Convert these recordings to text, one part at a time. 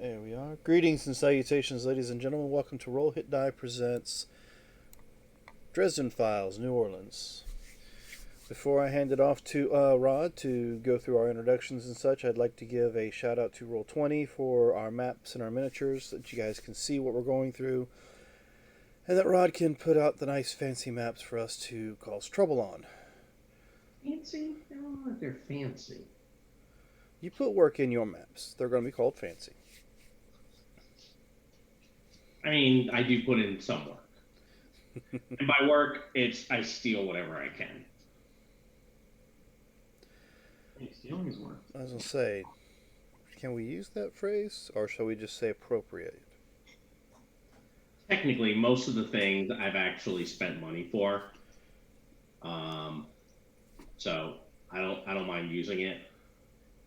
There we are. Greetings and salutations, ladies and gentlemen. Welcome to Roll Hit Die presents Dresden Files, New Orleans. Before I hand it off to Rod to go through our introductions and such, I'd like to give a shout out to Roll20 for our maps and our miniatures, so that you guys can see what we're going through, and that Rod can put out the nice fancy maps for us to cause trouble on. Fancy? I don't know if they're fancy. You put work in your maps. They're going to be called fancy. I mean, I do put in some work. And by work, it's I steal whatever I can. Hey, stealing is work. I was going to say, can we use that phrase, or shall we just say appropriate? Technically, most of the things I've actually spent money for. So I don't mind using it.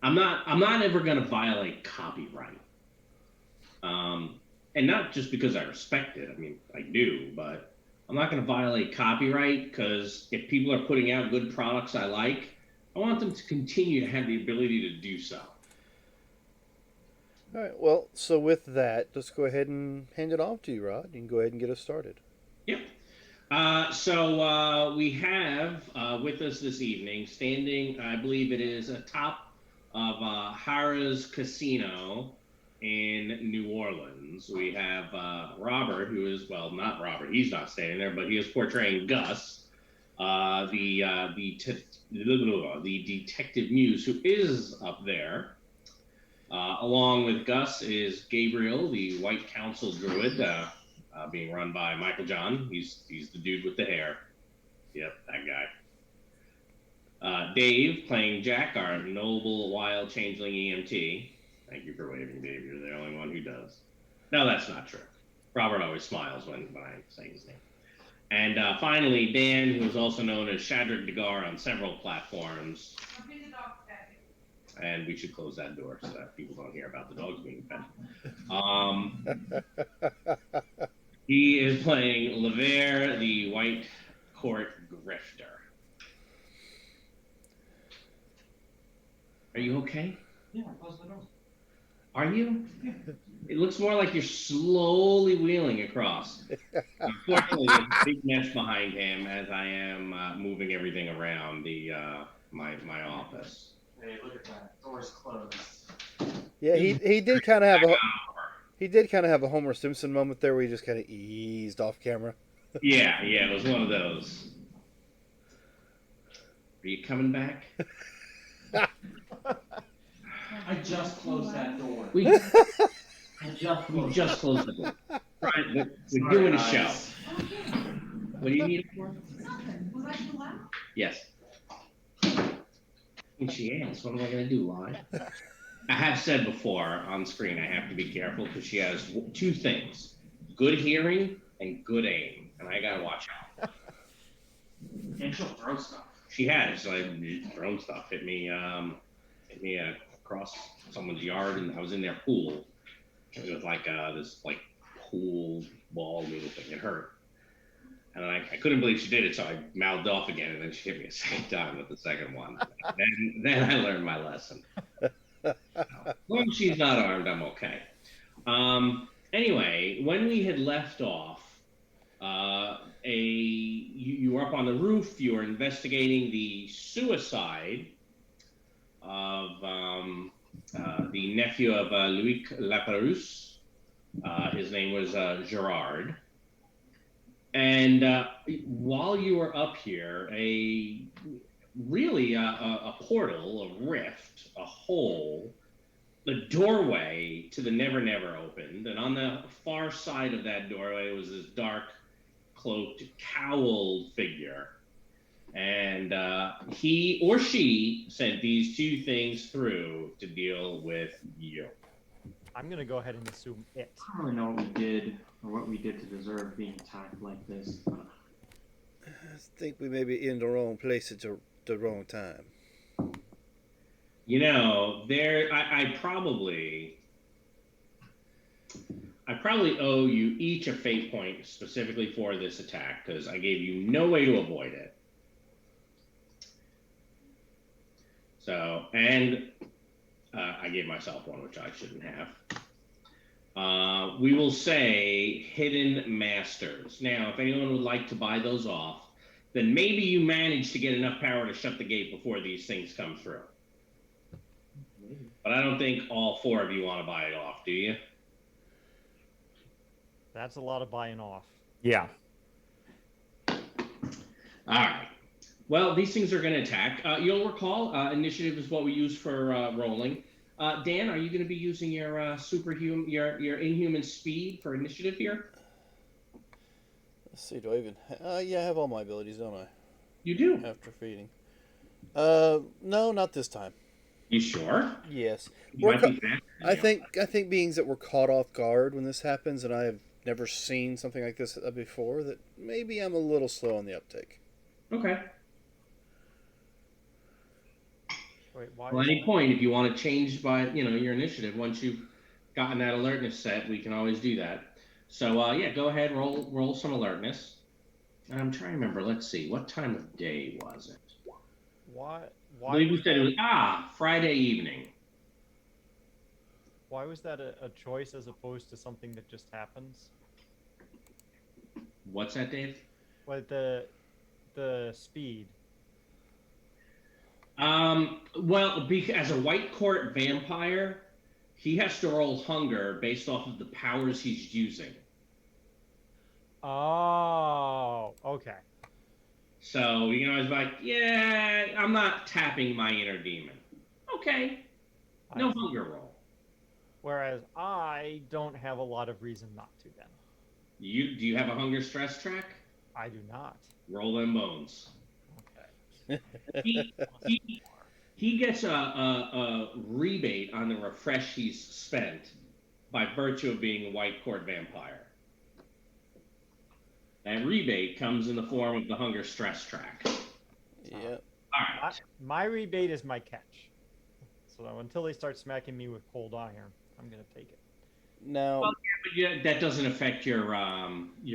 I'm not ever gonna violate copyright. And not just because I respect it. I mean, I do, but I'm not going to violate copyright because if people are putting out good products I like, I want them to continue to have the ability to do so. All right, well, so with that, let's go ahead and hand it off to you, Rod. You can go ahead and get us started. Yep. We have with us this evening, standing, I believe it is atop of Harrah's Casino in New Orleans. We have Robert, who is, well, not Robert, he's not standing there, but he is portraying Gus, the detective muse who is up there. Along with Gus is Gabriel, the White Council druid, being run by Michael John. He's the dude with the hair. Yep, that guy. Dave playing Jack, our noble wild changeling EMT. Thank you for waving, Dave. You're the only one who does. No, that's not true. Robert always smiles when I say his name. And finally, Dan, who is also known as Shadrach Degar on several platforms. And we should close that door so that people don't hear about the dogs being fed. He is playing Lever, the White Court Grifter. Are you okay? Yeah, close the door. Are you? It looks more like you're slowly wheeling across. Unfortunately, there's a big mess behind him as I am moving everything around my office. Hey, look at that. Door's closed. Yeah, he did kind of have a Homer Simpson moment there where he just kind of eased off camera. Yeah, it was one of those. Are you coming back? I just closed that door. We just closed the door. Right, we're doing a show. What do you need it for? Nothing. Was I too loud? Yes. And she asked, what am I going to do, lie? I have said before on screen I have to be careful because she has two things: good hearing and good aim, and I gotta watch out. And she'll throw stuff. She has, so I've thrown stuff. Hit me across someone's yard, and I was in their pool. It was like this pool ball noodle thing. It hurt, and I couldn't believe she did it, so I mouthed off again, and then she hit me a second time with the second one. then I learned my lesson. As long as she's not armed, I'm okay. Anyway, when we had left off, you were up on the roof. You were investigating the suicide of the nephew of Louis Laperouse. His name was Gerard. And while you were up here, a portal, a rift, a hole, the doorway to the Never Never opened, and on the far side of that doorway was this dark, cloaked, cowled figure. And he or she sent these two things through to deal with you. I'm going to go ahead and assume it. I don't really know what we did or what we did to deserve being attacked like this. I think we may be in the wrong place at the wrong time. You know, I probably owe you each a fate point specifically for this attack because I gave you no way to avoid it. So, and I gave myself one, which I shouldn't have. we will say Hidden Masters. Now, if anyone would like to buy those off, then maybe you manage to get enough power to shut the gate before these things come through. Maybe. But I don't think all 4 of you want to buy it off, do you? That's a lot of buying off. Yeah. All right. Well, these things are going to attack. You'll recall initiative is what we use for rolling. Dan, are you going to be using your your inhuman speed for initiative here? Let's see. Do I even? Yeah, I have all my abilities, don't I? You do. After feeding. No, not this time. You sure? Yes. You We're might ca- be faster than I you think being that we're caught off guard when this happens, and I have never seen something like this before, that maybe I'm a little slow on the uptake. are. Okay. Wait, why? Well, is at any that? point, if you want to change by your initiative, once you've gotten that alertness set, we can always do that. So yeah, go ahead, roll some alertness. And I'm trying to remember. Let's see, what time of day was it? Why? I Why believe was we said it that, was Friday evening. why was that a choice as opposed to something that just happens? What's that, Dave? What the speed? Well, as a white court vampire, he has to roll hunger based off of the powers he's using. Oh, okay. So you can always be like, yeah, I'm not tapping my inner demon. Okay, no I see. hunger roll. Whereas I don't have a lot of reason not to. Then Do you have a hunger stress track? I do not. Roll them bones. Okay. He gets a rebate on the refresh he's spent by virtue of being a white court vampire. That rebate comes in the form of the hunger stress track. Yep. All right. My rebate is my catch. So until they start smacking me with cold iron, I'm gonna take it. Now, Well, but yeah, that doesn't affect your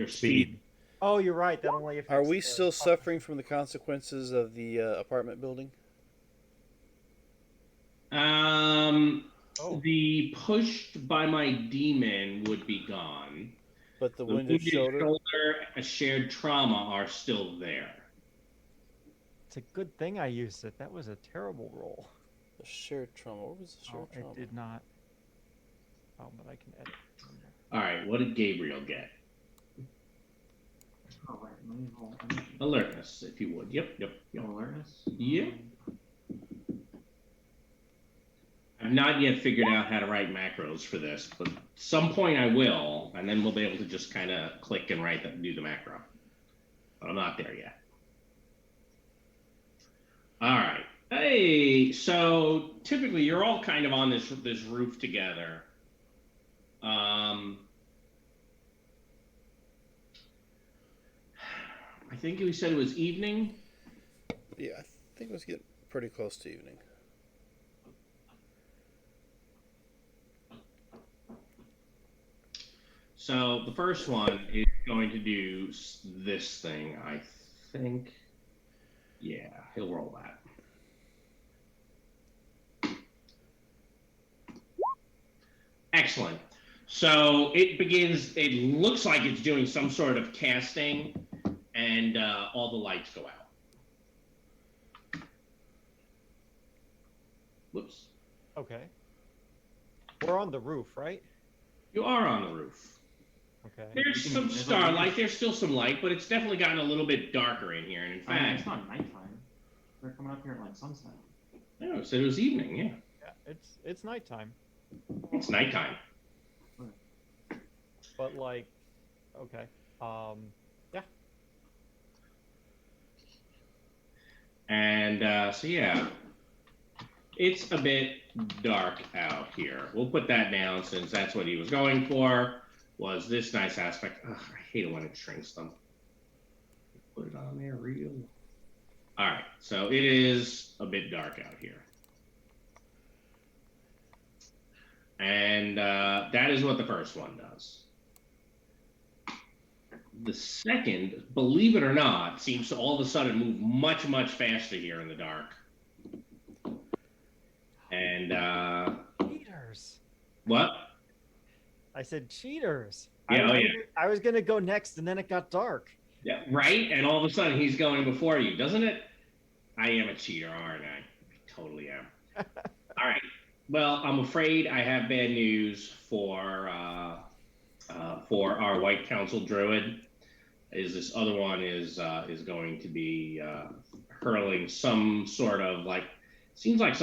speed. Oh, you're right. That only affects. are we the- still suffering from the consequences of the apartment building? Oh. The pushed by my demon would be gone. But the The wounded shoulder. a shared trauma are still there. It's a good thing I used it. That was a terrible roll. The shared trauma. What was the shared Oh, trauma? it did not. Oh, but I can edit. All right, what did Gabriel get? Oh, wait, let me roll energy. Alertness, if you would. Yep. Alertness? Yep. I've not yet figured out how to write macros for this, but at some point I will, and then we'll be able to just kind of click and do the macro. But I'm not there yet. All right. Hey, so typically you're all kind of on this roof together. I think we said it was evening. Yeah, I think it was getting pretty close to evening. So the first one is going to do this thing, I think. Yeah, he'll roll that. Excellent. So it looks like it's doing some sort of casting, and all the lights go out. Whoops. Okay. We're on the roof, right? You are on the roof. Okay. There's some starlight. There's still some light, but it's definitely gotten a little bit darker in here. And in I mean, fact, it's not nighttime. They're coming up here at like sunset. no, so it was evening. Yeah, Yeah, it's nighttime. it's nighttime. But like, okay. Yeah. And so yeah, it's a bit dark out here. We'll put that down since that's what he was going for. Was this nice aspect? Ugh, I hate it when it shrinks them. Put it on there real. All right, so it is a bit dark out here. And that is what the first one does. The second, believe it or not, seems to all of a sudden move much, much faster here in the dark. And Meters. what? I I said cheaters. Yeah, oh, yeah. I was gonna go next, and then it got dark. Yeah, right? And all of a sudden he's going before you, doesn't it? I am a cheater, aren't I? I totally am. All right. Well, I'm afraid I have bad news for our White Council Druid. Is this other one is going to be hurling some sort of like, seems like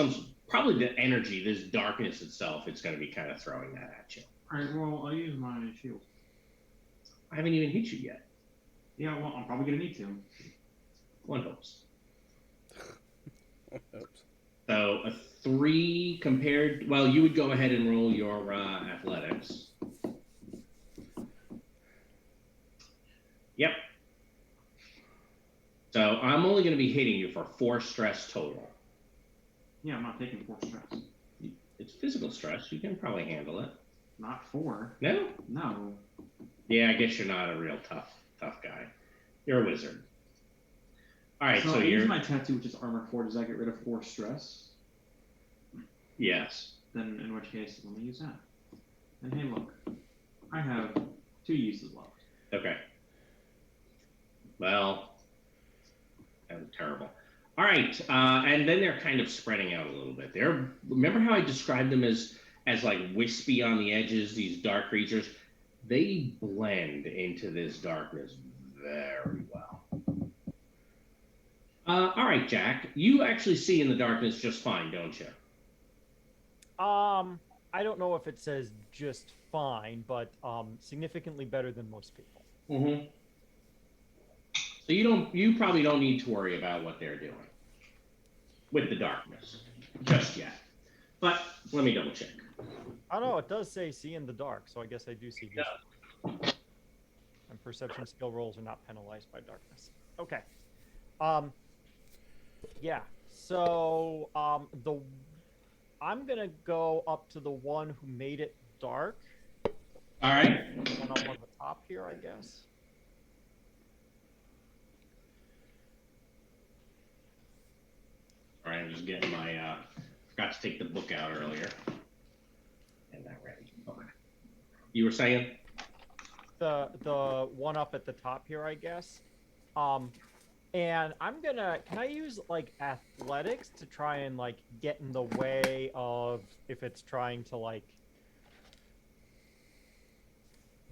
probably the energy, this darkness itself. It's going to be kind of throwing that at you. All right, well, I'll use my shield. I haven't even hit you yet. Yeah, well, I'm probably gonna need to. One hopes. Oops. So a 3 compared. Well, you would go ahead and roll your athletics. Yep. So I'm only going to be hitting you for 4 stress total. Yeah, I'm not taking 4 stress. It's physical stress. You can probably handle it. Not 4. No? No. Yeah, I guess you're not a real tough guy. You're a wizard. All right, So so I you're. use my tattoo, which is armor 4. Does that get rid of 4 stress? Yes. Then, in which case, let me use that. And hey, look, I have 2 uses left. Okay. Well, that was terrible. All right, and then they're kind of spreading out a little bit. Remember how I described them as like wispy on the edges, these dark creatures? They blend into this darkness very well. All right, Jack, you actually see in the darkness just fine, don't you? I don't know if it says just fine, but significantly better than most people. Mm-hmm. So you probably don't need to worry about what they're doing with the darkness just yet. But let me double check. Oh no, it does say see in the dark, so I guess I do see. Yeah. And perception skill rolls are not penalized by darkness. Okay. Yeah. So I'm gonna go up to the one who made it dark. All right. The one up on the top here, I guess. All right, I'm just getting my. Forgot to take the book out earlier. And that ready. Okay. You were saying? The one up at the top here, I guess. And I'm gonna. Can I use like athletics to try and like get in the way of if it's trying to like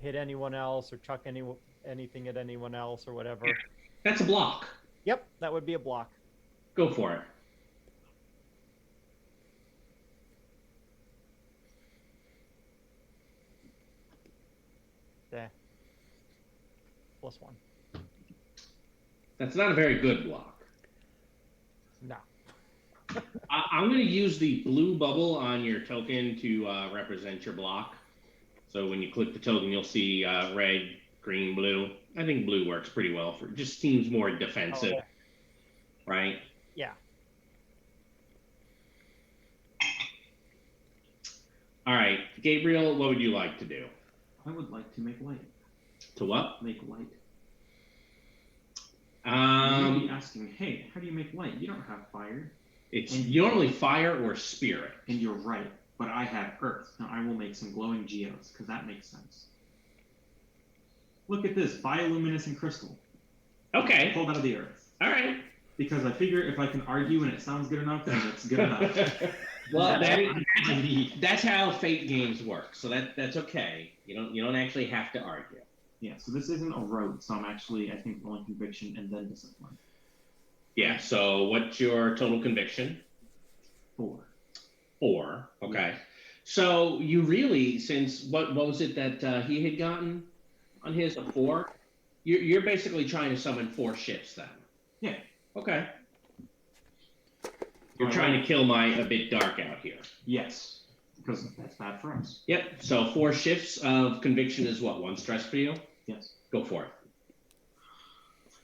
hit anyone else or chuck anything at anyone else or whatever? That's a block. Yep, that would be a block. Go for it. There. +1. That's not a very good block. No. I'm going to use the blue bubble on your token to represent your block. So when you click the token, you'll see red, green, blue. I think blue works pretty well for. It just seems more defensive, Okay. right? Yeah. All right, Gabriel, what would you like to do? I would like to make light. To what? Make light. You'd be Um, asking, hey, how do you make light? You don't have fire. it's normally fire or spirit. And you're right, but I have earth. Now I will make some glowing geodes, because that makes sense. Look at this, bioluminescent crystal. Okay. Pulled out of the earth. All right. Because I figure if I can argue and it sounds good enough, then it's good enough. Well, That's what I need. that's how fate games work. So that's okay. You don't actually have to argue. Yeah, so this isn't a road, so I'm actually, I think, rolling conviction and then discipline. Yeah. So what's your total conviction? 4. 4. Okay. So you really, since what was it that he had gotten on his, a 4? You're basically trying to summon 4 ships then. Yeah. Okay. You're trying to kill my a bit dark out here. Yes, because that's bad for us. Yep. So 4 shifts of conviction is what? 1 stress for you? Yes. Go for it.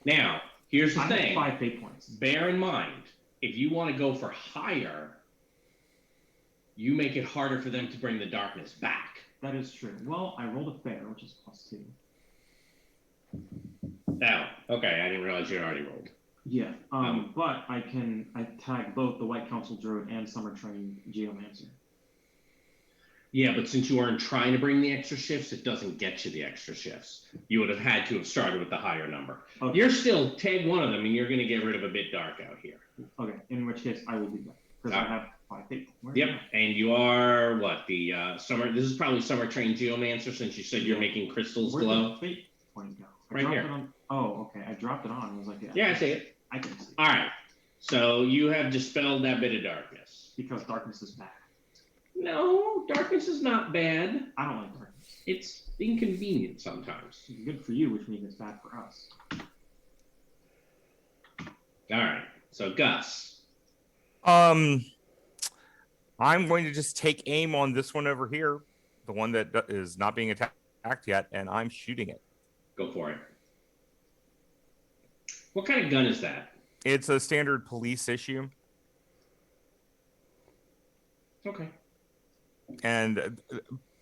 Now, here's the I thing. have 5 fate points. Bear in mind, if you want to go for higher, you make it harder for them to bring the darkness back. That is true. Well, I rolled a fair, which is +2. Now, okay, I didn't realize you had already rolled. Yeah, but I tag both the White Council Druid and Summer Train Geomancer. Yeah, but since you weren't trying to bring the extra shifts, it doesn't get you the extra shifts. You would have had to have started with the higher number. Okay. You're still tag one of them, and you're going to get rid of a bit dark out here. Okay. In which case, I will do that because I have 5 people. Where Yep, am I? and you are what the summer? This is probably summer trained geomancer, since you said you're making crystals Where'd glow. the fate point go? I Right dropped here. It on, oh, okay. I dropped it on. I was like, Yeah, I see it. I can see it. All right, so you have dispelled that bit of darkness. Because darkness is bad. No, darkness is not bad. I don't like darkness. It's inconvenient sometimes. It's good for you, which means it's bad for us. All right, so Gus. I'm going to just take aim on this one over here, the one that is not being attacked yet, and I'm shooting it. Go for it. What kind of gun is that? It's a standard police issue, Okay. and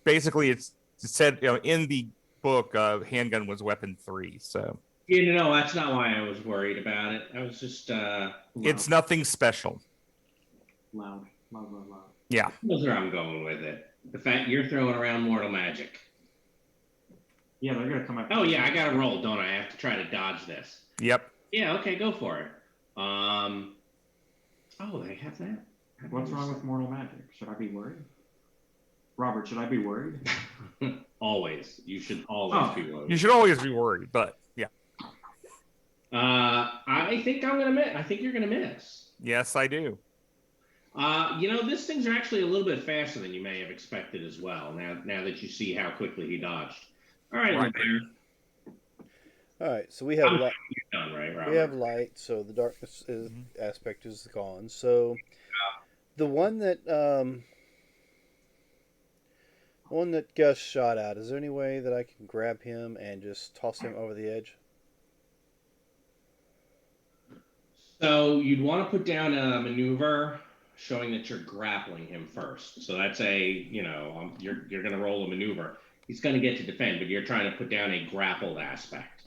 basically it's said, in the book, handgun was weapon 3. So No, that's not why I was worried about it. I was just it's nothing special. Loud. Yeah. That's where I'm going with it. The fact you're throwing around mortal magic. Yeah, they're gonna come after Oh me. yeah, I gotta roll, don't I? I have to try to dodge this. Yep. Yeah, okay, go for it. Oh, they have that. What's wrong with mortal magic? Should I be worried? Robert, should I be worried? Always. You should always be worried. You should always be worried, but yeah. I think I'm gonna miss. I think you're gonna miss. Yes, I do. These things are actually a little bit faster than you may have expected as well. Now that you see how quickly he dodged. All right, Right. All right, so we have light. You're done, right, Robert? We have light, so the darkness aspect is gone. So the one that Gus shot at, is there any way that I can grab him and just toss him over the edge? So you'd want to put down a maneuver showing that you're grappling him first. So that's you're going to roll a maneuver. He's going to get to defend, but you're trying to put down a grappled aspect.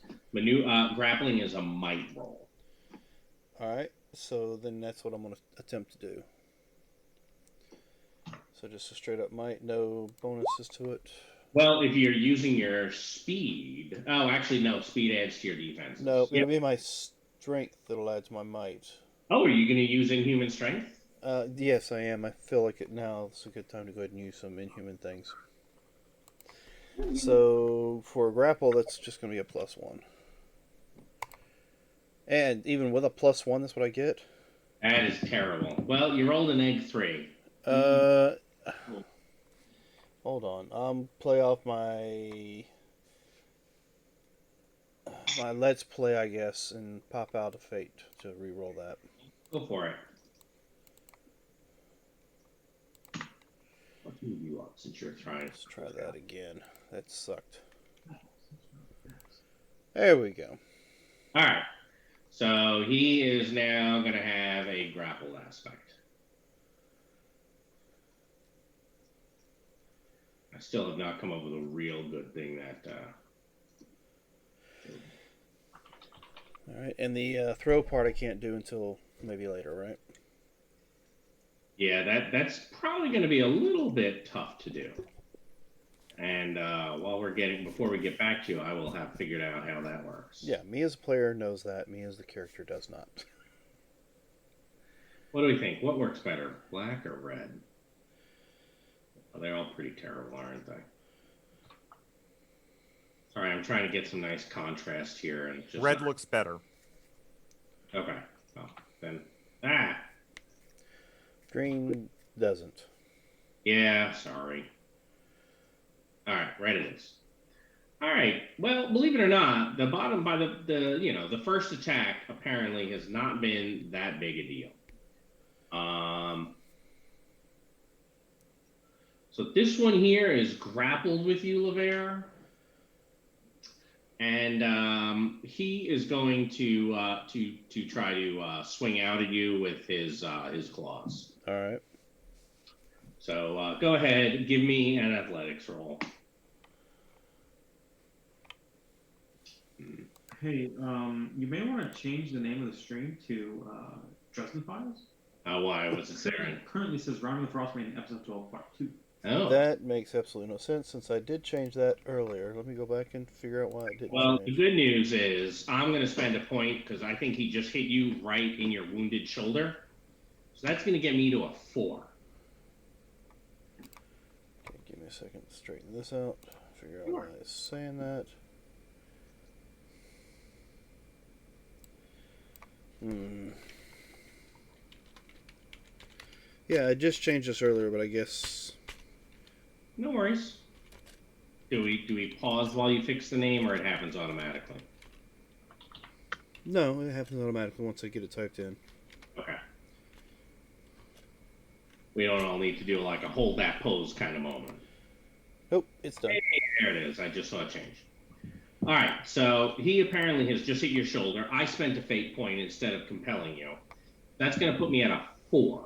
Grappling is a might roll. All right, so then that's what I'm going to attempt to do. So just a straight up might, no bonuses to it. Well, if you're using your speed, actually no, speed adds to your defense. No, it'll be my strength that'll add to my might. Oh, are you going to use inhuman strength? Yes, I am. I feel like it now. It's a good time to go ahead and use some inhuman things. So for a grapple, that's just going to be a +1. And even with a +1, that's what I get. That is terrible. Well, you rolled an egg 3. Hold on. Play off my let's play, I guess, and pop out a fate to re-roll that. Go for it. Let's move you up since you're trying. Let's try that again. That sucked. There we go. All right. So he is now going to have a grapple aspect. I still have not come up with a real good thing that. All right, and the throw part I can't do until maybe later, right? Yeah, that's probably going to be a little bit tough to do. And before we get back to you, I will have figured out how that works. Yeah, me as a player knows that. Me as the character does not. What do we think? What works better, black or red? Well, they're all pretty terrible, aren't they? Sorry, I'm trying to get some nice contrast here. And just Red looks better. Okay. Well, then. Green doesn't. Yeah, sorry. All right, red it is. All right. Well, believe it or not, the bottom by the first attack apparently has not been that big a deal. So this one here is grappled with you, Lavere. And he is going to try to swing out at you with his claws. All right. So go ahead, give me an athletics roll. Hey, you may want to change the name of the stream to Dresden Files. Why? What's it saying? It currently says Round of the Frostmaiden, episode 12, part 2. Oh. That makes absolutely no sense since I did change that earlier. Let me go back and figure out why it didn't Well, the change. good news is I'm going to spend a point because I think he just hit you right in your wounded shoulder. So that's going to get me to a 4. Okay, give me a second to straighten this out. Figure out why it's saying that. Yeah, I just changed this earlier, but I guess No worries. Do we pause while you fix the name, or it happens automatically? no, it happens automatically once I get it typed in. Okay. We don't all need to do like a hold that pose kind of moment. Nope, it's done. There it is. I just saw a change. All right. So he apparently has just hit your shoulder. I spent a fate point instead of compelling you. That's going to put me at a 4.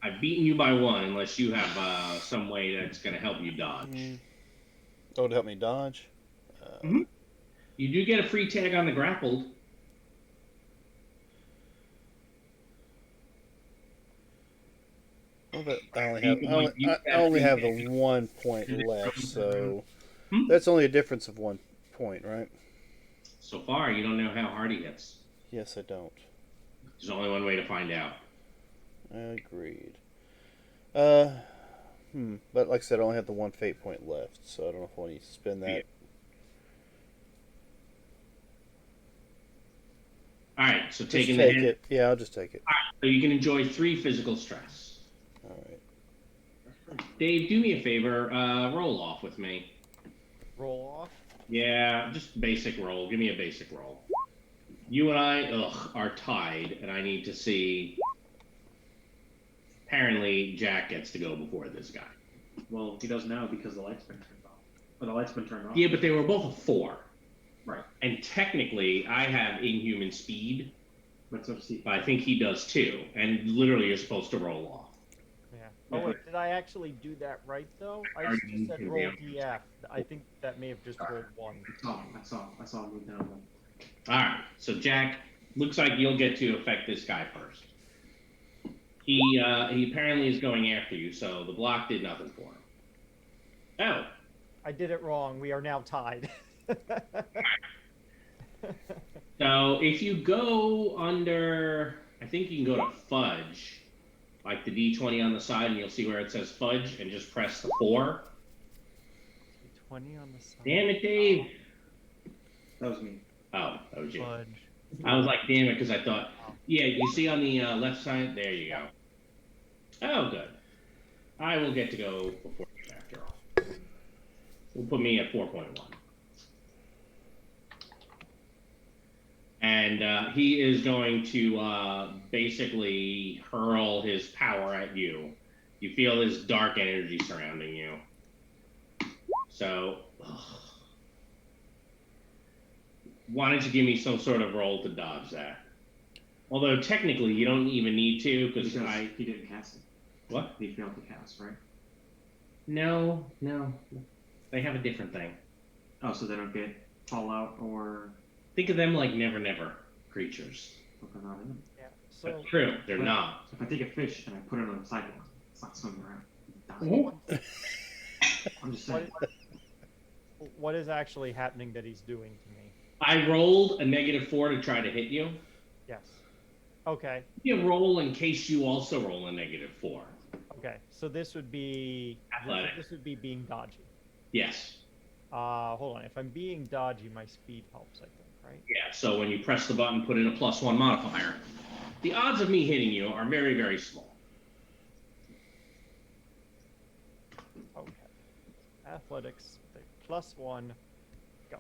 I've beaten you by 1 unless you have some way that's going to help you dodge. Oh, to help me dodge? Mhm. You do get a free tag on the grappled. Well, but I only You have, can, I only, like, use I that only free have the tag. 1 point left, so Hmm? that's only a difference of 1 point, right? So far, you don't know how hard he hits. Yes, I don't. There's only one way to find out. Agreed. But like I said, I only have the 1 fate point left, so I don't know if I want to spend that. Yeah. All right, so Just taking the take hit. it. Yeah, I'll just take it. So you can enjoy 3 physical stress. All right. Dave, do me a favor. Roll off with me. Roll off. Yeah, just basic roll. Give me a basic roll. You and I, are tied, and I need to see. Apparently, Jack gets to go before this guy. Well, he does now because the light's been turned off. Or the light's been turned off. Yeah, but they were both a 4. Right. And technically, I have inhuman speed, But so does he. but I think he does too. And literally, you're supposed to roll off. Yeah. Yeah, Oh wait, did I actually do that right though? I just said roll DF. I think that may have just rolled 1. I saw him move down. All right, so Jack, looks like you'll get to affect this guy first. He apparently is going after you, so the block did nothing for him. Oh, I did it wrong. We are now tied. so if you go under, I think you can go to fudge, like the D20 on the side, and you'll see where it says fudge, and just press the 4. 20 on the side. Damn it, Dave. That was me. Oh, that was you. Fudge. I was like, damn it, because I thought, yeah, you see on the left side? There you go. Oh, good. I will get to go before you after all. Will put me at 4.1. And he is going to basically hurl his power at you. You feel this dark energy surrounding you. So, why don't you give me some sort of roll to dodge that? Although technically you don't even need to because He didn't cast it. What? He failed to cast, right? No. They have a different thing. Oh, so they don't get fallout or Think of them like never never creatures. what they're not in. Yeah. So That's true. They're But- not. If I take a fish and I put it on the sidewalk, it's not swimming around. I'm just saying. what is actually happening that he's doing to me? I rolled a -4 to try to hit you. Yes. Okay. You roll in case you also roll a -4. Okay. So this would be Athletic. this would be being dodgy. Yes. Hold on. If I'm being dodgy, my speed helps, I think, right? Yeah. So when you press the button, put in a +1 modifier. The odds of me hitting you are very, very small. Okay. Athletics, +1. Go.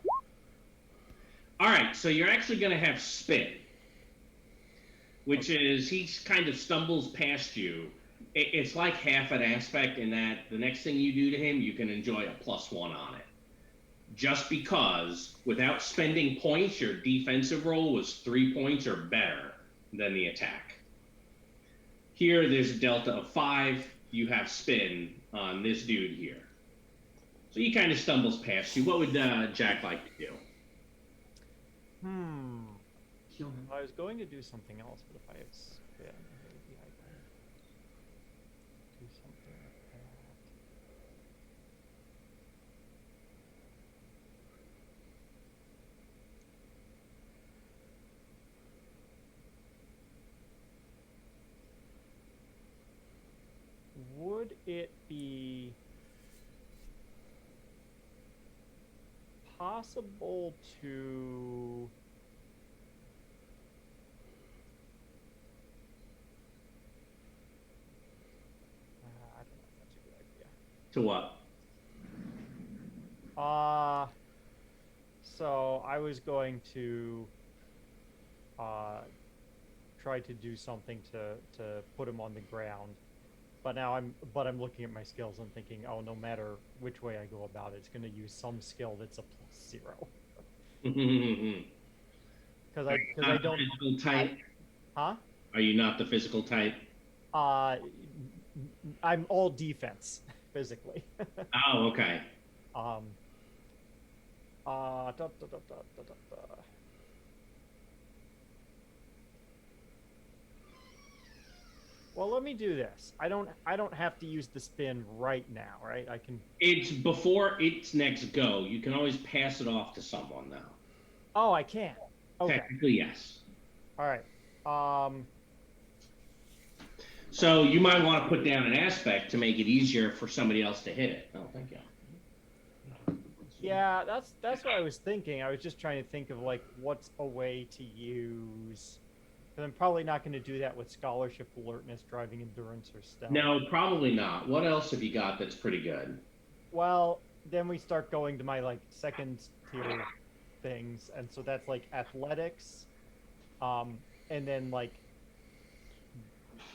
All right. So you're actually going to have spin, which is he kind of stumbles past you. It's like half an aspect in that the next thing you do to him, you can enjoy a +1 on it. Just because without spending points, your defensive roll was 3 points or better than the attack. Here, there's a delta of 5. You have spin on this dude here. So he kind of stumbles past you. What would Jack like to do? Kill him. I was going to do something else, but if I have spin, maybe I can do something possible to? I don't know if that's a good idea. To what? So I was going to try to do something to put him on the ground, but now I'm looking at my skills and thinking, oh, no matter which way I go about it, it's going to use some skill that's a +0. Because I don't. Physical type? Huh? Are you not the physical type? I'm all defense physically. Oh, okay. Da, da, da, da, da, da, da. Well, let me do this. I don't have to use the spin right now, right? I can. It's before its next go. You can always pass it off to someone now. Oh, I can. Okay. Technically, yes. All right. So you might want to put down an aspect to make it easier for somebody else to hit it. Oh, thank you. Yeah, that's what I was thinking. I was just trying to think of like what's a way to use. But I'm probably not going to do that with scholarship, alertness, driving endurance, or stealth. No, probably not. What else have you got that's pretty good? Well, then we start going to my like second tier things, and so that's like athletics, and then like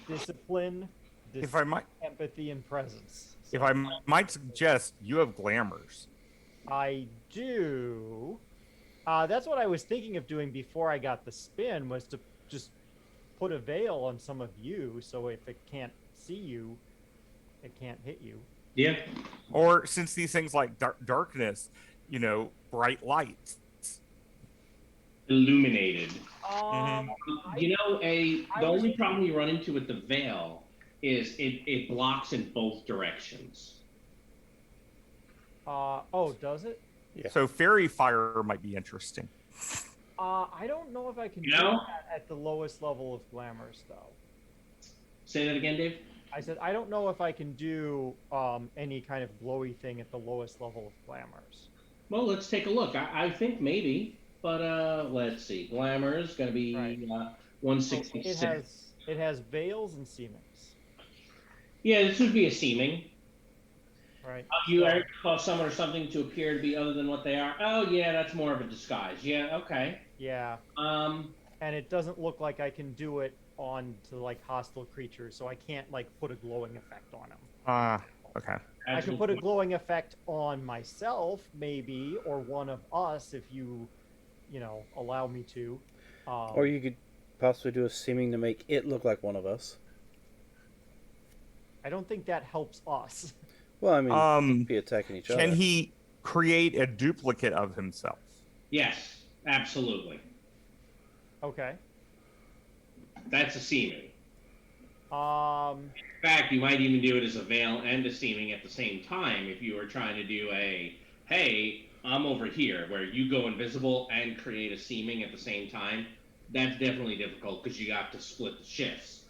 discipline, If I might, empathy, and presence. if I might suggest, you have glamours. I do. That's what I was thinking of doing before I got the spin, was to just put a veil on some of you, so if it can't see you, it can't hit you. Yeah. Or since these things like darkness, bright lights. Illuminated. I- The only problem you run into with the veil is it blocks in both directions. Oh, does it? Yeah. So fairy fire might be interesting. I don't know if I can do No? that at the lowest level of glamours, though. Say that again, Dave. I said I don't know if I can do any kind of glowy thing at the lowest level of glamours. Well, let's take a look. I think maybe, but let's see. Glamour is going to be Right. 166. So it has veils and seemings, Yeah, this would be a seeming. right? You So- ever cause someone or something to appear to be other than what they are? Oh, yeah, that's more of a disguise. Yeah, okay. Yeah, and it doesn't look like I can do it on to like hostile creatures, so I can't like put a glowing effect on them. Okay. I can put a glowing effect on myself, maybe, or one of us, if you allow me to. Or you could possibly do a seeming to make it look like one of us. I don't think that helps us. Well, I mean, Um, be attacking each other. Can he create a duplicate of himself? Yes, absolutely. Okay. That's a seeming. Um. In fact, you might even do it as a veil and a seeming at the same time if you were trying to do hey, I'm over here, where you go invisible and create a seeming at the same time. That's definitely difficult because you got to split the shifts.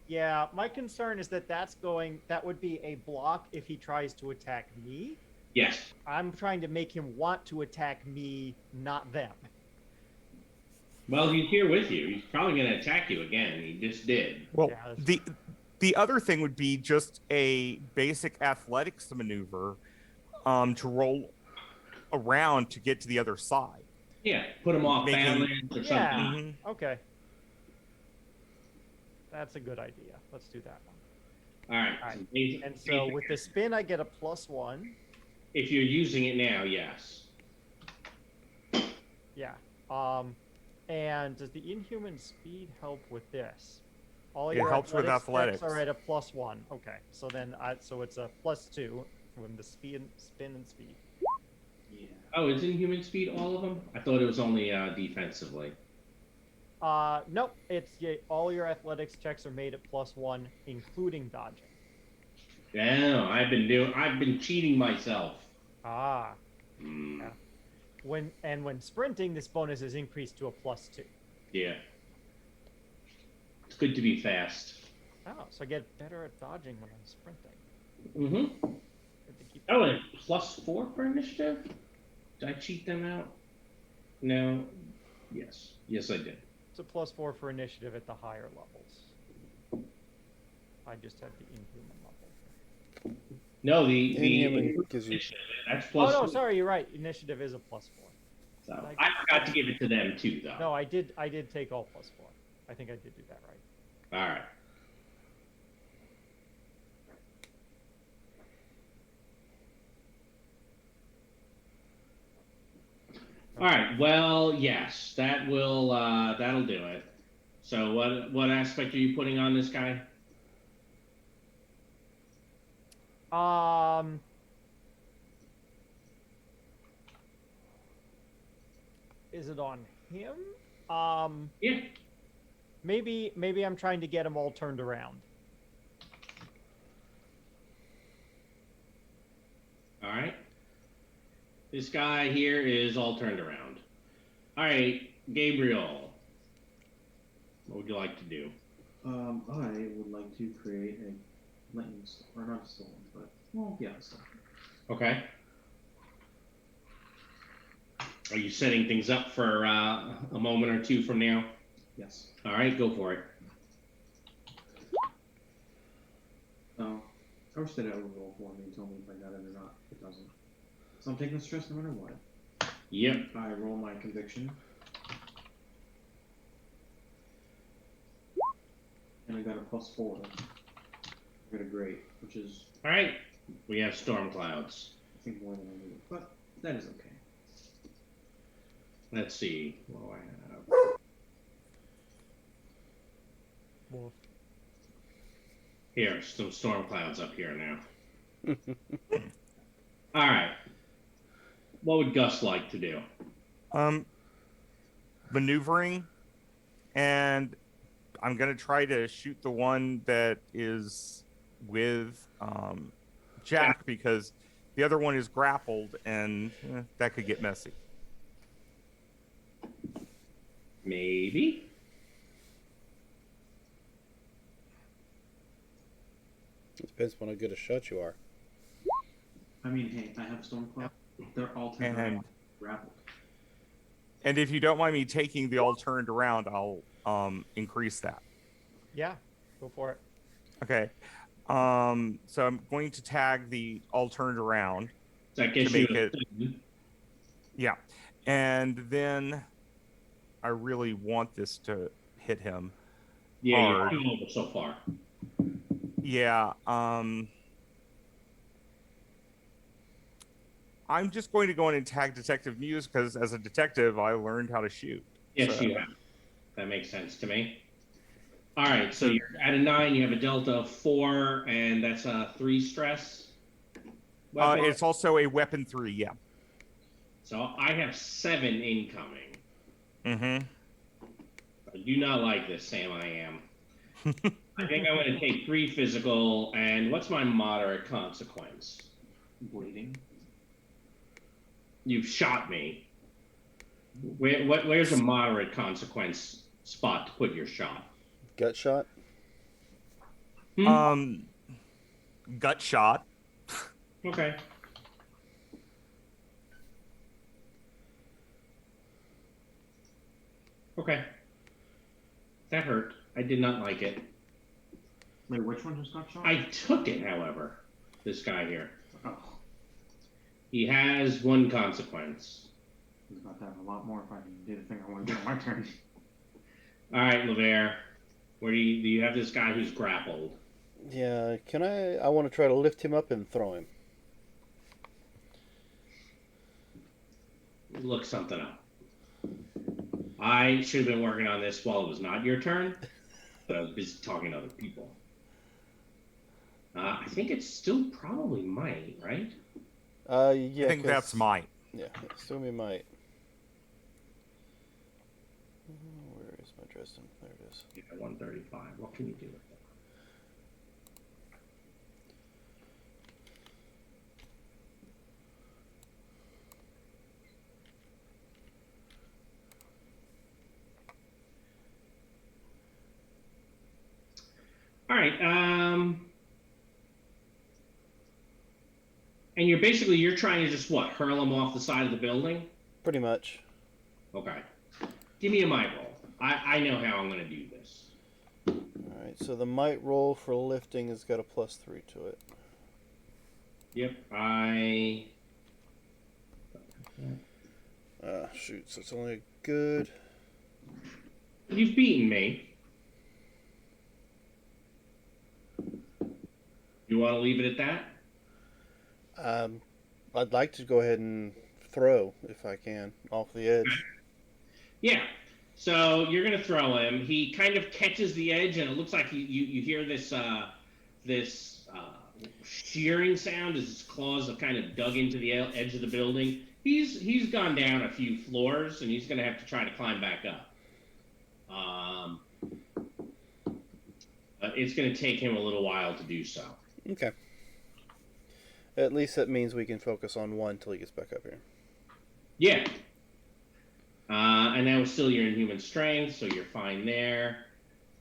Yeah, my concern is that would be a block if he tries to attack me. Yes. I'm trying to make him want to attack me, not them. Well, he's here with you. He's probably going to attack you again. He just did. Well, Yeah, that's- the other thing would be just a basic athletics maneuver, to roll around to get to the other side. Yeah, put him off Making- balance or Yeah. something. Okay. That's a good idea. Let's do that one. All right. All right. basic- And so with the spin, I get a +1. if you're using it now, yes. Yeah. And does the inhuman speed help with this? All It your helps with checks athletics. are at a +1. Okay. So then, so it's a +2 from the spin and speed. Yeah. Oh, is Inhuman Speed all of them? I thought it was only defensively. Nope. All your athletics checks are made at +1, including dodging. Yeah, I've been cheating myself. Ah. Mm, Yeah. When sprinting, this bonus is increased to a +2. yeah. It's good to be fast. Oh, so I get better at dodging when I'm sprinting. Mm-hmm. Good to keep. Oh, and +4 for initiative? Did I cheat them out? No. Yes. Yes, I did. It's a +4 for initiative at the higher levels. I just have the inhuman level. No, the Inhuman gives you. that's Oh plus. no, sorry, you're right. Initiative is a +4. So I forgot to give it to them too, though. No, I did take all +4. I think I did do that right. All right. All right. Well, yes, that will that'll do it. So what aspect are you putting on this guy? Is it on him? Yeah. Maybe I'm trying to get them all turned around. All right. This guy here is all turned around. All right, Gabriel. What would you like to do? I would like to create a lightning storm, or not a storm, but well, yeah, a storm. Okay. Are you setting things up for a moment or two from now? Yes. All right, go for it. I wish that it would roll for me and tell me if I got it or not. It doesn't. So I'm taking the stress no matter what. Yep. I roll my conviction. And I got a +4. I got a great, which is, All right. We have storm clouds. I think, more than I needed. But that is okay. Let's see. What do I have? Wolf. Here, some storm clouds up here now. All right. What would Gus like to do? Maneuvering, and I'm gonna try to shoot the one that is with Jack because the other one is grappled, and that could get messy. Maybe. It depends on how good a shot you are. I mean, hey, I have storm cloud. They're all turned And around, grappled. and if you don't mind me taking the all turned around, I'll increase that. Yeah, go for it. Okay. So I'm going to tag the all turned around. That gets To you make it- Yeah. And then I really want this to hit him. Yeah, hard. you're 2 over so far. Yeah. I'm just going to go in and tag Detective Muse because as a detective, I learned how to shoot. Yes, So- you have. That makes sense to me. All right, so you're at a 9. You have a delta of 4, and that's a 3 stress. Weapon. It's also a weapon 3, yeah. So I have 7 incoming. Mm-hmm. I do not like this, Sam. I am. I think I'm going to take 3 physical, and what's my moderate consequence? Bleeding. You've shot me. Where's a moderate consequence spot to put your shot? Gut shot? Gut shot. Okay. Okay. That hurt. I did not like it. Wait, which one just got shot? I took it, however. This guy here. Oh, He has 1 consequence. he's got to have a lot more if I can do the thing I want to do on my turn. All right, LeVere. Where do you have this guy who's grappled? Yeah, can I want to try to lift him up and throw him. Look something up. I should have been working on this while it was not your turn, but I was busy talking to other people. I think it's still probably might, right? Yeah. I think that's might. Yeah, assume he might. Where is my Dresden? There it is. Yeah, 135. What can you do with that? All right. And you're trying to just what, hurl him off the side of the building? Pretty much. Okay. Give me a might roll. I know how I'm going to do this. Alright, so the might roll for lifting has got a +3 to it. Yep, Shoot, so it's only a good. You've beaten me. You want to leave it at that? I'd like to go ahead and throw, if I can, off the edge. Yeah. So you're gonna throw him. He kind of catches the edge, and it looks like you hear this shearing sound as his claws have kind of dug into the edge of the building. He's gone down a few floors, and he's gonna have to try to climb back up. It's gonna take him a little while to do so. Okay. At least that means we can focus on one till he gets back up here. Yeah. And that was still your inhuman strength, so you're fine there.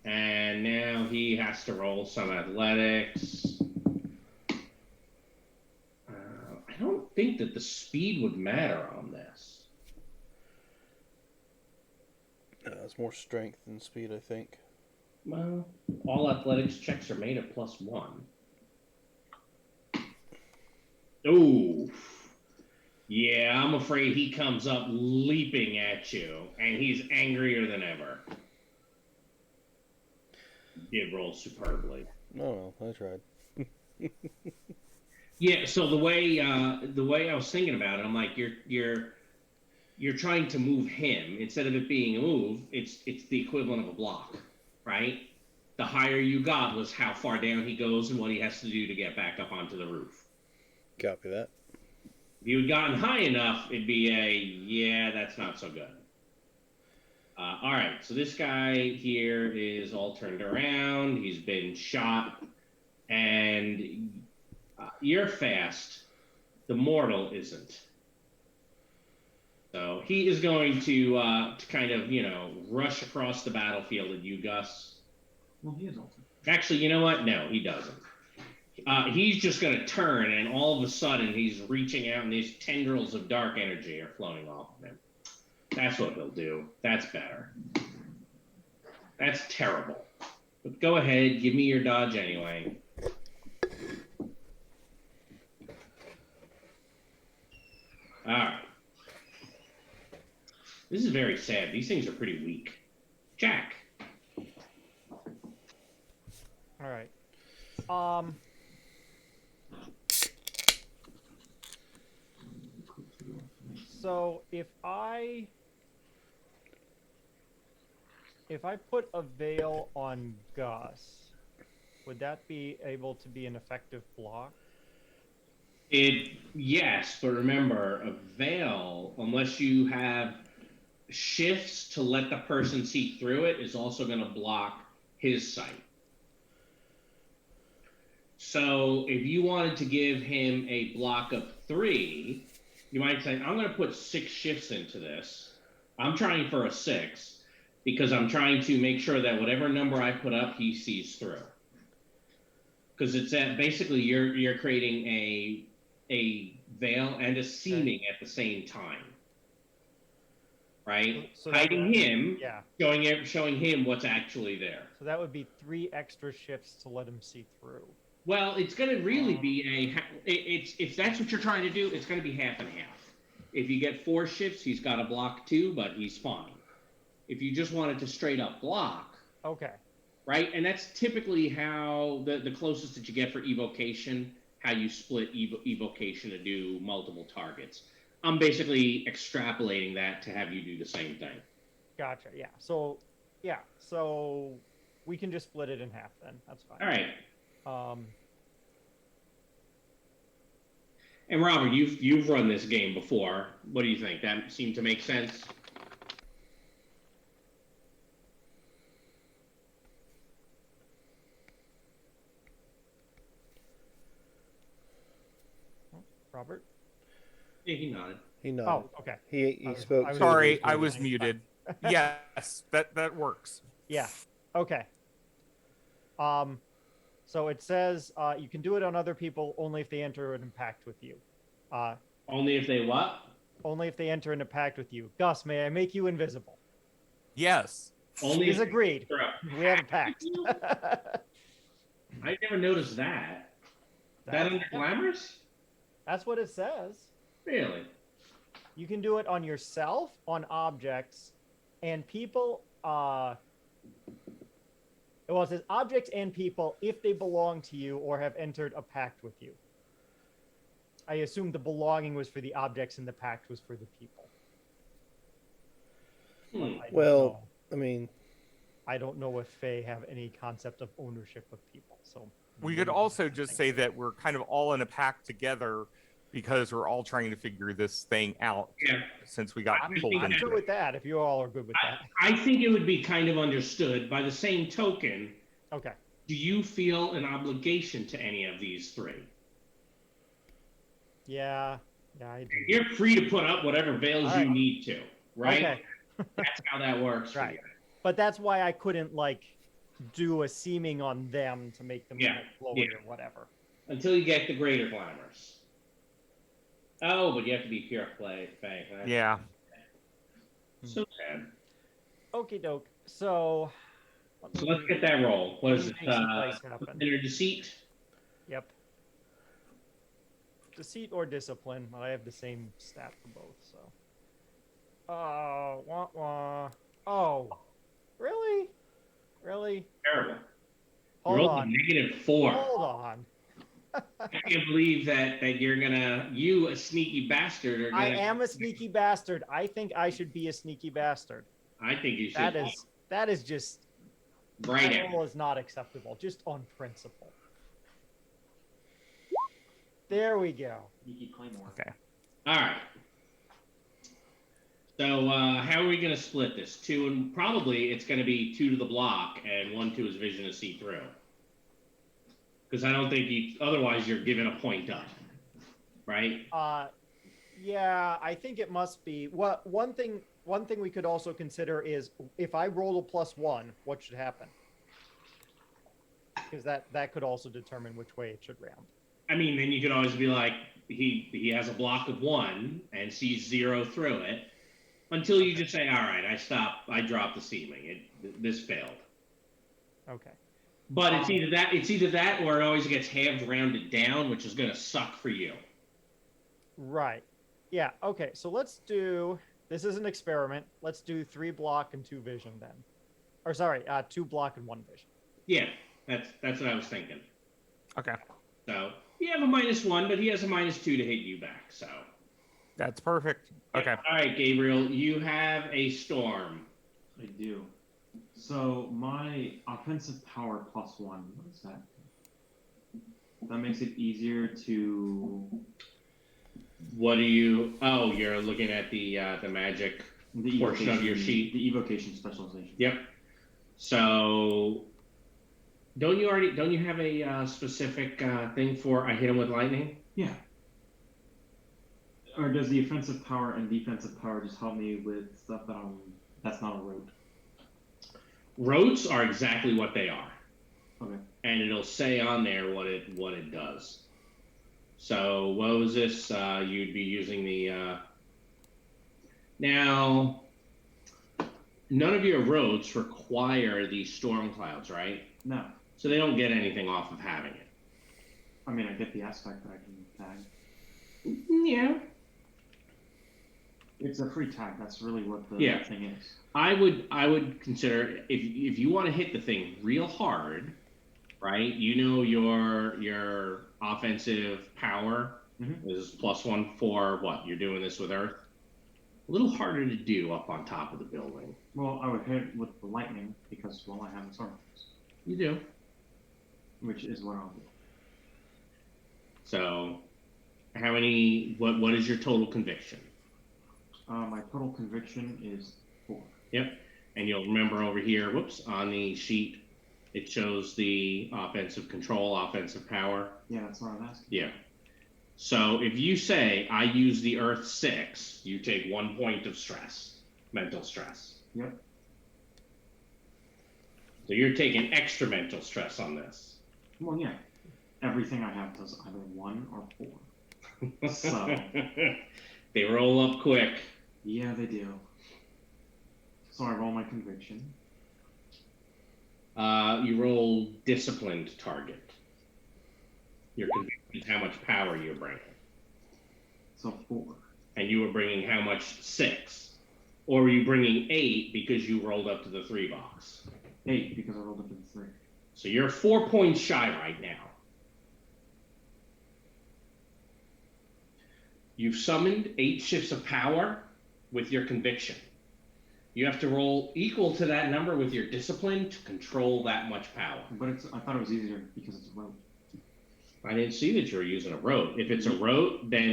And now he has to roll some athletics. I don't think that the speed would matter on this. It's more strength than speed, I think. Well, all athletics checks are made at +1. Ooh. Yeah, I'm afraid he comes up leaping at you, and he's angrier than ever. He did roll superbly. No, I tried. Yeah, so the way I was thinking about it, I'm like, you're trying to move him instead of it being a move. It's the equivalent of a block, right? The higher you got was how far down he goes and what he has to do to get back up onto the roof. Copy that. If you had gotten high enough, it'd be yeah, that's not so good. All right, so this guy here is all turned around. He's been shot, and you're fast. The mortal isn't. So he is going to kind of, rush across the battlefield at you, Gus. Well, he is ultimate. Actually, you know what? No, he doesn't. He's just going to turn, and all of a sudden, he's reaching out, and these tendrils of dark energy are flowing off of him. That's what he'll do. That's better. That's terrible. But go ahead, give me your dodge anyway. All right. This is very sad. These things are pretty weak. Jack. All right. So if I put a veil on Gus, would that be able to be an effective block? Yes, but remember, a veil, unless you have shifts to let the person see through it, is also going to block his sight. So if you wanted to give him a block of 3, you might say, I'm going to put 6 shifts into this. I'm trying for a 6 because I'm trying to make sure that whatever number I put up, he sees through. Because it's basically you're creating a veil and a seeming at the same time. Right? So hiding him, yeah. showing him what's actually there. So that would be 3 extra shifts to let him see through. Well, it's going to really be if that's what you're trying to do, it's going to be half and half. If you get 4 shifts, he's got to block 2, but he's fine. If you just wanted to straight up block. Okay. Right? And that's typically how the closest that you get for evocation, how you split evocation to do multiple targets. I'm basically extrapolating that to have you do the same thing. Gotcha. Yeah. So we can just split it in half then. That's fine. All right. And Robert, you've run this game before. What do you think? That seemed to make sense? Robert? Yeah, he nodded. He nodded. Oh, okay. He spoke. Sorry, I was muted. Yes, that works. Yeah. Okay. So it says you can do it on other people only if they enter an impact with you. Only if they what? Only if they enter into pact with you. Gus, may I make you invisible? Yes. Only He's if agreed. they're a We have a pact with pact. you? I never noticed that. That under glamours? That's what it says. Really? You can do it on yourself, on objects, and people. Well, it says objects and people if they belong to you or have entered a pact with you. I assume the belonging was for the objects and the pact was for the people. But I don't Well, know. I mean, I don't know if Fae have any concept of ownership of people. So We could also just say that we're kind of all in a pack together because we're all trying to figure this thing out. Yeah. Since we got pulled I'm into good it. with that. If you all are good with that. I think it would be kind of understood. By the same token, Okay. do you feel an obligation to any of these three? Yeah. Yeah, I do. You're free to put up whatever veils All right. you need to, right? Okay. That's how that works for Right. you. But that's why I couldn't like do a seeming on them to make them Yeah, flowy yeah. or whatever. Until you get the greater glamours. Oh, but you have to be pure play. Right? Yeah. So sad. Okie doke. So So let's get that roll. What is Let it? me make some dice happen. Inner deceit? Yep. Deceit or discipline. I have the same stat for both, so. Oh, wah wah. Oh, really? Really? Terrible. Hold Roll on. -4. Hold on. I can't believe that you're gonna, you a sneaky bastard, are gonna. I am a sneaky bastard. I think I should be a sneaky bastard. I think you should. That is just right that in. rule is not acceptable, just on principle. There we go. Sneaky Claymore. Okay. All right. So how are we gonna split this? Two, and probably it's gonna be 2 to the block and 1 to his vision to see through. Because I don't think you. Otherwise, you're giving a point up, right? Yeah, I think it must be. What one thing we could also consider is if I roll a +1, what should happen? Because that could also determine which way it should round. I mean, then you could always be like, he has a block of 1 and sees 0 through it, until you just say, all right, I dropped the seeming. This failed. Okay. But it's either that or it always gets halved rounded down, which is going to suck for you. Right. Yeah. Okay. So let's do. This is an experiment. Let's do 3 block and 2 vision then, or sorry, 2 block and 1 vision. Yeah, that's what I was thinking. Okay. So you have a -1, but he has a -2 to hit you back. So That's perfect. Okay. All right, Gabriel, you have a storm. I do. So my offensive power +1. What is that? That makes it easier to. What do you? Oh, you're looking at the magic portion of your sheet. The evocation specialization. Yep. So, don't you have a specific thing for I hit him with lightning? Yeah. Or does the offensive power and defensive power just help me with stuff that's not a rote? Rotes are exactly what they are. Okay. And it'll say on there what it does. So what was this? You'd be using the now. None of your roads require these storm clouds, right? No. So they don't get anything off of having it. I mean, I get the aspect that I can tag. Yeah. It's a free tag. That's really what the Yeah. thing is. I would consider if you want to hit the thing real hard, right? You know your offensive power is +1 for what? You're doing this with Earth. A little harder to do up on top of the building. Well, I would hit it with the lightning because, well, I have the storm, You do. which is what I'll do. So, how many? What is your total conviction? My total conviction is 4. Yep. And you'll remember over here, whoops, on the sheet, it shows the offensive control, offensive power. Yeah, that's what I'm asking. Yeah. So if you say, I use the Earth 6, you take 1 point of stress, mental stress. Yep. So you're taking extra mental stress on this. Well, yeah. Everything I have does either 1 or 4. So. They roll up quick. Yeah, they do. So I roll my conviction. You roll disciplined target. Your conviction is how much power you're bringing. So 4. And you were bringing how much? 6. Or were you bringing 8 because you rolled up to the 3 box? 8 because I rolled up to the 3. So you're 4 points shy right now. You've summoned 8 shifts of power with your conviction. You have to roll equal to that number with your discipline to control that much power. But I thought it was easier because it's a road. I didn't see that you were using a rote. If it's a rote, then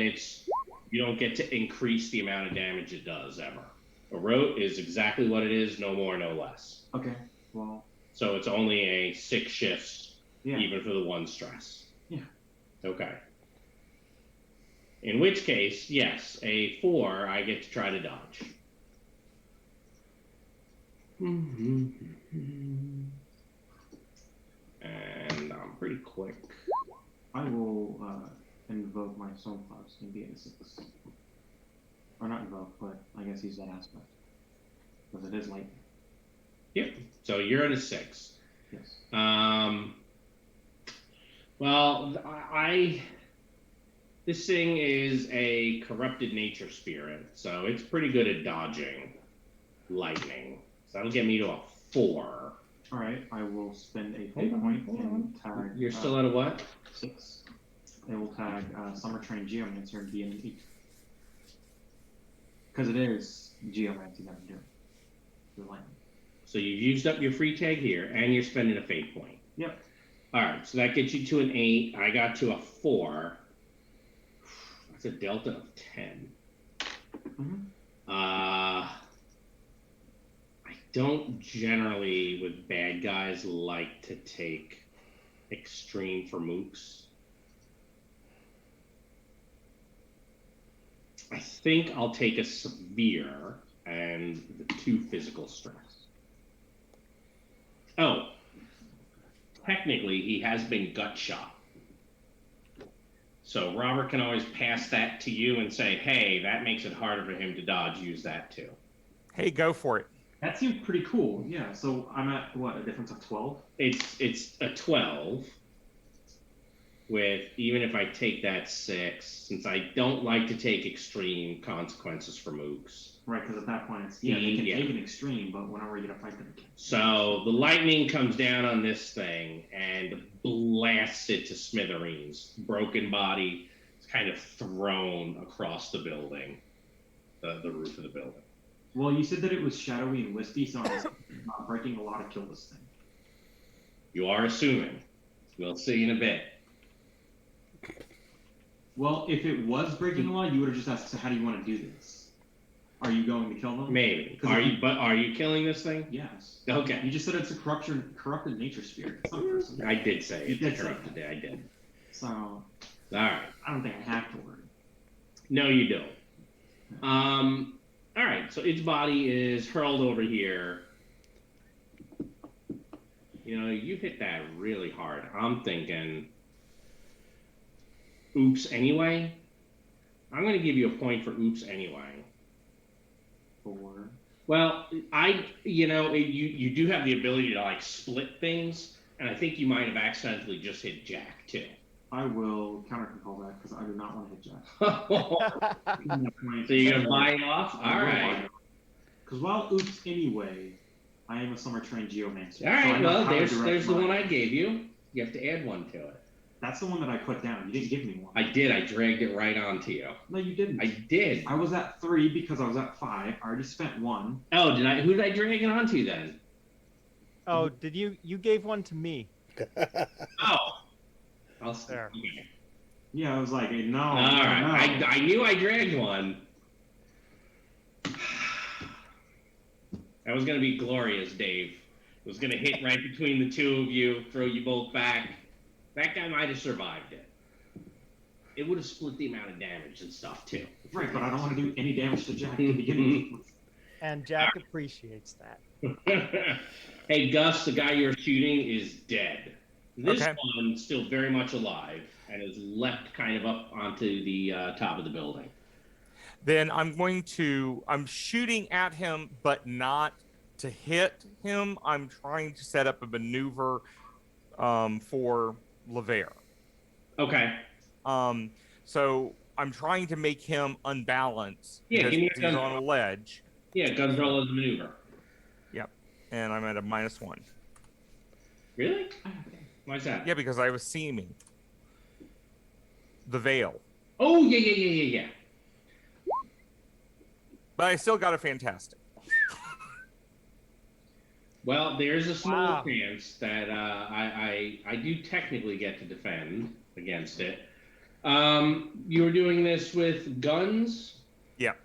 you don't get to increase the amount of damage it does ever. A rote is exactly what it is, no more, no less. Okay, well. So it's only a 6 shifts, Yeah. even for the 1 stress. Yeah. Okay. In which case, yes, a 4, I get to try to dodge. And I'm pretty quick. I will invoke my Soul Clause and be at a 6. Or not invoke, but I guess use that aspect. Because it is lightning. Yep. So you're at a 6. Yes. Well, this thing is a corrupted nature spirit, so it's pretty good at dodging lightning. So that'll get me to a 4. Alright, I will spend a fate point and tag. You're still at a what? 6. I will tag Summer Train Geomancer and be an 8. Because it is Geomancy that I'm doing. The lightning. So you've used up your free tag here, and you're spending a fate point. Yep. Alright, so that gets you to an 8. I got to a 4. That's a delta of 10. Mm-hmm. I don't generally, with bad guys, like to take extreme for mooks. I think I'll take a severe and the 2 physical stress. Oh, technically he has been gut shot. So Robert can always pass that to you and say, hey, that makes it harder for him to dodge, use that too. Hey, go for it. That seems pretty cool. Yeah, so I'm at, what, a difference of 12? It's a 12 with, even if I take that 6, since I don't like to take extreme consequences for mooks. Right, because at that point, they can take an extreme, but whenever you get a fight, they can't. So the lightning comes down on this thing and blasts it to smithereens. Broken body is kind of thrown across the building, the roof of the building. Well, you said that it was shadowy and wispy, so it's not breaking a lot to kill this thing. You are assuming. We'll see in a bit. Well, if it was breaking a lot, you would have just asked, so how do you want to do this? Are you going to kill them? Maybe. Are you killing this thing? Yes. Okay. You just said it's a corrupted nature spirit. It's not a person. I did say You it. did say Corrupted. that. I did. So, All right. I don't think I have to worry. No, you don't. All right. So its body is hurled over here. You know, you hit that really hard. I'm thinking, oops anyway. I'm going to give you a point for oops anyway. 4. Well, you do have the ability to like split things, and I think you might have accidentally just hit Jack too. I will counter control that because I do not want to hit Jack. So you're gonna buy it off? All right. Because while oops anyway, I am a Summer Train Geomancer. All right. So Well, there's the one I gave you. You have to add one to it. That's the one that I put down. You didn't give me one. I did. I dragged it right onto you. No, you didn't. I did. I was at 3 because I was at 5. I already spent 1. Oh, did I? Who did I drag it onto then? Oh, did you gave one to me? Oh. I'll There. okay. Yeah, I was like, no. All right. No. I knew I dragged one. That was gonna be glorious, Dave. It was gonna hit right between the two of you, throw you both back. That guy might have survived it. It would have split the amount of damage and stuff too. Right, but I don't want to do any damage to Jack to begin with. And Jack appreciates that. Hey, Gus, the guy you're shooting is dead. This Okay. one still very much alive and is leapt kind of up onto the top of the building. Then I'm shooting at him, but not to hit him. I'm trying to set up a maneuver for Lever. Okay. So I'm trying to make him unbalanced Yeah, because give me a he's gun on a roll. ledge. Yeah, gun roll as a maneuver. Yep. And I'm at a -1. Really? Why's that? Yeah, because I was seaming the veil. Oh, yeah. But I still got a fantastic. Well, there's a small Wow. chance that I do technically get to defend against it. You were doing this with guns? Yep.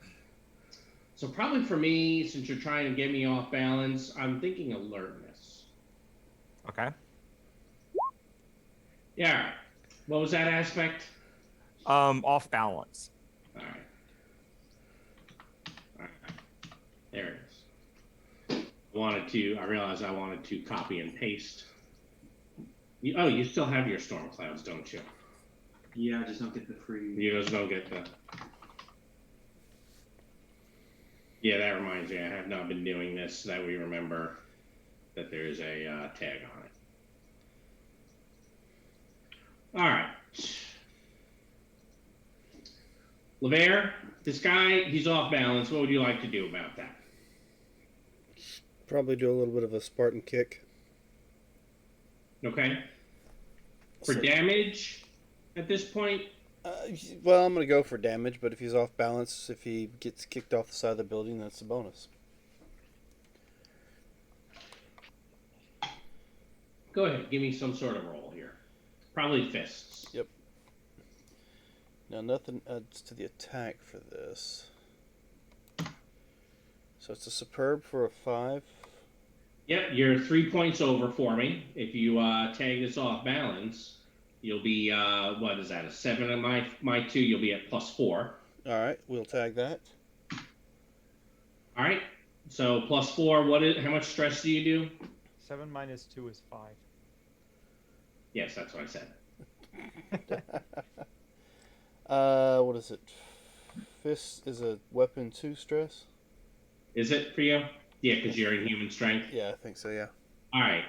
So probably for me, since you're trying to get me off balance, I'm thinking alertness. Okay. Yeah. All right. What was that aspect? Off balance. All right. All right. There it is. I realized I wanted to copy and paste. You still have your storm clouds, don't you? Yeah, I just don't get the free. You just don't get the. Yeah, that reminds me. I have not been doing this. So that we remember that there is a tag on it. All right. Lever, this guy, he's off balance. What would you like to do about that? Probably do a little bit of a Spartan kick. Okay. For So- damage at this point, Well, I'm going to go for damage, but if he's off balance, if he gets kicked off the side of the building, that's a bonus. go ahead. Give me some sort of roll here. Probably fists. Yep. Now, nothing adds to the attack for this. So it's a superb for a 5. Yep, you're 3 points over for me. If you tag this off balance, you'll be what is that? A 7 on my 2. You'll be at +4. All right, we'll tag that. All right. So +4. How much stress do you do? 7 minus 2 is 5. Yes, that's what I said. What is it? Fist is a weapon 2 stress? Is it for you? Yeah, because you're in human strength. Yeah, I think so, yeah. All right.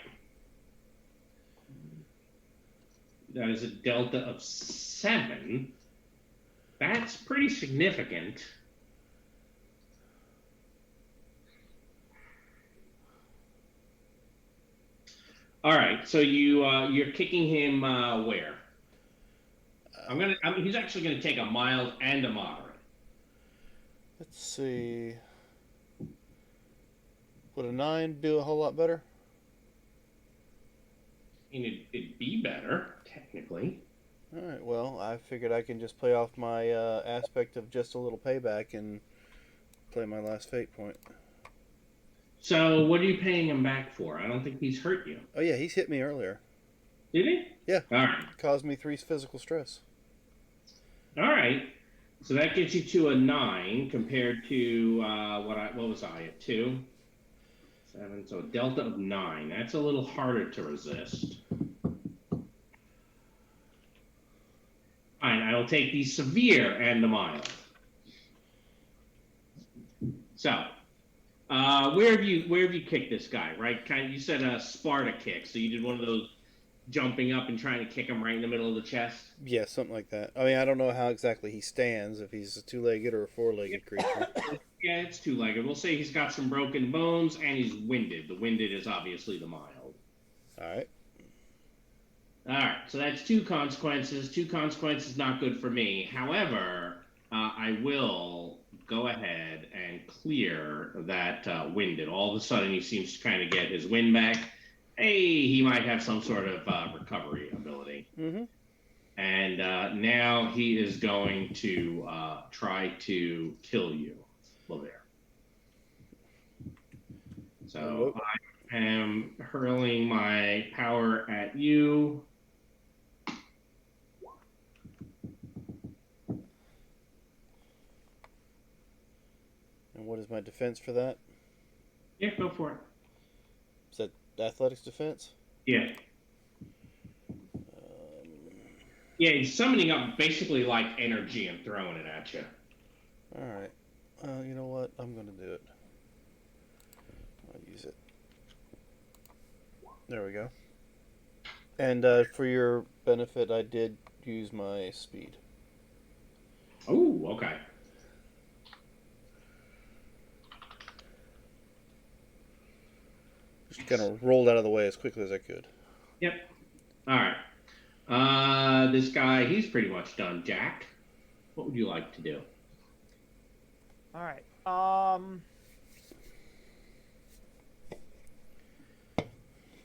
That is a delta of 7. That's pretty significant. All right, so you're kicking him where? He's actually gonna take a mild and a moderate. Let's see. Would a 9 do a whole lot better? I mean, it'd be better technically. All right, well, I figured I can just play off my aspect of just a little payback and play my last fate point. So what are you paying him back for? I don't think he's hurt you. Oh, yeah, he's hit me earlier. Did he? Yeah. All right. Caused me 3 physical stress. All right. So that gets you to a 9 compared to what was I at 2? 7. So a delta of 9. That's a little harder to resist. Fine. I will take the severe and the mild. So, where have you kicked this guy? Right? You said a Sparta kick. So you did one of those jumping up and trying to kick him right in the middle of the chest. Yeah, something like that. I mean, I don't know how exactly he stands, if he's a 2-legged or a 4-legged creature. Yeah, it's 2-legged. We'll say he's got some broken bones and he's winded. The winded is obviously the mild. All right. All right, so that's 2 consequences. 2 consequences not good for me. However, I will go ahead and clear that winded. All of a sudden, he seems to kind of get his wind back. Hey, he might have some sort of recovery ability. Mm-hmm. And now he is going to try to kill you, Lever. So I am hurling my power at you. And what is my defense for that? Yeah, go for it. Is that athletics defense? Yeah. Yeah, he's summoning up basically like energy and throwing it at you. All right. You know what? I'm gonna do it. I'll use it. There we go. And for your benefit, I did use my speed. Oh, okay. Just kind of rolled out of the way as quickly as I could. Yep. All right. This guy, he's pretty much done. Jack, what would you like to do? All right.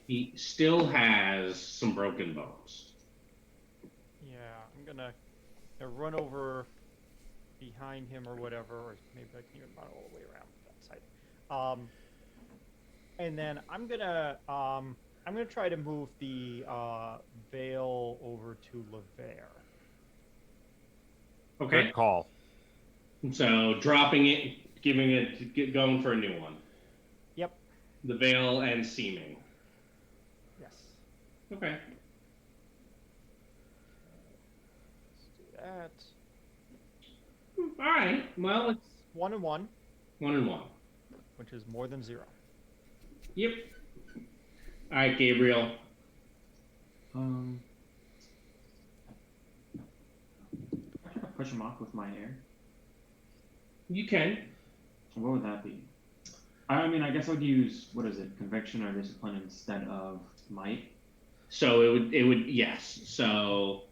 He still has some broken bones. Yeah, I'm gonna run over behind him or whatever, or maybe I can even run all the way around that side. And then I'm gonna try to move the veil over to Levair. Okay. Good call. So dropping it, going for a new one. Yep. The veil and seeming. Yes. Okay. Let's do that. All right. Well, it's 1 and 1, 1 and 1. which is more than 0. Yep. All right, Gabriel. I push him off with my air. You can. What would that be? I mean, I guess I would use, what is it, conviction or discipline instead of might. So it would yes. So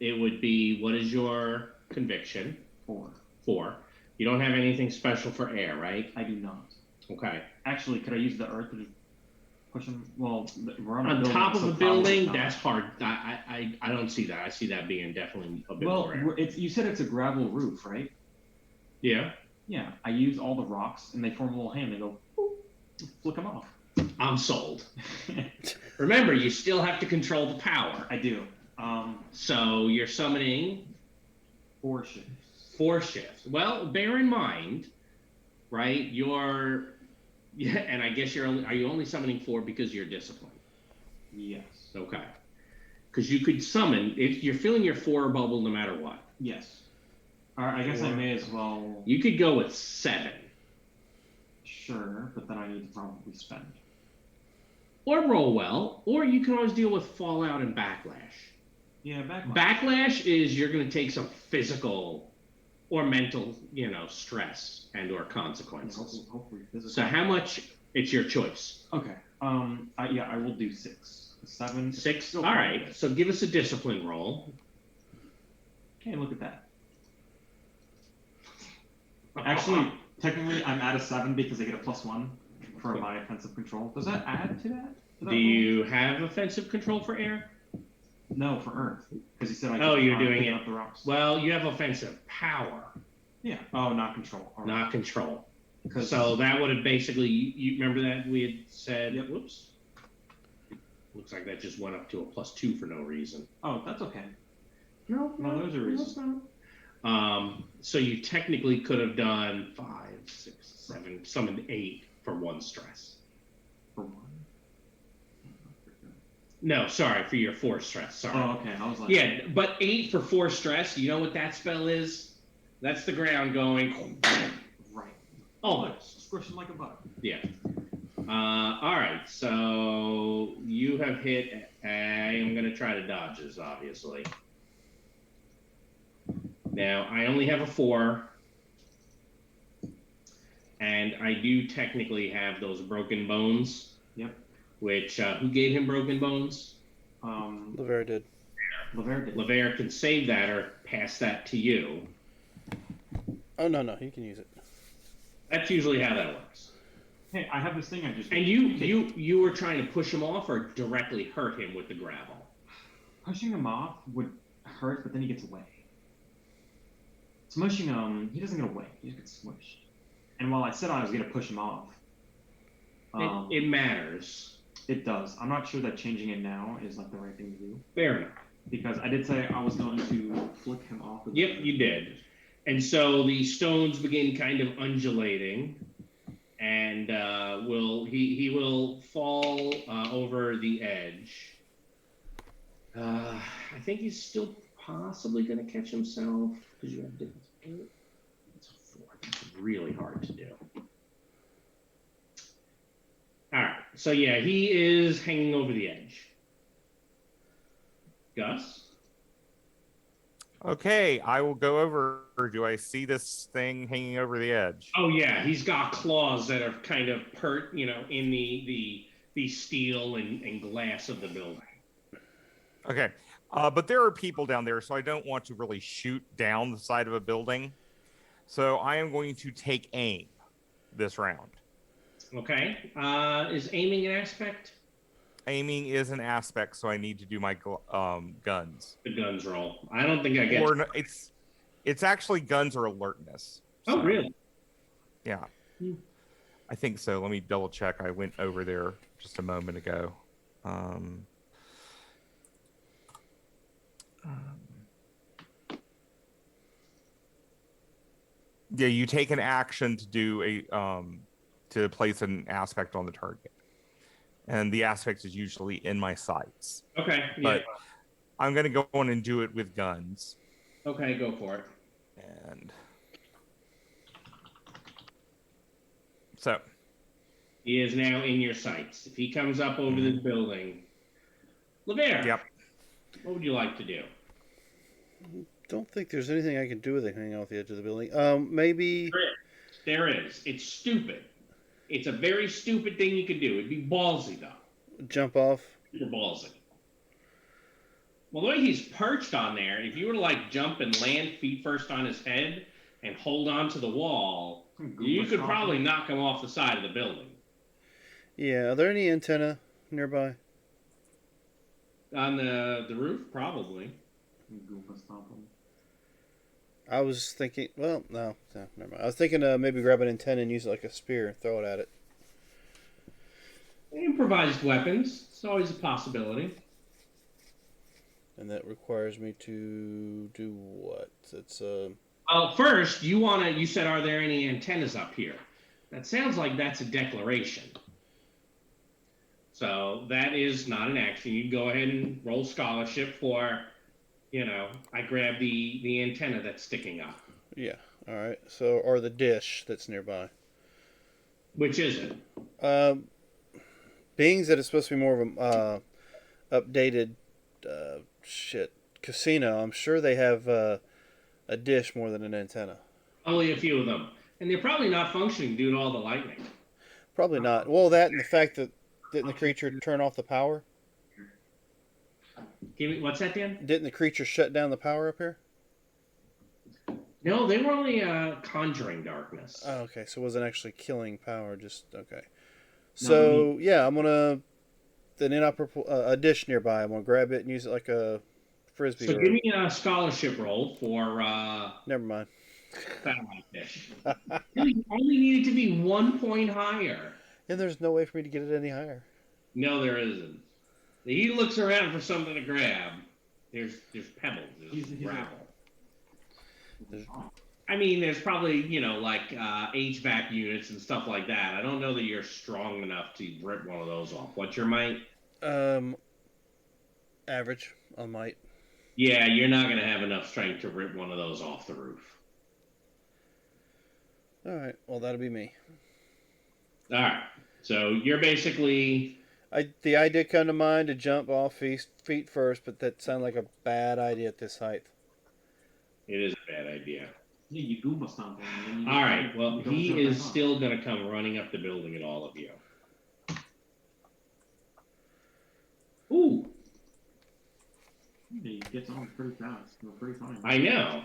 it would be, what is your conviction? 4. 4. You don't have anything special for air, right? I do not. Okay. Actually, could I use the earth to just push him? Well, we're on a On building, top of so a probably building, not. that's hard. I don't see that. I see that being definitely a bit Well, more air. you said it's a gravel roof, right? Yeah. Yeah, I use all the rocks, and they form a little hand. They go, boop, flick them off. I'm sold. Remember, you still have to control the power. I do. So you're summoning 4 shifts. 4 shifts. Well, bear in mind, right? And I guess are you only summoning 4 because you're disciplined? Yes. Okay. Because you could summon, if you're filling your 4 bubble no matter what. Yes. I guess I may as well. You could go with 7. Sure, but then I need to probably spend. Or roll well, or you can always deal with fallout and backlash. Yeah, backlash. Backlash is you're going to take some physical or mental, stress and or consequences. Hopefully physical. So how much? It's your choice. Okay. I will do 6. 7. 6. All right. So give us a discipline roll. Okay, look at that. Actually, technically, I'm at a 7 because I get a +1 for my offensive control. Does that add to that? Do you have offensive control for air? No, for Earth, because he said I. Oh, could, you're doing pick it. up the rocks. Well, you have offensive power, Yeah. Oh, not control. All right. not control. 'Cause- So that would have basically, you remember that we had said, Yep. whoops. Looks like that just went up to a +2 for no reason. Oh, that's okay. No, there's a reason. So you technically could have done 5, 6, 7, summoned 8 for 1 stress. For 1. No, sorry, for your 4 stress. Sorry. Oh, okay. I was like. Yeah, but 8 for 4 stress. You know what that spell is? That's the ground going. Right. Almost. Squish him like a bug. Yeah. All right. So you have hit. I am going to try to dodge this, obviously. Now, I only have a 4. And I do technically have those broken bones. Yep. Which, who gave him broken bones? Levair did. Levair did. Levair can save that or pass that to you. Oh no, he can use it. That's usually how that works. Hey, I have this thing I just. And you were trying to push him off or directly hurt him with the gravel? Pushing him off would hurt, but then he gets away. Smushing him, he doesn't get away. He just gets smushed. And while I said I was going to push him off, It matters. it does. I'm not sure that changing it now is like the right thing to do, Fair enough. because I did say I was going to flick him off. With Yep, you did. And so the stones begin kind of undulating, and he will fall over the edge. I think he's still possibly going to catch himself because you have different. It's a 4. That's really hard to do. All right. So yeah, he is hanging over the edge. Gus? Okay, I will go over. Do I see this thing hanging over the edge? Oh yeah, he's got claws that are kind of in the steel and glass of the building. Okay, but there are people down there, so I don't want to really shoot down the side of a building. So I am going to take aim this round. Okay. Is aiming an aspect? Aiming is an aspect, so I need to do my guns. The guns roll. I don't think I get. Or no, it's actually guns or alertness. Oh So, really? Yeah. Hmm. I think so. Let me double check. I went over there just a moment ago. Yeah, you take an action to do to place an aspect on the target, and the aspect is usually in my sights. Okay. Yeah. But I'm going to go on and do it with guns. Okay, go for it. And so He is now in your sights. If he comes up over this building, LeVere. Yep. What would you like to do? Don't think there's anything I can do with it hanging off the edge of the building. Maybe. There is. It's stupid. It's a very stupid thing you could do. It'd be ballsy though. Jump off. Super ballsy. Well, the way he's perched on there, if you were to like jump and land feet first on his head and hold on to the wall, you could probably knock him off the side of the building. Yeah. Are there any antenna nearby? On the roof, probably. Goomba stomp him. I was thinking. Well, no, never mind. I was thinking maybe grab an antenna and use it like a spear and throw it at it. Improvised weapons. It's always a possibility. And that requires me to do what? It's Well, first, you said, are there any antennas up here? That sounds like that's a declaration. So that is not an action. You go ahead and roll scholarship for, I grab the antenna that's sticking up. Yeah. All right. So, or the dish that's nearby. Which is it? Being that it's supposed to be more of a updated casino, I'm sure they have a dish more than an antenna. Only a few of them. And they're probably not functioning due to all the lightning. Probably not. Well, that and the fact that didn't the creature turn off the power? What's that, Dan? Didn't the creature shut down the power up here? No, they were only conjuring darkness. Oh, okay. So it wasn't actually killing power. Just okay. So yeah, I'm gonna an inoperable a dish nearby. I'm gonna grab it and use it like a frisbee. So give me a scholarship roll for Never mind. satellite dish. You only need it to be 1 point higher. And there's no way for me to get it any higher. No, there isn't. He looks around for something to grab. There's pebbles. There's gravel. I mean, there's probably like HVAC units and stuff like that. I don't know that you're strong enough to rip one of those off. What's your might? Average on might. Yeah, you're not gonna have enough strength to rip one of those off the roof. All right. Well, that'll be me. All right. So you're basically. The idea come to mind to jump off feet first, but that sounded like a bad idea at this height. It is a bad idea. Yeah, you Goomba stomp him. All right. Well, he is still going to come running up the building at all of you. Ooh. He gets on pretty fast. Pretty fine. I know.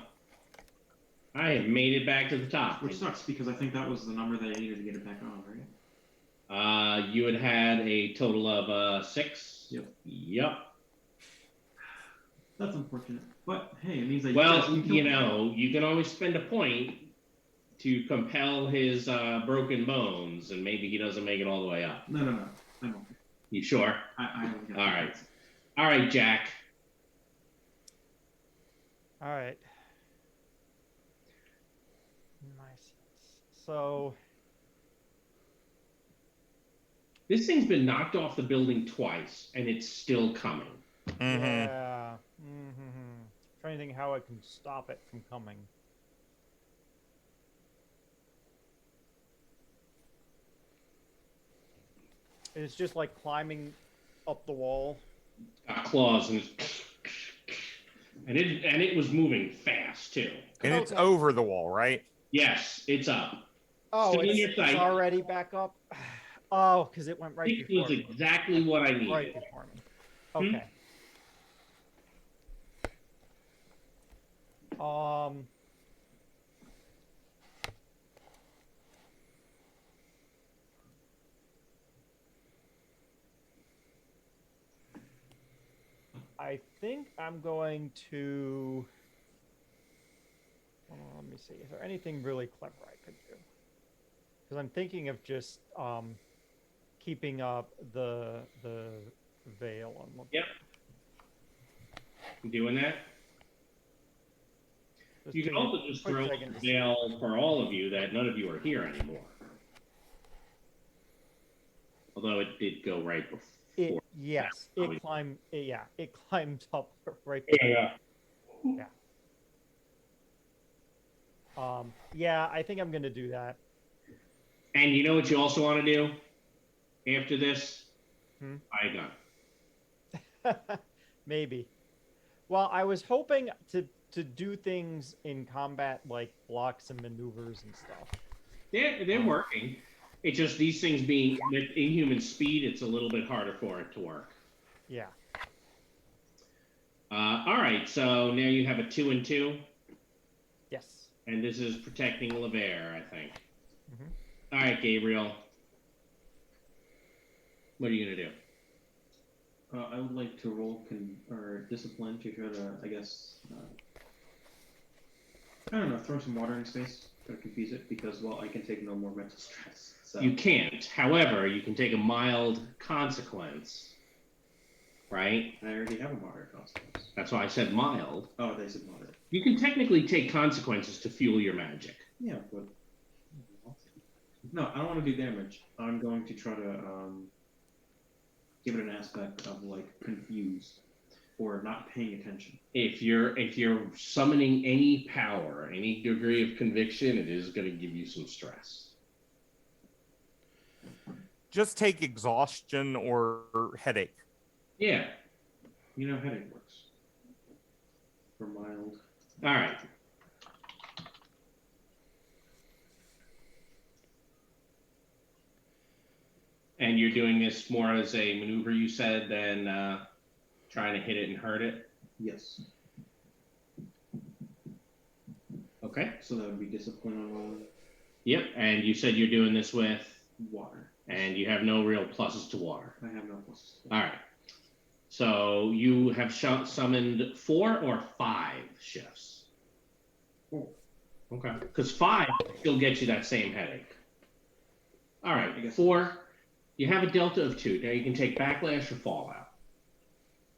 I have made it back to the top. Which sucks because I think that was the number that I needed to get it back on, right? You had a total of 6. Yep. That's unfortunate. But hey, it means that you can always spend a point to compel his broken bones, and maybe he doesn't make it all the way up. No. I don't. You sure? I All right, Jack. All right. Nice. So This thing's been knocked off the building twice, and it's still coming. Mhm. Yeah. Trying to think how I can stop it from coming. It's just like climbing up the wall. Got claws and it was moving fast too. And it's Okay. over the wall, right? Yes, it's up. Oh, Still in it's, your it's sight. already back up. Oh, because it went I right think it before was me. exactly what I Right needed. before me. Okay. I think I'm going to. Let me see. Is there anything really clever I could do? Because I'm thinking of just keeping up the veil on the. Yep. Doing that. Just You can take a also just quick throw second the to see. veil for all of you that none of you are here anymore. Although it did go right before. Yes, Probably. it climbed. Yeah, it climbed up right. Yeah. Yeah, I think I'm gonna do that. And you know what you also want to do after this? Buy a gun. Maybe. Well, I was hoping to do things in combat like blocks and maneuvers and stuff. They're working. It's just these things being with inhuman speed, it's a little bit harder for it to work. Yeah. All right, so now you have a 2 and 2. Yes. And this is protecting Lever, I think. Mhm. All right, Gabriel. What are you gonna do? I would like to roll discipline to try to, I guess, I don't know, throw some water in his face, try to confuse it, because, well, I can take no more mental stress. So. You can't. However, you can take a mild consequence, right? I already have a moderate consequence. That's why I said mild. Oh, they said moderate. You can technically take consequences to fuel your magic. Yeah, but no, I don't want to do damage. I'm going to try to give it an aspect of like confused or not paying attention. If you're summoning any power, any degree of conviction, it is going to give you some stress. Just take exhaustion or headache. Yeah. You know, headache works for mild. All right. And you're doing this more as a maneuver, you said, than trying to hit it and hurt it? Yes. Okay. So that would be discipline on rolling. Yep. And you said you're doing this with? Water. And you have no real pluses to water. I have no pluses to All water. right. So you have summoned 4 or 5 shifts? 4. Okay. Because 5 still gets you that same headache. All right. I guess 4. You have a delta of 2. Now you can take backlash or fallout.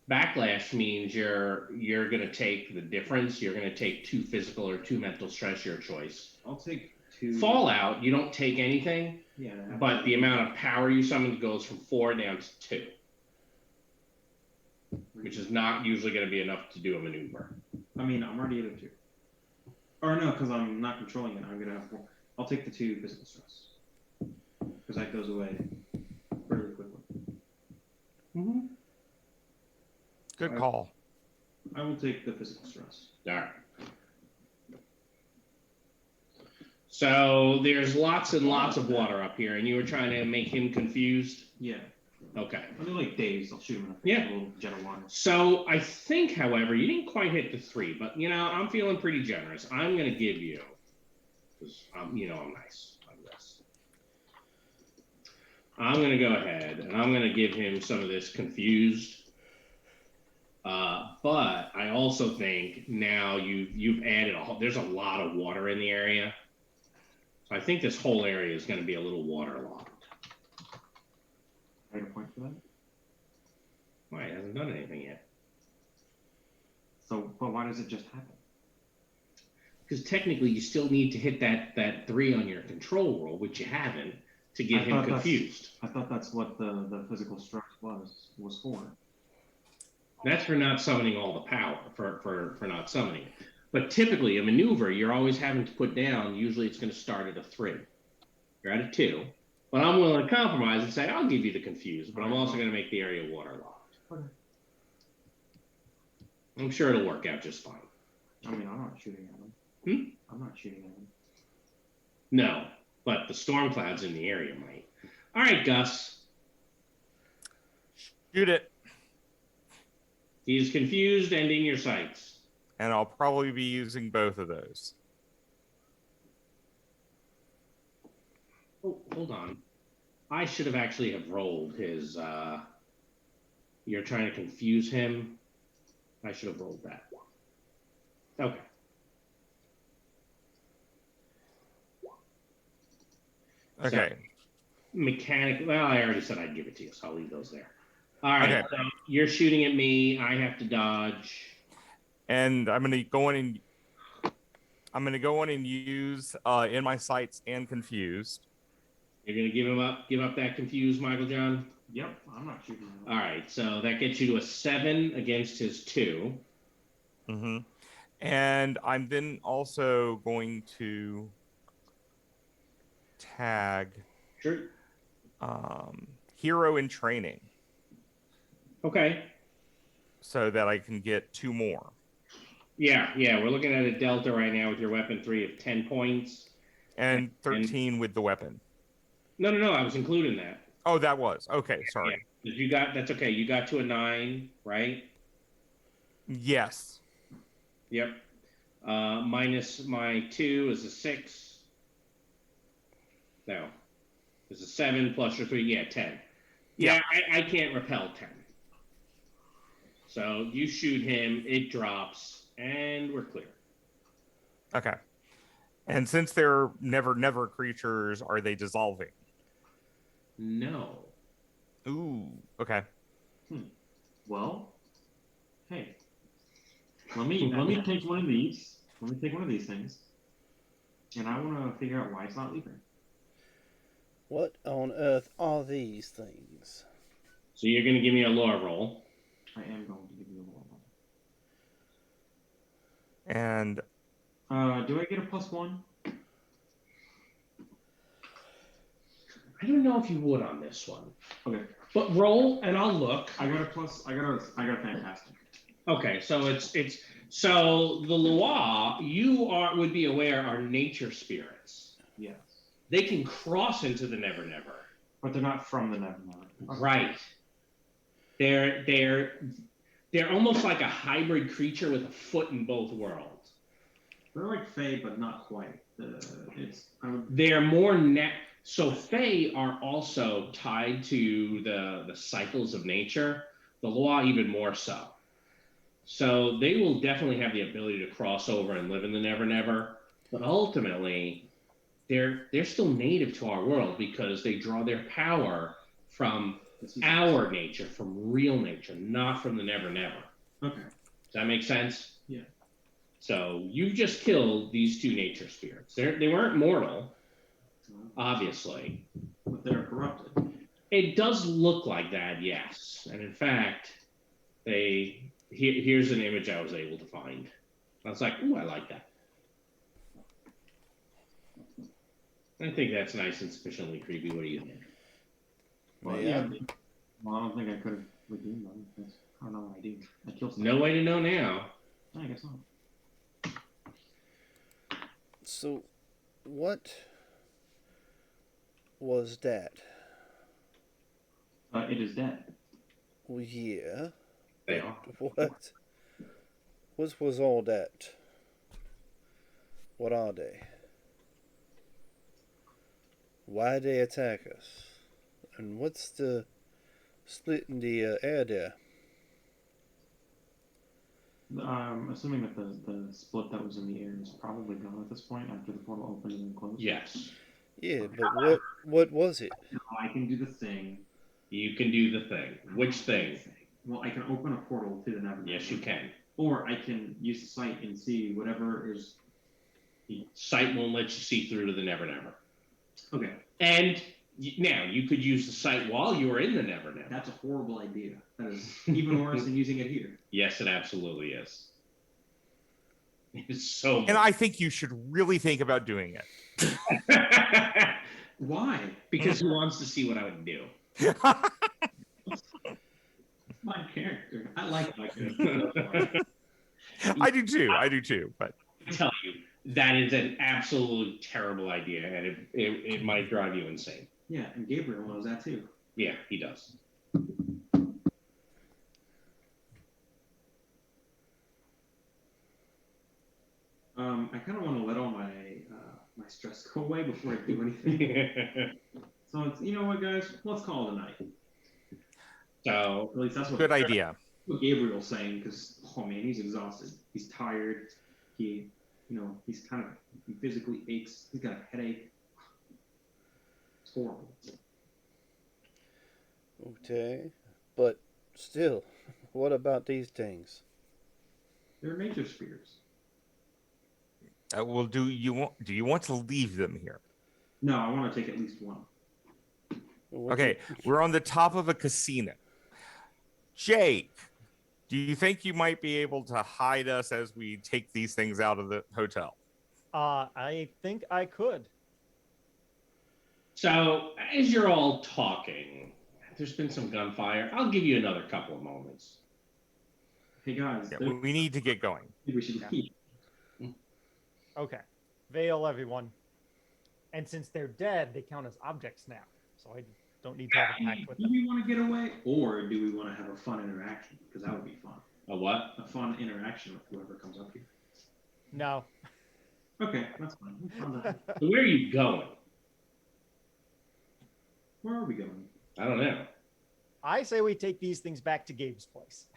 Backlash means you're going to take the difference. You're going to take 2 physical or 2 mental stress, your choice. I'll take 2. Fallout, you don't take anything, Yeah. but the amount of power you summon goes from 4 down to 2, which is not usually going to be enough to do a maneuver. I mean, I'm already at a 2. Or no, because I'm not controlling it. I'm gonna have 4. I'll take the 2 physical stress because that goes away really quickly. Mm-hmm. Good call. I will take the physical stress. All right. So there's lots and lots of water up here, and you were trying to make him confused? Yeah. Okay. When they're like dazed, I'll shoot him in the face Yeah. with a little jet of water. So I think, however, you didn't quite hit the 3, but, I'm feeling pretty generous. I'm going to give you, because, I'm nice on this. I'm going to go ahead, and I'm going to give him some of this confused. But I also think now you've added there's a lot of water in the area. So I think this whole area is going to be a little waterlogged. Right a point for that. Well, it hasn't done anything yet. So, but why does it just happen? Because technically you still need to hit that 3 on your control roll, which you haven't, to get him confused. I thought that's what the physical stress was for. That's for not summoning all the power, for not summoning it. But typically, a maneuver, you're always having to put down, usually it's going to start at a 3. You're at a 2. But I'm willing to compromise and say, I'll give you the confuse, but I'm also going to make the area waterlogged. Okay. I'm sure it'll work out just fine. I mean, I'm not shooting at him. I'm not shooting at him. No, but the storm clouds in the area might. All right, Gus. Shoot it. He's confused, ending your sights. And I'll probably be using both of those. Oh, hold on. I should have actually have rolled his, you're trying to confuse him. I should have rolled that. Okay. Okay. So, well, I already said I'd give it to you, so I'll leave those there. All right, Okay. so you're shooting at me. I have to dodge. And I'm gonna go in and use in my sights and confused. You're gonna give up that confused, Michael John. Yep, I'm not shooting at him. All right, so that gets you to a 7 against his 2. Mm-hmm. And I'm then also going to tag Sure. hero in training Okay. so that I can get 2 more. Yeah. We're looking at a delta right now with your weapon 3 of 10 points. And 13 with the weapon. No. I was including that. Oh, that was. Okay, sorry. Yeah. That's okay. You got to a 9, right? Yes. Yep. Minus my 2 is a 6. No. It's a 7 plus your 3. Yeah, 10. Yeah, I can't repel 10. So you shoot him, it drops, and we're clear. Okay. And since they're never creatures, are they dissolving? No. Ooh. Okay. Well, hey, let me take one of these. Let me take one of these things, and I want to figure out why it's not leaving. What on earth are these things? So you're going to give me a lore roll. I am going to give you a roll. And Do I get a +1? I don't know if you would on this one. Okay. But roll and I'll look. I got a fantastic. Okay, so so the Loa would be aware are nature spirits. Yes. They can cross into the Never Never. But they're not from the Never Never. Okay. Right. They're almost like a hybrid creature with a foot in both worlds. They're like Fae, but not quite. They're more so Fae are also tied to the cycles of nature. The Loa even more so. So they will definitely have the ability to cross over and live in the Never Never. But ultimately, they're still native to our world because they draw their power from our nature, from real nature, not from the Never Never. Okay. Does that make sense? Yeah. So you've just killed these 2 nature spirits. They weren't mortal, obviously. But they're corrupted. It does look like that, yes. And in fact, here's an image I was able to find. I was like, ooh, I like that. I think that's nice and sufficiently creepy. What do you think? Well, Yeah. Well, I don't think I could have redeemed them. I don't know what I do. I killed someone. No way to know now. I guess not. So, what was that? It is dead. Well, yeah. They are. What was all that? What are they? Why they attack us? And what's the split in the air there? I'm assuming that the split that was in the air is probably gone at this point after the portal opened and then closed. Yes. Yeah, but what was it? I can do the thing. You can do the thing. Which thing? Well, I can open a portal to the Never Never. Yes, you can. Or I can use the sight and see whatever is. Sight won't let you see through to the Never Never. Okay. And Now, you could use the site while you were in the Never Never. That's a horrible idea. That is even worse than using it here. Yes, it absolutely is. It's so And I think you should really think about doing it. Why? because he wants to see what I would do. My character. I like my character. I do too. But I tell you, that is an absolutely terrible idea, and it might drive you insane. Yeah, and Gabriel knows that too. Yeah, he does. I kind of want to let all my my stress go away before I do anything. So it's, you know what, guys? Let's call it a night. So, At least that's good idea. what Gabriel's saying, because oh man, he's exhausted. He's tired. He, he's kind of he physically aches. He's got a headache. It's horrible. Okay, but still, what about these things? They're nature spirits. Well, do you want to leave them here? No, I want to take at least one. Okay, we're on the top of a casino. Jake, do you think you might be able to hide us as we take these things out of the hotel? I think I could. so as you're all talking, there's been some gunfire. I'll give you another couple of moments. Hey guys, Yeah, we need to get going. we should leave. Okay. Veil everyone. And since they're dead, they count as objects now. So I don't need to have a pact with Do them. we want to get away, or do we want to have a fun interaction? Because that would be fun. A what? A fun interaction with whoever comes up here. No. Okay, that's fine. So where are you going? Where are we going? I don't know. I say we take these things back to Gabe's place.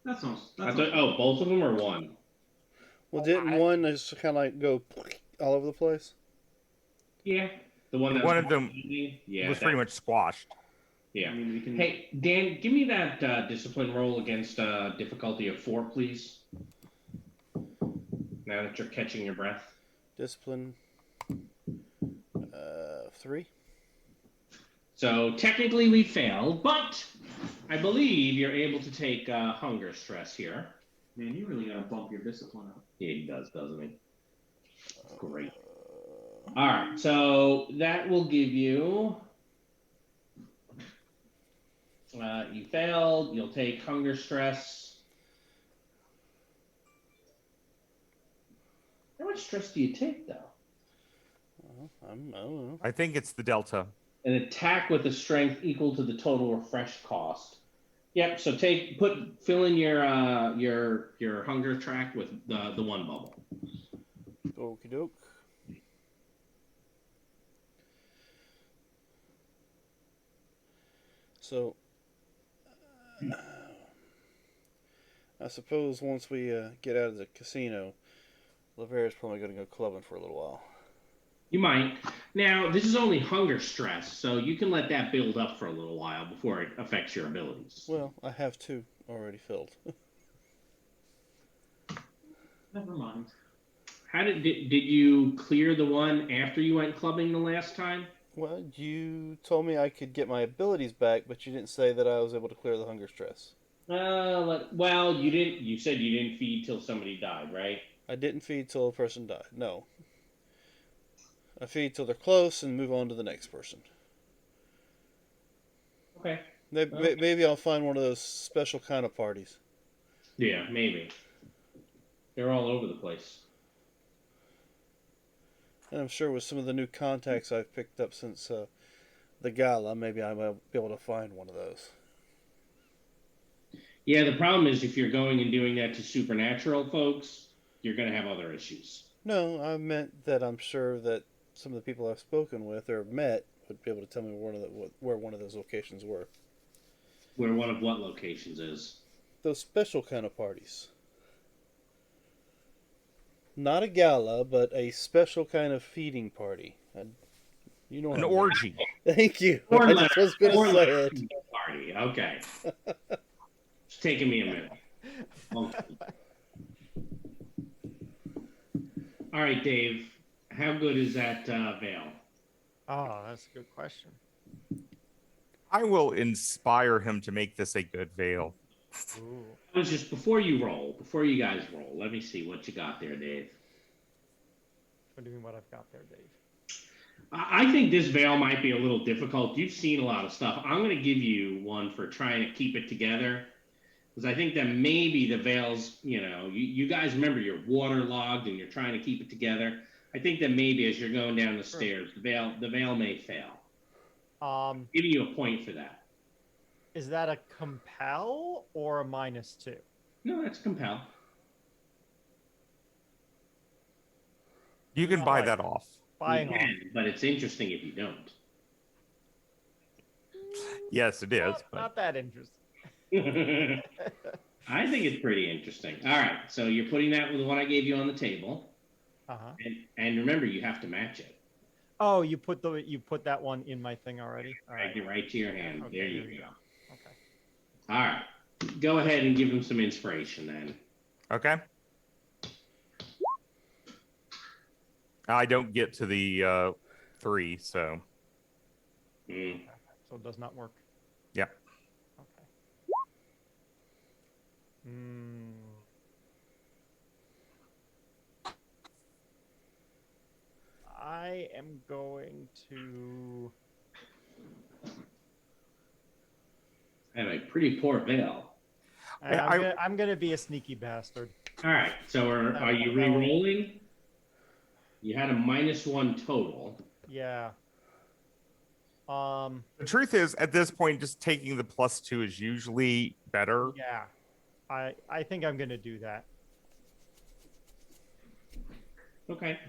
That sounds. Both of them or one? Well, didn't one just kind of like go all over the place? Yeah. The one that One of them yeah, was pretty much squashed. Yeah. I mean, we can. Hey, Dan, give me that discipline roll against difficulty of 4, please. Now that you're catching your breath. Discipline. 3. So technically we failed, but I believe you're able to take hunger stress here. Man, you really gotta bump your discipline up. Yeah, he does, doesn't he? Great. All right, so that will give you. You failed. You'll take hunger stress. How much stress do you take, though? I don't know. I think it's the Delta. An attack with a strength equal to the total refresh cost. Yep. So fill in your hunger track with the one bubble. Okie doke. So, I suppose once we get out of the casino, Lavera's probably going to go clubbing for a little while. You might. Now, this is only hunger stress, so you can let that build up for a little while before it affects your abilities. Well, I have 2 already filled. Never mind. How did you clear the one after you went clubbing the last time? Well, you told me I could get my abilities back, but you didn't say that I was able to clear the hunger stress. Well, you didn't. You said you didn't feed till somebody died, right? I didn't feed till a person died. No. I feed till they're close and move on to the next person. Okay. Maybe I'll find one of those special kind of parties. Yeah, maybe. They're all over the place. And I'm sure with some of the new contacts I've picked up since the gala, maybe I might be able to find one of those. Yeah, the problem is if you're going and doing that to supernatural folks, you're going to have other issues. No, I meant that I'm sure that some of the people I've spoken with or met would be able to tell me where one of those locations were. Where one of what locations is? Those special kind of parties. Not a gala, but a special kind of feeding party. You know, An orgy. Thank you. I just was going to say it. Party. Okay. It's taking me a minute. Okay. All right, Dave. How good is that veil? Oh, that's a good question. I will inspire him to make this a good veil. Ooh. It was just before you guys roll, let me see what you got there, Dave. What do you mean what I've got there, Dave? I think this veil might be a little difficult. You've seen a lot of stuff. I'm going to give you one for trying to keep it together. Because I think that maybe the veils, you guys remember you're waterlogged and you're trying to keep it together. I think that maybe as you're going down the stairs, the veil may fail. Giving you a point for that. Is that a compel or a -2? No, that's compel. You can Not buy like that off. Buying You off. can, but it's interesting if you don't. Yes, it is. Not that interesting. I think it's pretty interesting. All right, so you're putting that with the one I gave you on the table, and remember you have to match it. Oh, you put that one in my thing already. All right. Drag it right to your hand. Okay, There you there you go. Okay. All right, go ahead and give him some inspiration then. Okay. I don't get to the 3, so. Mm. So it does not work. Yeah. Okay. I am going to. I have a pretty poor veil. I'm gonna be a sneaky bastard. All right, so are you re-rolling? You had a -1 total. Yeah. The truth is, at this point, just taking the +2 is usually better. Yeah. I think I'm gonna do that. Okay.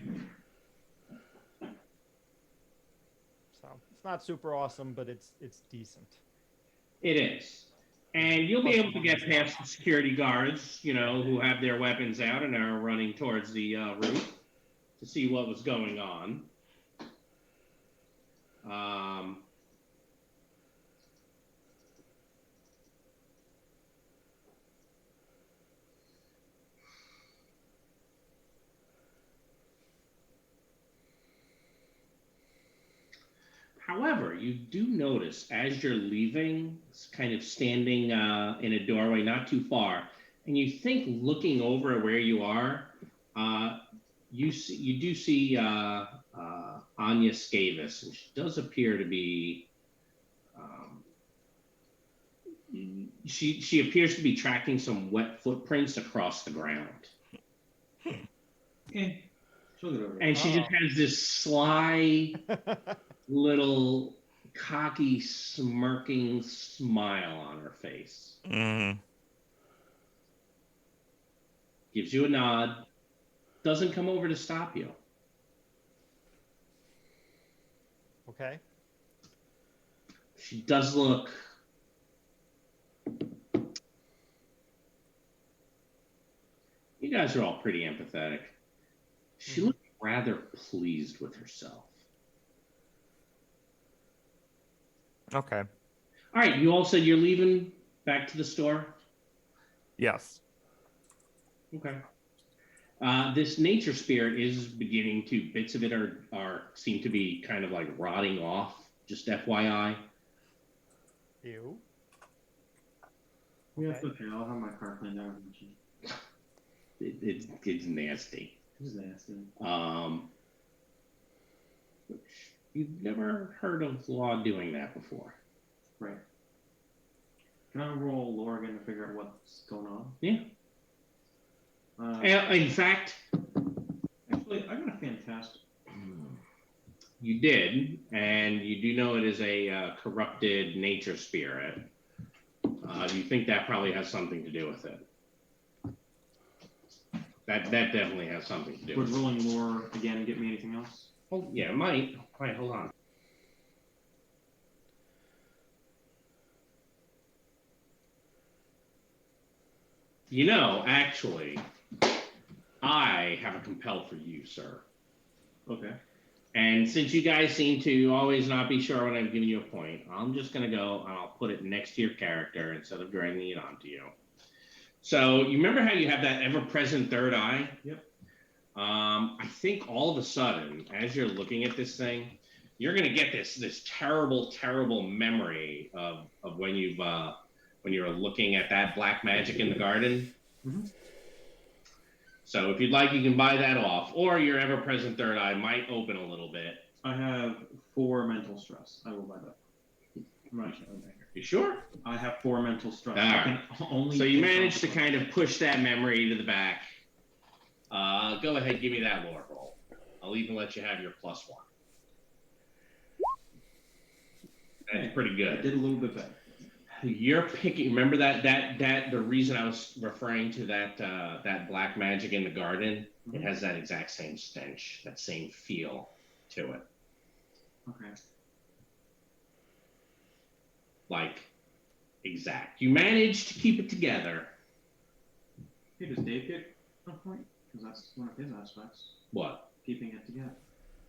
So it's not super awesome, but it's decent. It is. And you'll be able to get past the security guards, who have their weapons out and are running towards the roof to see what was going on. However, you do notice as you're leaving, kind of standing in a doorway not too far, and you think looking over at where you are, you do see Anya Scavis, and she does appear to be. She appears to be tracking some wet footprints across the ground. Okay. She'll get over it. And she just has this sly little cocky smirking smile on her face. Mm. Gives you a nod. Doesn't come over to stop you. Okay. She does look. You guys are all pretty empathetic. She looked rather pleased with herself. Okay. All right, you all said you're leaving back to the store? Yes. Okay. This nature spirit is beginning to, bits of it seem to be kind of like rotting off, just FYI. Ew. Yeah, it's okay. I'll have my car cleaned out. It's nasty. It's nasty. Which you've never heard of law doing that before. Right. Can I roll lore again to figure out what's going on? Yeah. In fact, Actually, I got a fantastic. you did, and you do know it is a corrupted nature spirit. You think that probably has something to do with it. That definitely has something to do Would with it. rolling lore again get me anything else? Oh, yeah, it might. All right, hold on. Actually, I have a compel for you, sir. Okay. And since you guys seem to always not be sure when I'm giving you a point, I'm just going to go and I'll put it next to your character instead of dragging it onto you. So you remember how you have that ever-present third eye? Yep. I think all of a sudden, as you're looking at this thing, you're gonna get this terrible memory of when you were looking at that black magic in the garden. Mm-hmm. So if you'd like, you can buy that off, or your ever-present third eye might open a little bit. I have 4 mental stress. I will buy that. I'm actually on there. You sure? I have 4 mental stress. All I right. can only So you think managed to of- kind of push that memory to the back. Go ahead, give me that lore roll. I'll even let you have your +1. That's pretty I good. did a little bit better. You're picking. Remember that the reason I was referring to that black magic in the garden. It has that exact same stench, that same feel to it. Okay. Like exact. You managed to keep it together. Hey, does Dave get a point? Because that's one of his aspects. What? Keeping it together.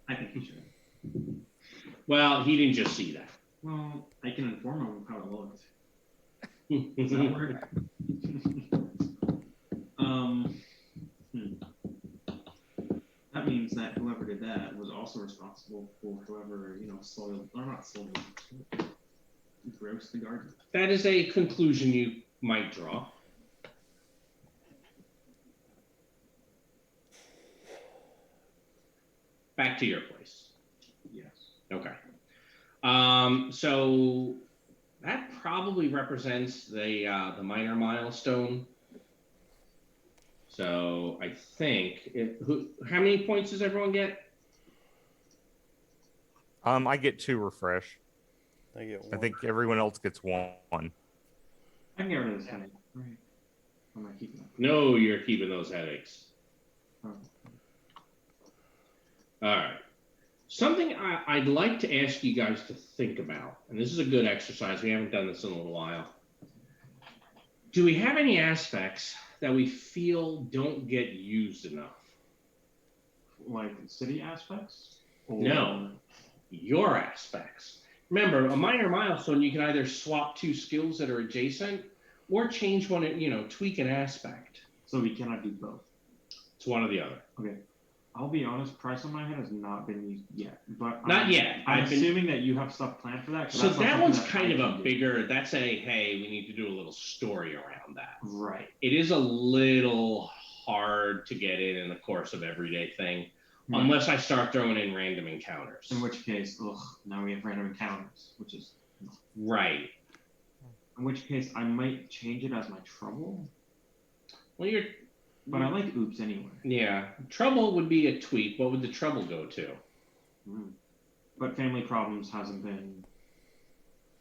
I think he should. Well, he didn't just see that. Well, I can inform him of how it looked. Does that work? That means that whoever did that was also responsible for whoever, soiled, or not soiled, grossed the garden. That is a conclusion you might draw. Back to your place. Yes. Okay. So that probably represents the minor milestone. So I think how many points does everyone get? I get 2 refresh. I get 1. I think everyone else gets 1. I can get rid of this headache. Right. I'm not keeping it. No, you're keeping those headaches. Oh. All right. Something I'd like to ask you guys to think about, and this is a good exercise. We haven't done this in a little while. Do we have any aspects that we feel don't get used enough? Like city aspects? Or... No, your aspects. Remember, a minor milestone, you can either swap 2 skills that are adjacent or change one, tweak an aspect. So we cannot do both. It's one or the other. Okay. I'll be honest, price on my head has not been used yet. But Not yet. I'm assuming that you have stuff planned for that. So that one's kind of a bigger, that's hey, we need to do a little story around that. Right. It is a little hard to get in the course of everyday thing, unless I start throwing in random encounters. In which case, now we have random encounters, which is... Right. In which case, I might change it as my trouble. Well, But I like oops anyway. Yeah. Trouble would be a tweak. What would the trouble go to? But family problems hasn't been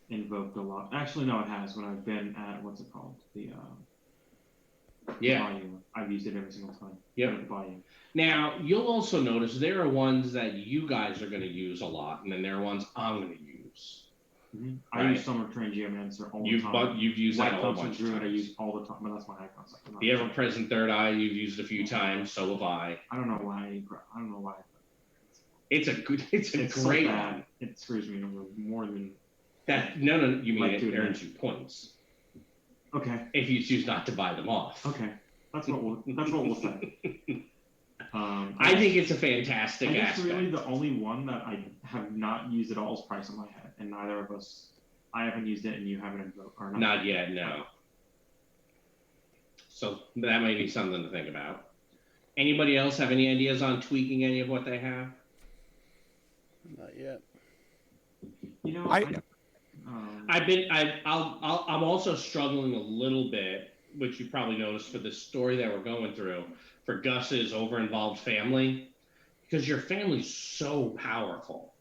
invoked a lot. Actually, no, it has. When I've been at, what's it called? The Bayou. I've used it every single time. Yep. The Bayou. Now, you'll also notice there are ones that you guys are going to use a lot, and then there are ones I'm going to use. I use Summer Train Geomancer all the time. But you've used that a whole Thompson bunch Druid of I times. use all the time, but that's my icon set. The ever-present third eye you've used a few times, so have I. I don't know why. It's a great one. It screws me over more than that. No, you mean Like it to earns you points okay. if you choose not to buy them off. Okay, that's what we'll say. I think it's a fantastic I guess aspect. really the only one that I have not used at all is Price on my head, and neither of us. I haven't used it, and you haven't invoked or Not yet, no. So that may be something to think about. Anybody else have any ideas on tweaking any of what they have? Not yet. I'm also struggling a little bit, which you probably noticed for the story that we're going through, for Gus's over-involved family, because your family's so powerful.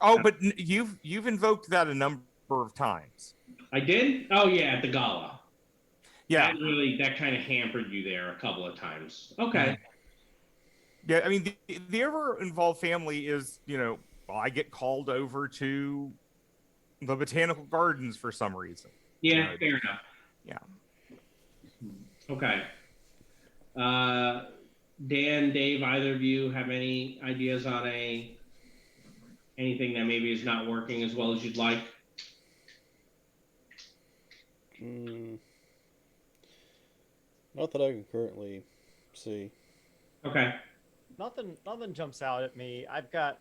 Oh, but you've invoked that a number of times. I did? Oh yeah, at the gala. Yeah. That kind of hampered you there a couple of times. Okay. Yeah, I mean the ever-involved family is, I get called over to the botanical gardens for some reason. Yeah, fair enough. Yeah. Okay. Dan, Dave, either of you have any ideas on anything that maybe is not working as well as you'd like? Not that I can currently see. Okay. nothing jumps out at me. I've got,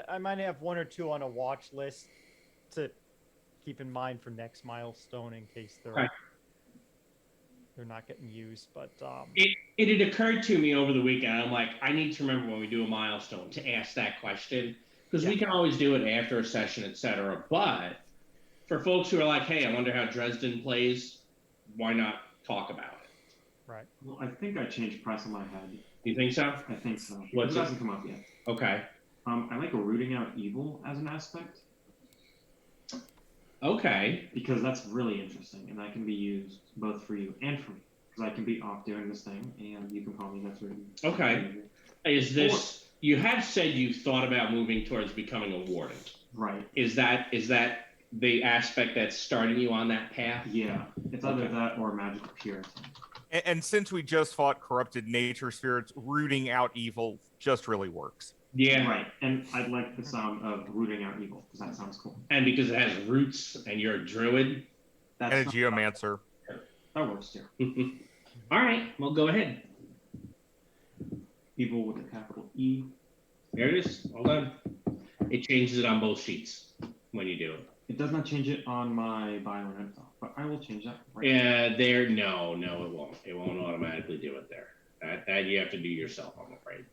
I might have one or two on a watch list to keep in mind for next milestone in case Okay. they're not getting used. But It had occurred to me over the weekend. I'm like, I need to remember when we do a milestone to ask that question because we can always do it after a session, etc. But for folks who are like, hey, I wonder how Dresden plays, why not talk about it? right. Well, I think I changed press on my head. You think so? I think so. What's it it? hasn't come up yet. Okay. I like rooting out evil as an aspect Okay. because that's really interesting, and that can be used both for you and for me. Because I can be off doing this thing, and you can probably that's really Okay. Is this? You have said you've thought about moving towards becoming a warden. right. Is that the aspect that's starting you on that path? Yeah, it's either that or magical purity. And since we just fought corrupted nature spirits, rooting out evil just really works. Yeah. Right, and I like the sound of rooting out evil because that sounds cool. And because it has roots, and you're a druid. That's And a not- geomancer. that works too. All right. Well, go ahead. Evil with a capital E. There it is. Hold on. It changes it on both sheets when you do it. It does not change it on my bio and info, but I will change that. Right Yeah, no, it won't. It won't automatically do it there. That you have to do yourself, I'm afraid.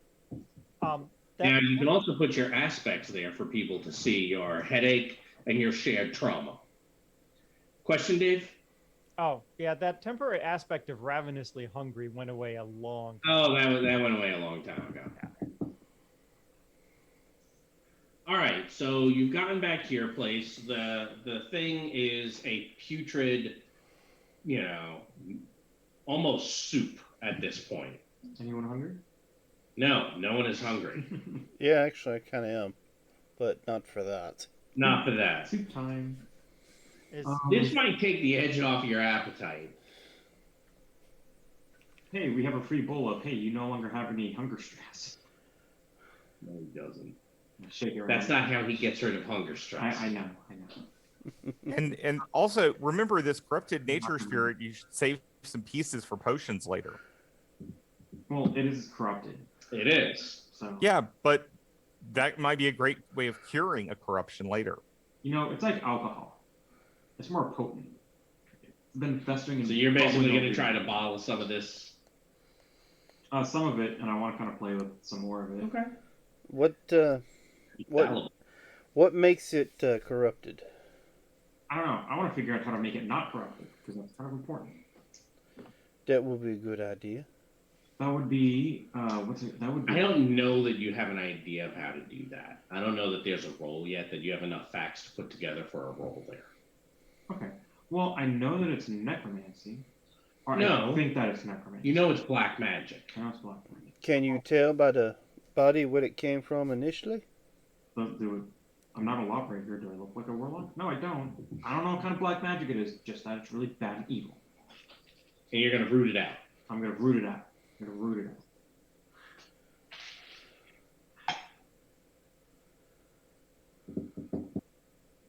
Now you can also put your aspects there for people to see your headache and your shared trauma. Question, Dave? Oh, yeah, that temporary aspect of ravenously hungry went away a long time. Oh, that went away a long time ago. All right, so you've gotten back to your place. The thing is a putrid, almost soup at this point. Anyone hungry? No one is hungry. Yeah, actually, I kind of am, but not for that. Not for that. Soup time. This might take the edge off your appetite. Hey, we have a free bowl of, hey, you no longer have any hunger stress. No, he doesn't. Shake your That's hand. not how he gets rid of hunger stress. I know. And also remember this corrupted nature spirit, you should save some pieces for potions later. Well, it is corrupted. It is. So Yeah, but that might be a great way of curing a corruption later. it's like alcohol. It's more potent. It's been festering. So you're basically going to bubbling try over. to bottle some of this. Some of it, and I want to kind of play with some more of it. Okay. What makes it corrupted? I don't know. I want to figure out how to make it not corrupted because that's kind of important. That would be a good idea. That would be what's it? That would be. I don't know that you have an idea of how to do that. I don't know that there's a role yet, that you have enough facts to put together for a role there. Okay. Well, I know that it's necromancy. Or No. I think that it's necromancy. You know it's black magic. I know it's black magic. Can you tell by the body what it came from initially? I'm not a lawbreaker. Do I look like a warlock? No, I don't. I don't know what kind of black magic it is. Just that it's really bad and evil. And you're going to root it out. I'm gonna root it out.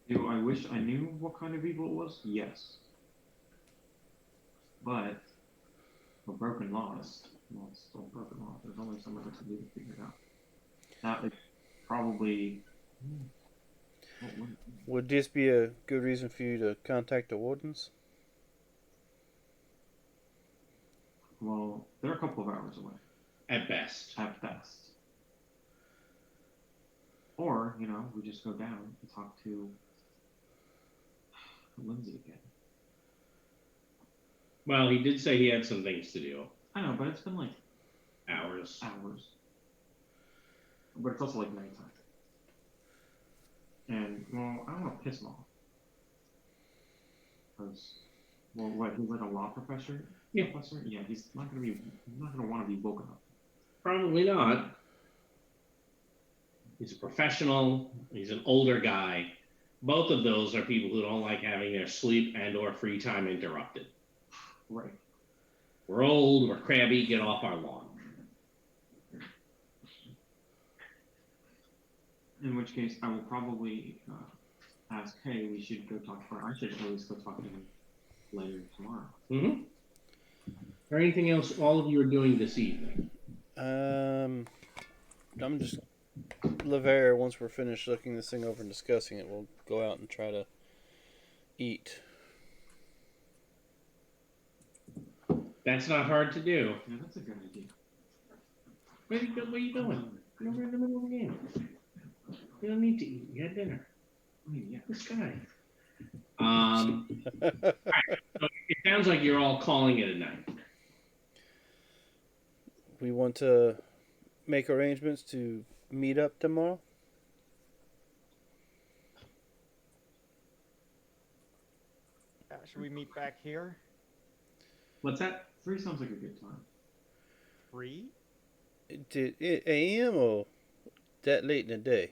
Do I wish I knew what kind of evil it was? Yes. But for broken laws, well, it's still broken laws. There's only so much I can do to figure it out. That is probably. Would this be a good reason for you to contact the wardens? Well, they're a couple of hours away At best. at best. Or we just go down and talk to Lindsay again. Well, he did say he had some things to do. I know, but it's been like Hours. But it's also like nighttime. And, well, I don't want to piss him off. Because, well, what, he's like a law professor? Yeah. Professor? Yeah, he's not going to want to be woken up. Probably not. He's a professional. He's an older guy. Both of those are people who don't like having their sleep and or free time interrupted. Right. We're old. We're crabby. Get off our lawn. In which case, I will probably ask, hey, we should go talk to her. I should at least go talk to him later tomorrow. Mm-hmm. Or anything else all of you are doing this evening? I'm just Lavere. Once we're finished looking this thing over and discussing it, we'll go out and try to eat. That's not hard to do. Yeah, that's a good idea. Where are you doing? You're in the middle of the game. You don't need to eat. You had dinner. I mean, yeah. This guy. So it sounds like you're all calling it a night. We want to make arrangements to meet up tomorrow. Should we meet back here? What's that? 3 sounds like a good time. 3? Did it AM or that late in the day?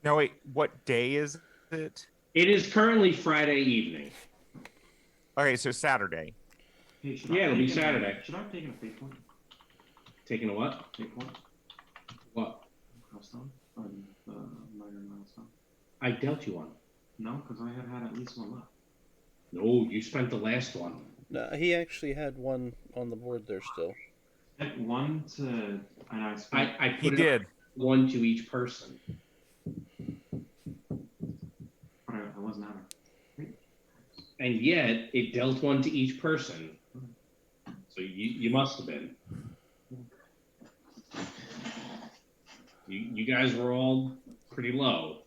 No, wait. What day is it? It is currently Friday evening. Okay, so Saturday. Hey, should Yeah, I it'll be take Saturday. Should I have taken a fate point? Taking a what? Fate point? What? Milestone? Or the minor milestone? I dealt you one. No, because I had at least one left. No, you spent the last one. No, he actually had one on the board there still. I had 1 to, and I spent. I He put it did. one to each person. But I wasn't out of. And yet, it dealt one to each person. So you must have been. You guys were all pretty low.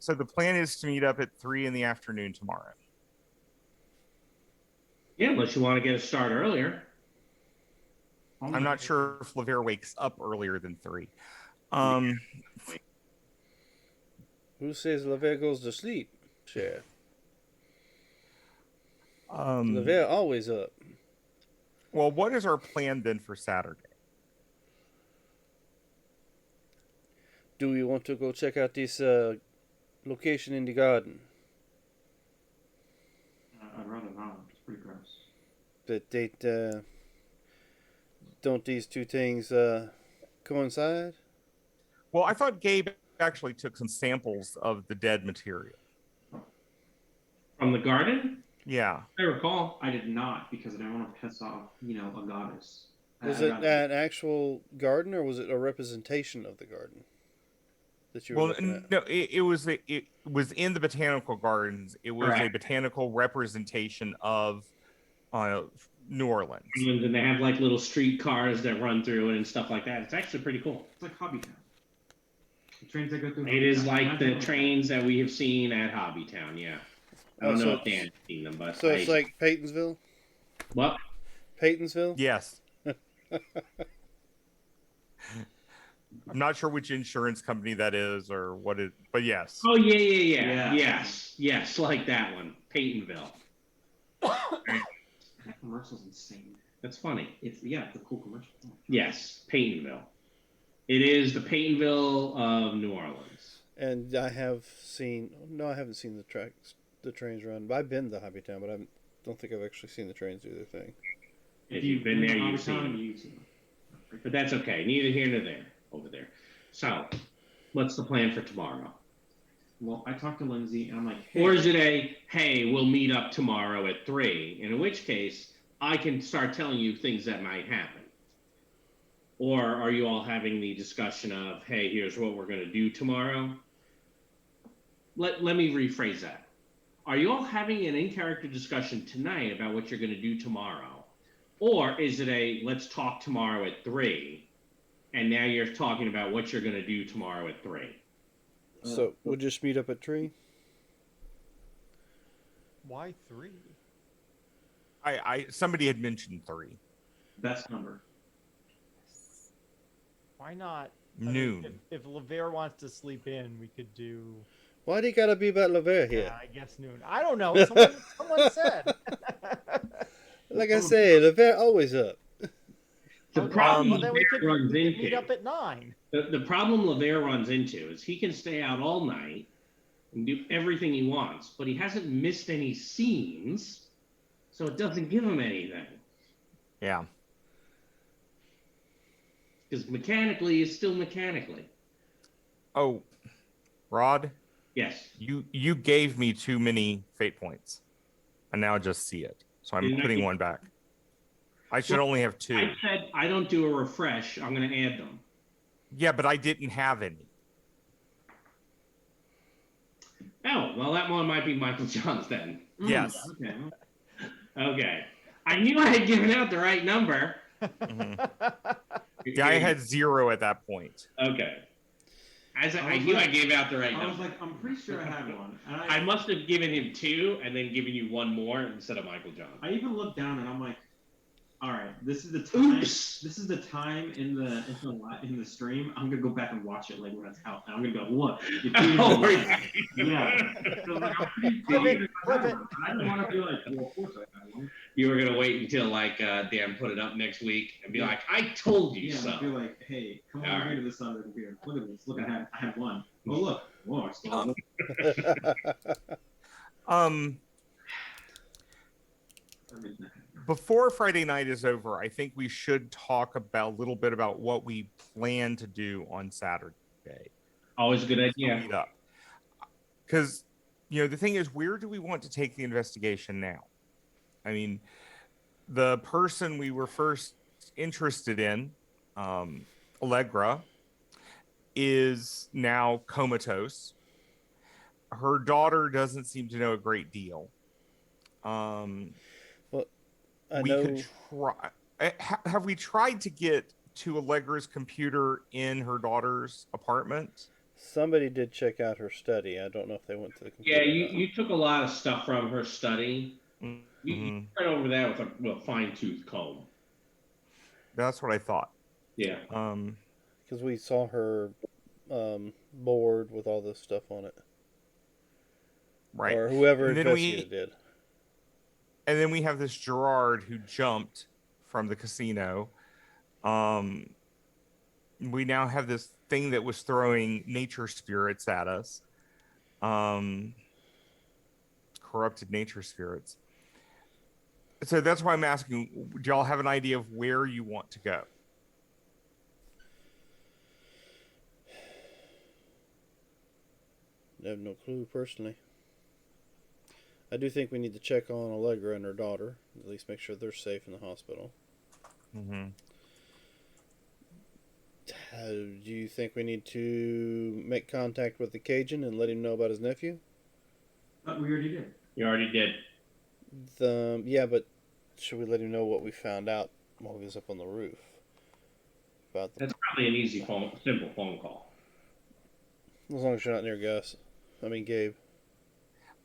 So the plan is to meet up at 3 in the afternoon tomorrow. Yeah, unless you want to get a start earlier. I'm not sure if Lavere wakes up earlier than 3. Who says Lavere goes to sleep? Sheriff. Lavere always up. Well, what is our plan then for Saturday? Do we want to go check out this location in the garden? I'd rather not. It's pretty gross. That they don't these two things coincide? Well, I thought Gabe actually took some samples of the dead material. From the garden? Yeah. I recall. I did not because I didn't want to piss off, a goddess. Was it an actual garden or was it a representation of the garden that you were Well, looking at? no, it was in the botanical gardens. It was a Correct. botanical representation of New Orleans. And they have like little street cars that run through it and stuff like that. It's actually pretty cool. It's like Hobbytown. The trains that go through. It is Hobbytown. like the trains that we have seen at Hobbytown, yeah. I don't know if Dan's seen them, but So it's like Peytonsville? what? Peytonsville? Yes. I'm not sure which insurance company that is or what it, but yes. Oh yeah. Yeah. Yes, like that one, Peytonville. That commercial's insane. That's funny. It's a cool commercial. Yes, Peytonville. It is the Peytonville of New Orleans. And I have seen. No, I haven't seen the trains run. I've been to Hobbytown, but I don't think I've actually seen the trains do their thing. If you've been there, you've Hobbytown, seen them. you've seen them. But that's okay. Neither here nor there. Over there. So, what's the plan for tomorrow? Well, I talked to Lindsay and I'm like, hey, Or is it hey, we'll meet up tomorrow at 3, in which case I can start telling you things that might happen? Or are you all having the discussion of, hey, here's what we're going to do tomorrow? Let me rephrase that. Are you all having an in-character discussion tonight about what you're going to do tomorrow? Or is it let's talk tomorrow at 3, and now you're talking about what you're going to do tomorrow at 3? So we'll just meet up at 3? Why 3? Somebody had mentioned 3. best number. Why not? I mean, Noon. if Lavere wants to sleep in, we could do. Why do you gotta be about Lavere here? Yeah, I guess noon. I don't know. Someone said. Like I say, Lavere always up. The Okay, problem well, then we Lavere could runs meet into up at 9. the problem Lavere runs into is he can stay out all night and do everything he wants, but he hasn't missed any scenes, So it doesn't give him anything. Yeah. Because mechanically is still mechanically. Oh, Rod, Yes. you gave me too many fate points. I now just see it. So I'm Didn't I putting give- one back. I should only have 2. I said I don't do a refresh. I'm going to add them. Yeah, but I didn't have any. Oh, well, that one might be Michael John's then. Yes. Okay. Okay. I knew I had given out the right number. Mhm. Yeah, I had 0 at that point. Okay. I was knew like- I gave out the right I was number. like, I'm pretty sure I had one. And I must have given him 2 and then given you 1 more instead of Michael John. I even looked down and I'm like, all right, this is the time. Oops. This is the time in the stream. I'm gonna go back and watch it like when it's out, and I'm gonna go look. You Oh, yeah. So, like, I'm pretty Flip sure it, flip it. I didn't want to be like, well, of course I had one. You were gonna wait until like Dan put it up next week and be Yeah. like, "I told you Yeah, so." I'd be like, hey, come All on right. here to this side of the computer. Look at this. Look, I had one. Oh look, whoa, I still have one. Before Friday night is over, I think we should talk about a little bit about what we plan to do on Saturday. Always a good idea. Meet up. Because, the thing is, where do we want to take the investigation now? I mean, the person we were first interested in, Allegra, is now comatose. Her daughter doesn't seem to know a great deal. I We know. could try. Have we tried to get to Allegra's computer in her daughter's apartment? Somebody did check out her study. I don't know if they went to the computer. Yeah, or you, not. you took a lot of stuff from her study. You Mhm. went over that with a fine-tooth comb. That's what I thought. Yeah. Because we saw her board with all this stuff on it. Right. Or whoever And then investigated did. And then we have this Gerard who jumped from the casino. We now have this thing that was throwing nature spirits at us. Corrupted nature spirits. So that's why I'm asking, do y'all have an idea of where you want to go? I have no clue personally. I do think we need to check on Allegra and her daughter. At least make sure they're safe in the hospital. Mm-hmm. Do you think we need to make contact with the Cajun and let him know about his nephew? We already did. You already did. Yeah, but should we let him know what we found out while he was up on the roof? About the, That's probably an easy simple phone call. as long as you're not near Gus. I mean, Gabe.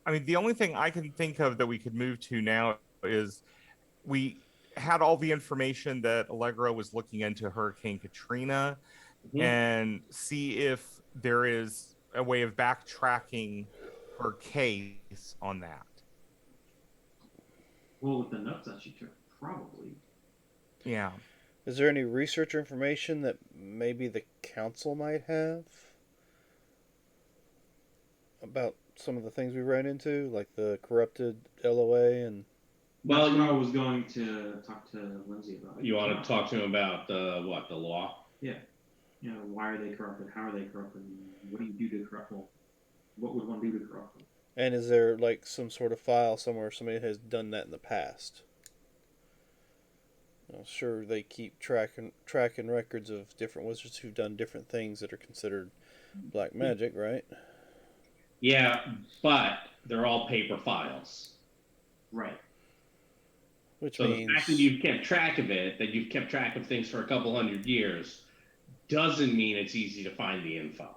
I mean, the only thing I can think of that we could move to now is we had all the information that Allegra was looking into Hurricane Katrina and see if there is a way of backtracking her case on that. Well, with the notes that she took, probably. Yeah. Is there any research or information that maybe the council might have about some of the things we ran into, like the corrupted LOA and... Well, that's what I was going to talk to Lindsay about. You want to talk to him about the law? Yeah. Why are they corrupted? How are they corrupted? What do you do to corrupt them? What would one do to corrupt them? And is there like some sort of file somewhere somebody has done that in the past? I'm sure they keep tracking records of different wizards who've done different things that are considered black magic, right? Yeah, but they're all paper files. Right. Which So means the fact that you've kept track of it, that you've kept track of things for a couple hundred years, doesn't mean it's easy to find the info.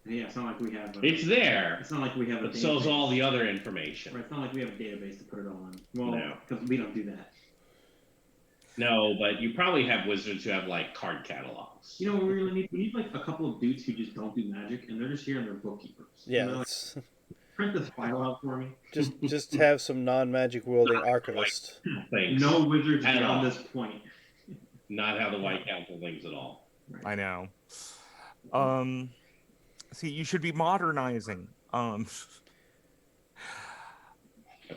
Yeah, it's not like we have. It's there, It's not like we have. but so's all the other information. Right, it's not like we have a database to put it all in. Well, No. because we don't do that. No, but you probably have wizards who have like card catalogs. You know what we really need? We need like a couple of dudes who just don't do magic, and they're just here and they're bookkeepers. yeah, Like, it's, print this file out for me. just have some non-magic wielding archivist. Things. No wizards At all. beyond this point. Not how the White Council thinks at all. I know. See, you should be modernizing. That's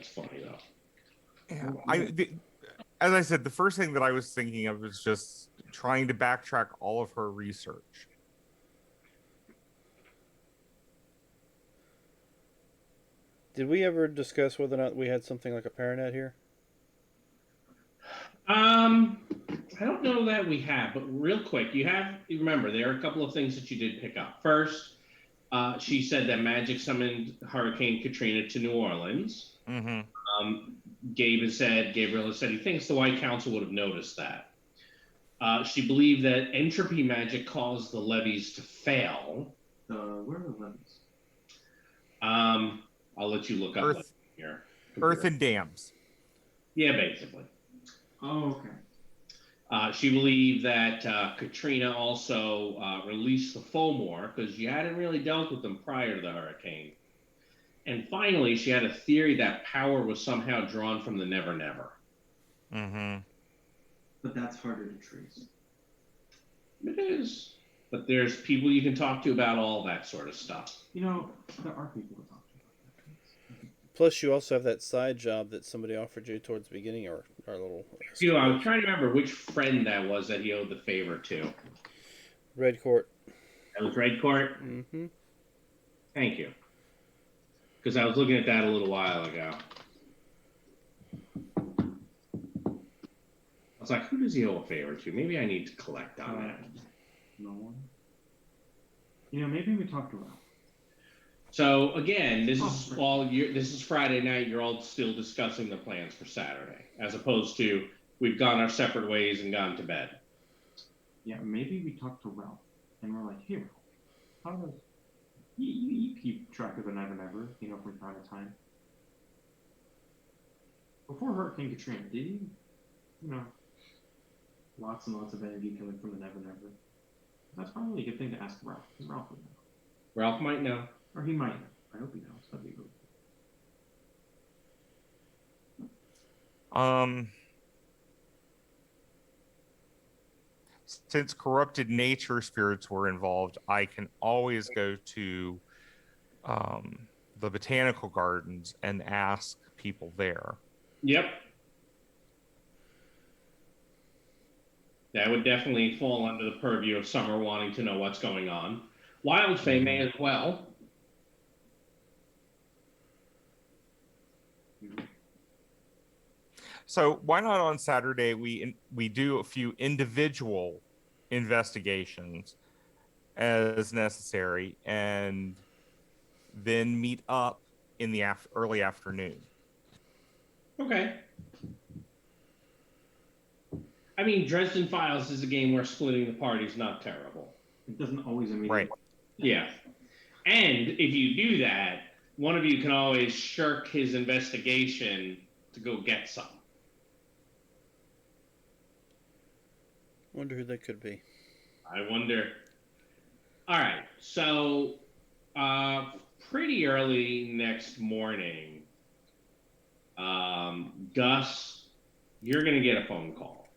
funny though. As I said, the first thing that I was thinking of was just trying to backtrack all of her research. Did we ever discuss whether or not we had something like a paranet here? I don't know that we have, but real quick, you remember there are a couple of things that you did pick up. First, she said that magic summoned Hurricane Katrina to New Orleans. Mm-hmm. Gabriel has said he thinks the White Council would have noticed that. She believed that entropy magic caused the levees to fail. Where are the levees? I'll let you look up here. Earth and dams. Yeah, basically. Oh, okay. She believed that Katrina also released the Fomor because you hadn't really dealt with them prior to the hurricane. And finally, she had a theory that power was somehow drawn from the Never Never. Mm-hmm. But that's harder to trace. It is. But there's people you can talk to about all that sort of stuff. You know, there are people to talk to about that. Plus, you also have that side job that somebody offered you towards the beginning, or our little. I was trying to remember which friend that was that he owed the favor to. Red Court. That was Red Court? Mm-hmm. Thank you. Because I was looking at that a little while ago. I was like, who does he owe a favor to? Maybe I need to collect on that. No one. You know, maybe we talked to Ralph. So again, this is Friday night. You're all still discussing the plans for Saturday, as opposed to we've gone our separate ways and gone to bed. Yeah, maybe we talked to Ralph and we're like, hey, Ralph, how does you keep track of the Never Never, from time to time? Before Hurricane Katrina, did you, lots and lots of energy coming from the Never Never? That's probably a good thing to ask Ralph, because Ralph would know. Ralph might know. Or he might know. I hope he knows. That'd be really cool. Since corrupted nature spirits were involved, I can always go to the botanical gardens and ask people there. Yep. That would definitely fall under the purview of Summer wanting to know what's going on. Wild Fae may as well. So why not on Saturday we do a few individual investigations as necessary, and then meet up in the early afternoon. Okay. I mean, Dresden Files is a game where splitting the party is not terrible. It doesn't always immediately. Right. Yeah. And if you do that, one of you can always shirk his investigation to go get some. Wonder who that could be. I wonder. All right. So, pretty early next morning, Gus, you're going to get a phone call.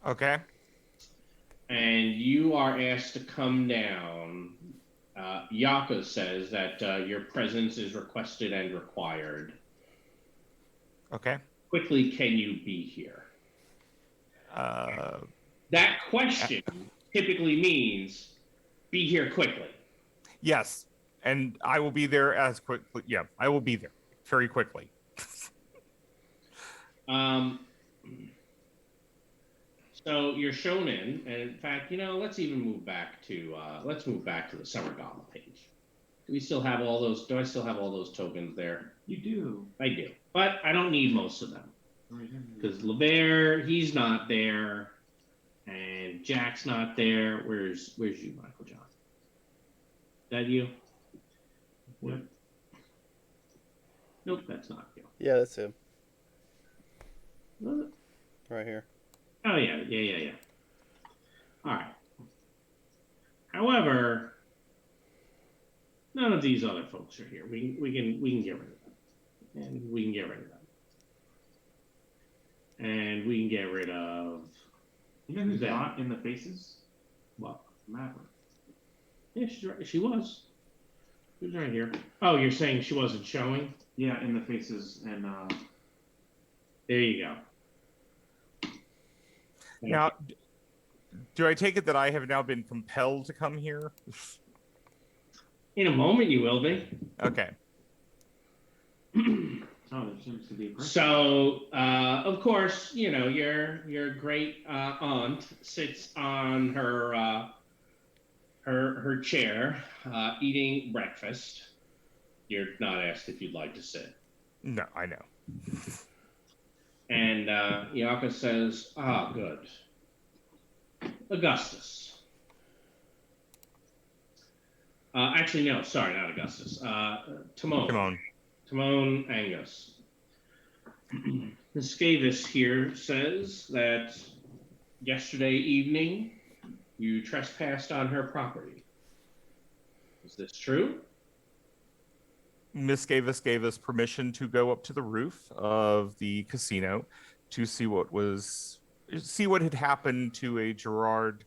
Okay. And you are asked to come down. Yaka says that your presence is requested and required. Okay. Quickly, can you be here? That question typically means be here quickly. Yes, and I will be there as quickly. Yeah, I will be there very quickly. So you're shown in, and in fact, let's even move back to the Summer Gauntlet page. Do I still have all those tokens there? You do. I do, but I don't need most of them because LeBear, he's not there, and Jack's not there. Where's you, Michael John? That you? What? Nope, that's not you. Yeah, that's him. Was it? Right here. Oh yeah. All right. However, none of these other folks are here. We can get rid of them, and we can get rid of them, and we can get rid of. You know who's that. not in the faces? What? Maverick. Yeah, she's right. She was. She was right here. Oh, you're saying she wasn't showing? Yeah, in the faces and There you go. Now, do I take it that I have now been compelled to come here? In a moment, you will be. Okay. Oh, there seems to be a person. So, of course, you know your great aunt sits on her chair, eating breakfast. You're not asked if you'd like to sit. No, I know. And Yaka says, "Ah, good. Augustus. Actually, no, sorry, not Augustus. Timon. Come on. Timon Angus. Miss Scavis here says that yesterday evening you trespassed on her property. Is this true?" Miss gave us permission to go up to the roof of the casino to see what had happened to a Gerard.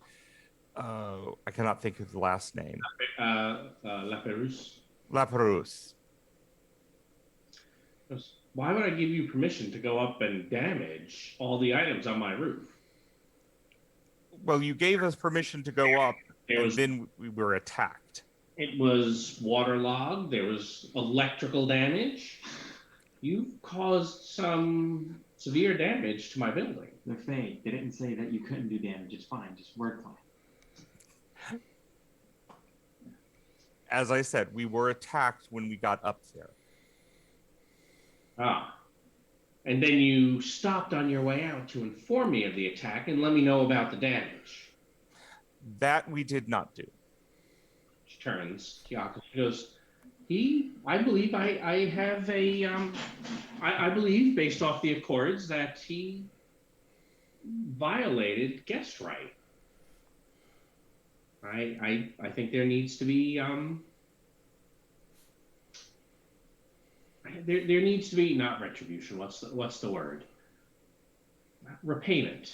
I cannot think of the last name. Laperouse. Laperouse. Why would I give you permission to go up and damage all the items on my roof? Well, you gave us permission to go up, then we were attacked. It was waterlogged. There was electrical damage. You've caused some severe damage to my building. They're fake. They didn't say that you couldn't do damage. It's fine. Just wordplay. As I said, we were attacked when we got up there. Ah. And then you stopped on your way out to inform me of the attack and let me know about the damage. That we did not do. She turns to Yaakov. She goes, I believe I have a, I believe, based off the accords, that he violated guest right. I think there needs to be, there needs to be, not retribution, what's the word? Repayment.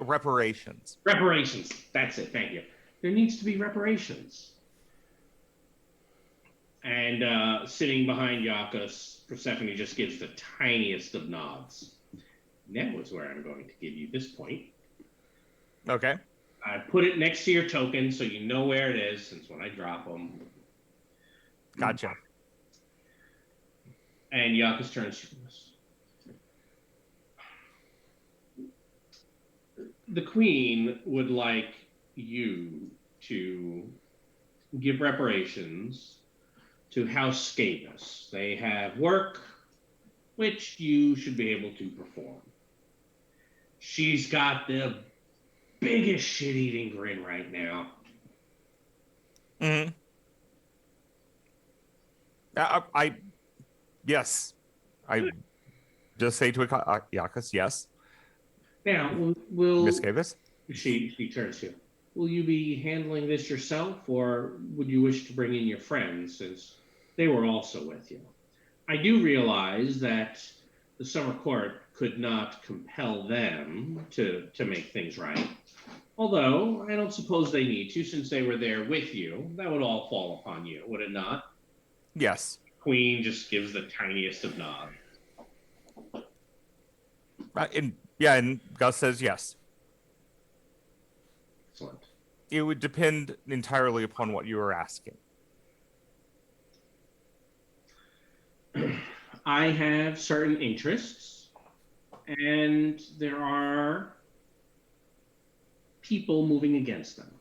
Reparations. Reparations, that's it, thank you. There needs to be reparations. And sitting behind Yakas, Persephone just gives the tiniest of nods. That was where I'm going to give you this point. Okay. I put it next to your token so you know where it is, since when I drop them. Gotcha. And Yakas turns to us. The Queen would like you to give reparations to House Scavis. They have work which you should be able to perform. She's got the biggest shit-eating grin right now. Mm-hmm. Yes. I just say to Yakas, yes. Now, will Miss Gavis? She turns to you. Will you be handling this yourself, or would you wish to bring in your friends, since they were also with you? I do realize that the summer court could not compel them to make things right. Although, I don't suppose they need to, since they were there with you. That would all fall upon you, would it not? Yes. Queen just gives the tiniest of nods. And Gus says yes. Excellent. It would depend entirely upon what you were asking. I have certain interests, and there are people moving against them.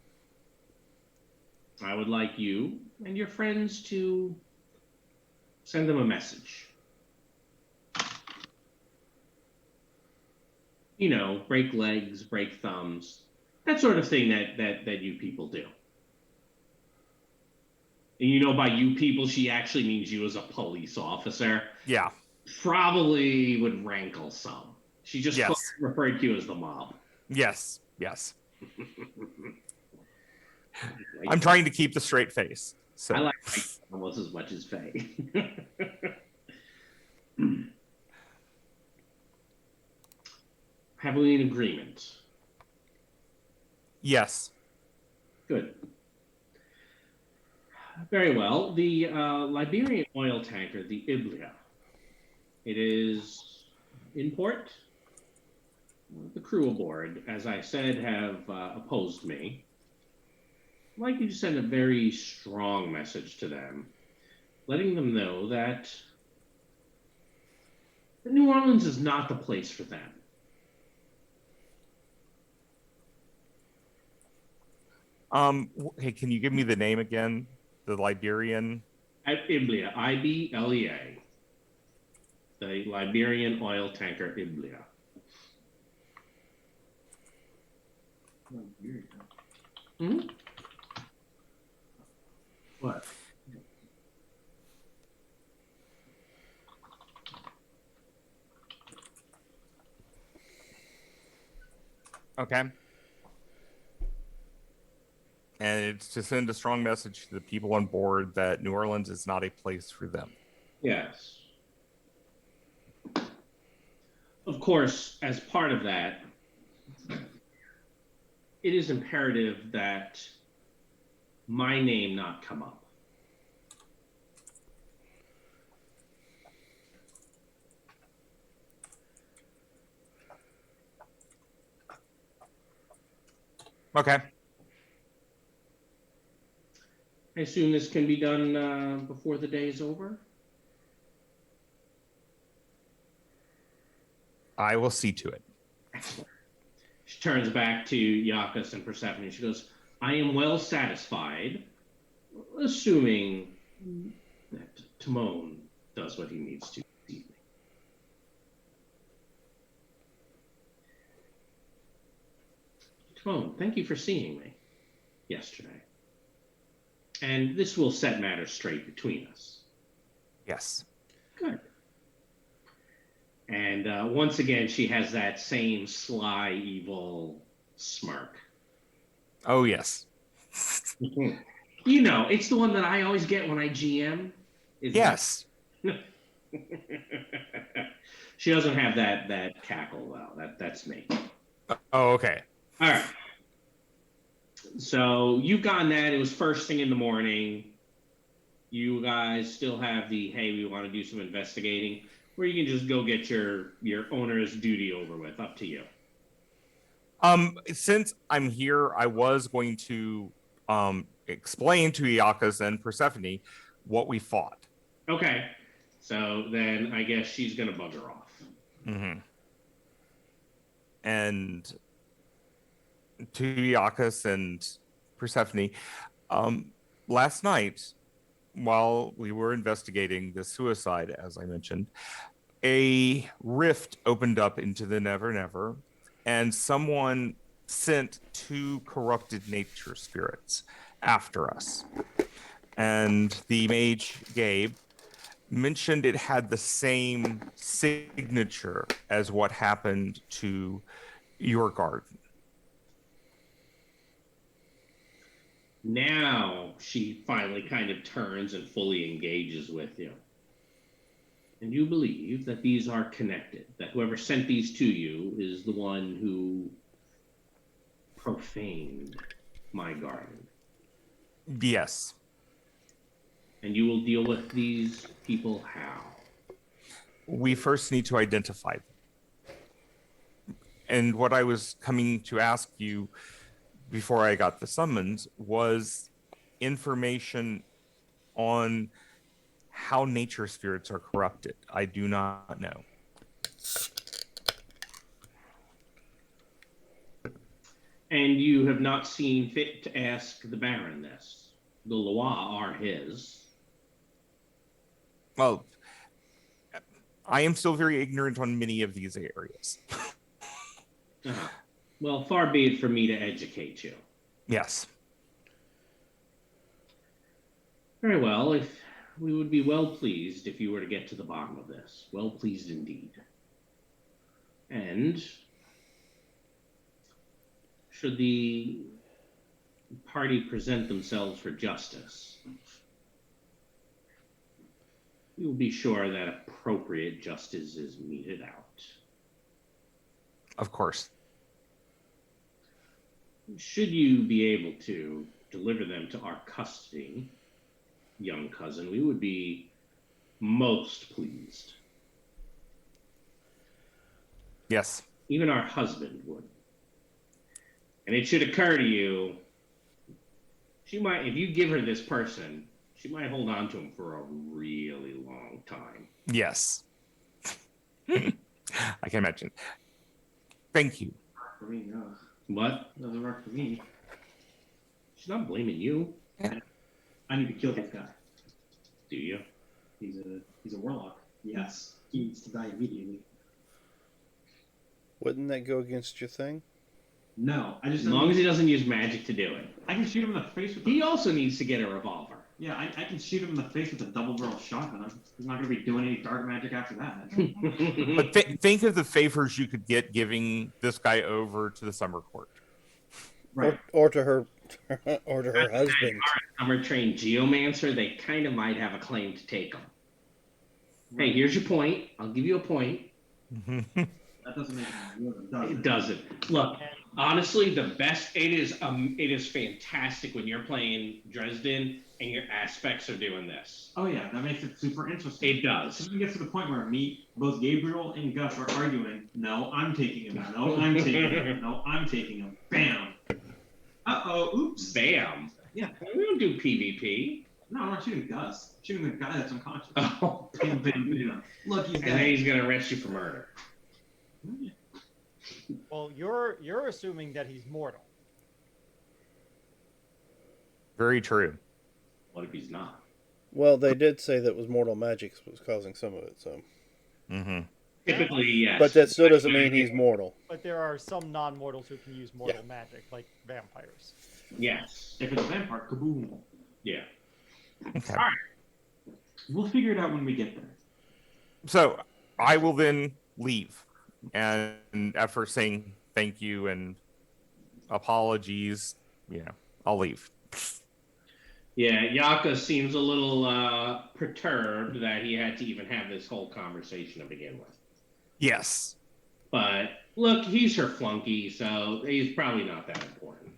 I would like you and your friends to send them a message. You know, break legs, break thumbs, that sort of thing that you people do. And you know, by you people, she actually means you as a police officer. Yeah. Probably would rankle some. She just Yes. referred to you as the mob. Yes. I'm trying to keep the straight face. So I like almost as much as Faye. Have we an agreement? yes. Good. Very well. The Liberian oil tanker, the Iblia, it is in port. The crew aboard, as I said, have opposed me. I'd like you to send a very strong message to them, letting them know that New Orleans is not the place for them. Hey, can you give me the name again? The Liberian. At Iblea, Iblea, the Liberian oil tanker Iblea. Hmm? What? Okay. And it's to send a strong message to the people on board that New Orleans is not a place for them. Yes. Of course, as part of that, it is imperative that my name not come up. Okay. I assume this can be done before the day is over? I will see to it. Excellent. She turns back to Iacus and Persephone. She goes, I am well satisfied, assuming that Timon does what he needs to this evening. Timon, thank you for seeing me yesterday. And this will set matters straight between us. Yes. Good. And once again, she has that same sly, evil smirk. Oh, yes. You know, it's the one that I always get when I GM. Yes. She doesn't have that cackle, though. That's me. Oh, okay. All right. So you've gotten that. It was first thing in the morning. You guys still have the, hey, we want to do some investigating, or you can just go get your owner's duty over with. Up to you. Since I'm here, I was going to explain to Iacus and Persephone what we fought. Okay. So then I guess she's gonna bug her off. Mm-hmm. And to Iacus and Persephone, last night, while we were investigating the suicide, as I mentioned, a rift opened up into the Never Never, and someone sent two corrupted nature spirits after us. And the mage, Gabe, mentioned it had the same signature as what happened to your garden. Now she finally kind of turns and fully engages with you. And you believe that these are connected, that whoever sent these to you is the one who profaned my garden. Yes. And you will deal with these people how? We first need to identify them. And what I was coming to ask you before I got the summons was information on how nature spirits are corrupted. I do not know. And you have not seen fit to ask the Baron this. The Loa are his. Well, I am still very ignorant on many of these areas. Uh-huh. Well, far be it for me to educate you. Yes. Very well. If we would be well pleased if you were to get to the bottom of this. Well pleased indeed. And should the party present themselves for justice, we will be sure that appropriate justice is meted out. Of course. Should you be able to deliver them to our custody, young cousin, we would be most pleased. Yes. Even our husband would. And it should occur to you, she might, if you give her this person, she might hold on to him for a really long time. Yes. I can imagine. Thank you. For me, no. What? Doesn't work for me. She's not blaming you, I need to kill this guy. do you? He's a warlock. Yes. He needs to die immediately. Wouldn't that go against your thing? No, I just As long as he doesn't use magic to do it. I can shoot him in the face with. He also needs to get a revolver. Yeah, I can shoot him in the face with a double-barrel shotgun. He's not gonna be doing any dark magic after that. But think of the favors you could get giving this guy over to the summer court. Right. Or to her, or to her husband. Summer trained geomancer, they kind of might have a claim to take him. Hey, here's your point. I'll give you a point. That doesn't make it does It doesn't. Look, honestly, the best it is fantastic when you're playing Dresden and your aspects are doing this. Oh yeah, that makes it super interesting. It does. So you get to the point where both Gabriel and Gus are arguing. No, I'm taking him. No, I'm taking him. No, I'm taking him. Bam. Oops. Bam. Yeah. We don't do PvP. No, I'm not shooting Gus. I'm shooting the guy that's unconscious. Oh. Bam, bam, bam. Look, he's And then dead. he's gonna arrest you for murder. Well, you're assuming that he's mortal. Very true. What if he's not? Well, they did say that was mortal magic was causing some of it, so. Mm-hmm. Typically, yes. But that still doesn't mean he's mortal. But there are some non-mortals who can use mortal magic, like vampires. Yes. If it's a vampire, kaboom. Yeah. Okay. We'll figure it out when we get there. So I will then leave, and after saying thank you and apologies, I'll leave. Yeah, Yaka seems a little perturbed that he had to even have this whole conversation to begin with. Yes. But look, he's her flunky, so he's probably not that important.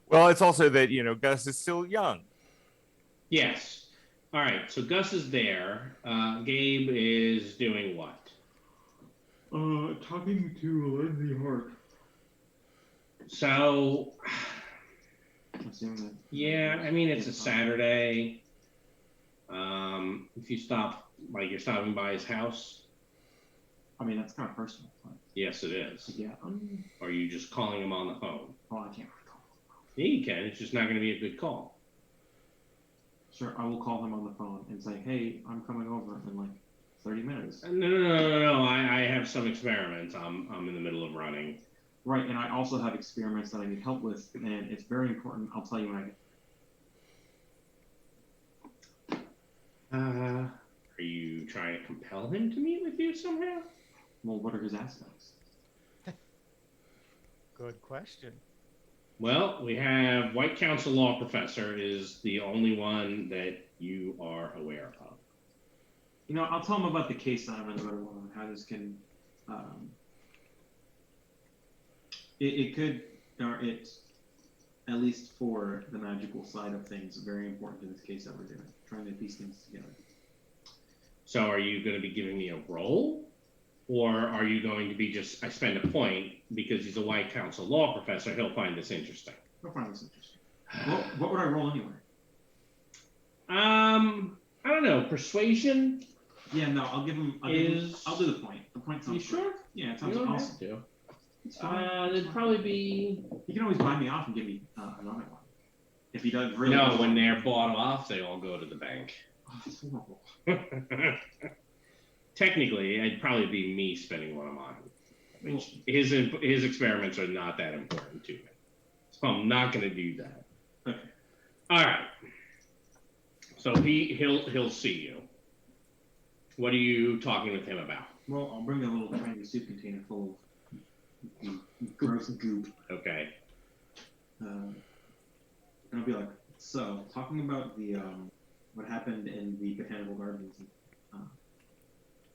Well, it's also that, Gus is still young. Yes. All right, so Gus is there. Gabe is doing what? Talking to Lindsay Hart. So, yeah, I mean, it's a Saturday. If you stop, like you're stopping by his house. I mean, that's kind of personal. But Yes, it is. yeah. Or are you just calling him on the phone? Oh, I can't recall. Yeah, you can. It's just not going to be a good call. Sure, I will call him on the phone and say, hey, I'm coming over in like 30 minutes. No. I have some experiments. I'm in the middle of running. Right, and I also have experiments that I need help with, and it's very important. I'll tell you when I get. Are you trying to compel him to meet with you somehow? Well, what are his aspects? Good question. Well, we have White Council Law Professor is the only one that you are aware of. I'll tell him about the case that I'm in the middle of, and how this can. It could, or it's at least for the magical side of things, very important to this case that we're doing, trying to piece things together. So are you going to be giving me a role? Or are you going to be just, I spend a point because he's a White Council Law Professor, he'll find this interesting. I'll find this interesting. What would I roll anyway? I don't know, persuasion? Yeah, no, I'll give him. I'll do the point. The point sounds You sure? great. Yeah, it You sounds don't awesome. have to. It's fine. It'd probably be... He can always buy me off and give me another one. If he does really No, well. when they're bought off, they all go to the bank. Oh, that's horrible. Technically, it'd probably be me spending one of mine. Which his experiments are not that important to me. So I'm not going to do that. Okay. All right. So he'll see you. What are you talking with him about? Well, I'll bring a little tiny soup container full of gross goop. Okay. And I'll be like, so, talking about the what happened in the botanical gardens.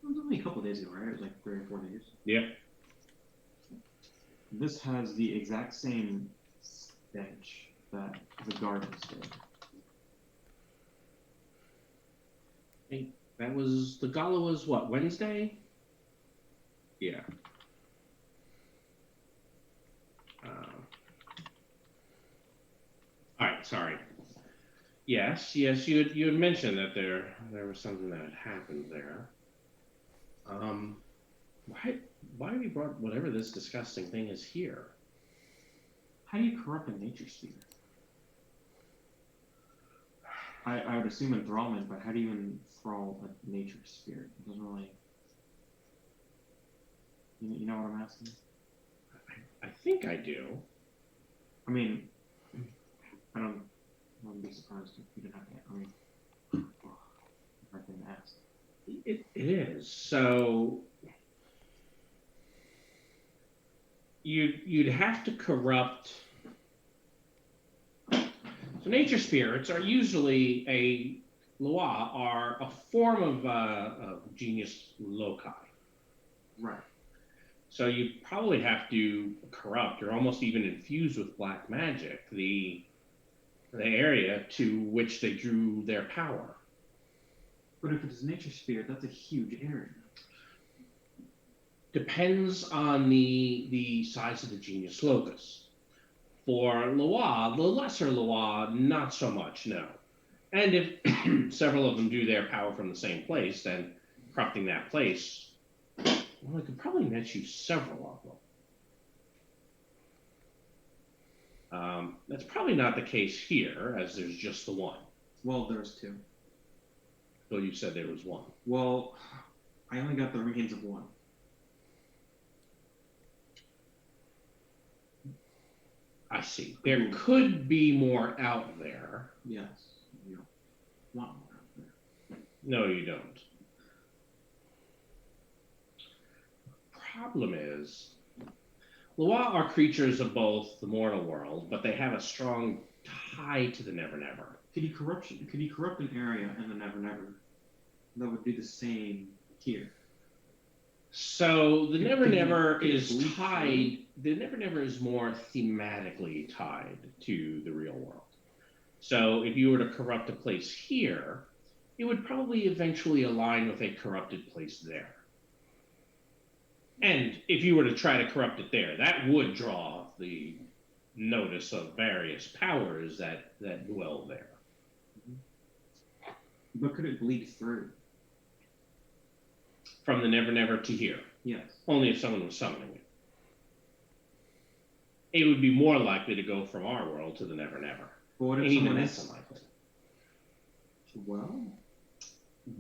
It was only a couple days ago, right? It was like 3 or 4 days. Yeah. This has the exact same stench that the gardens did. Hey, that was the gala was what, Wednesday? Yeah. All right. Sorry. Yes. You had mentioned that there was something that had happened there. Why have you brought whatever this disgusting thing is here? How do you corrupt a nature sphere? I would assume enthrallment, but how do you enthrall a nature sphere? It doesn't really. You know what I'm asking? I think I do. I mean, I wouldn't be surprised if you didn't have to. I mean, hard thing to ask. It is. So you'd have to corrupt. So nature spirits are usually Loa are a form of genius loci. Right. So you probably have to corrupt or almost even infuse with black magic the area to which they drew their power. But if it's nature sphere, that's a huge area. Depends on the size of the genius locus. For Loa, the lesser Loa, not so much, no. And if several of them do their power from the same place, then corrupting that place, well, it could probably net you several of them. That's probably not the case here, as there's just the one. Well, there's two. Though you said there was one. Well, I only got the remains of one. I see. There could be more out there. Yes. You want more out there. No, you don't. Problem is, Loa are creatures of both the mortal world, but they have a strong tie to the Never Never. Could you corrupt an area in the Never Never that would do the same here? So the Never Never is bleed tied. The Never Never is more thematically tied to the real world. So if you were to corrupt a place here, it would probably eventually align with a corrupted place there. And if you were to try to corrupt it there, that would draw the notice of various powers that dwell there. But could it bleed through? From the Never Never to here. Yes. Only if someone was summoning it. It would be more likely to go from our world to the Never Never. But what if And even someone that's is? unlikely. Well,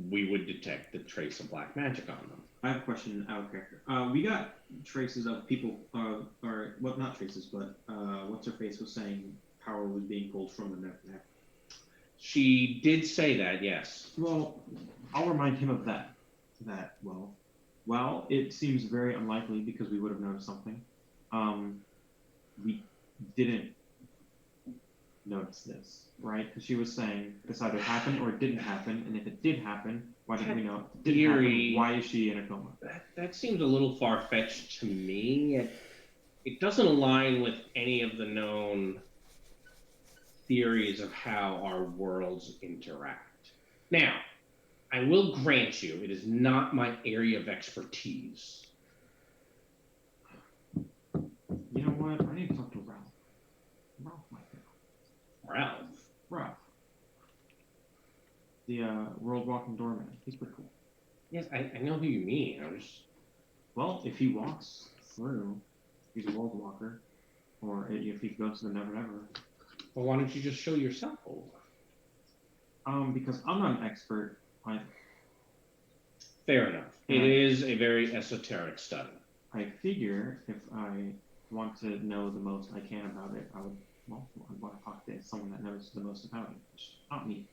We would detect the trace of black magic on them. I have a question out of character. We got traces of people, or well, not traces, but what's her face was saying power was being pulled from the Never Never. She did say that, yes. Well, I'll remind him of that. Well, it seems very unlikely because we would have noticed something. We didn't notice this, right? Because she was saying this either happened or it didn't happen, and if it did happen, why didn't we know it didn't happen? Why is she in a coma? That seems a little far-fetched to me. It doesn't align with any of the known theories of how our worlds interact. Now, I will grant you, it is not my area of expertise. You know what? I need to talk to Ralph. Ralph might know. Ralph. The world walking doorman. He's pretty cool. Yes, I know who you mean. Well, if he walks through, he's a world walker. Or if he goes to the Never Never. Well, why don't you just show yourself over? Because I'm not an expert either. Fair enough. It is a very esoteric study. I figure if I want to know the most I can about it, I would want to talk to someone that knows the most about it. Which not me.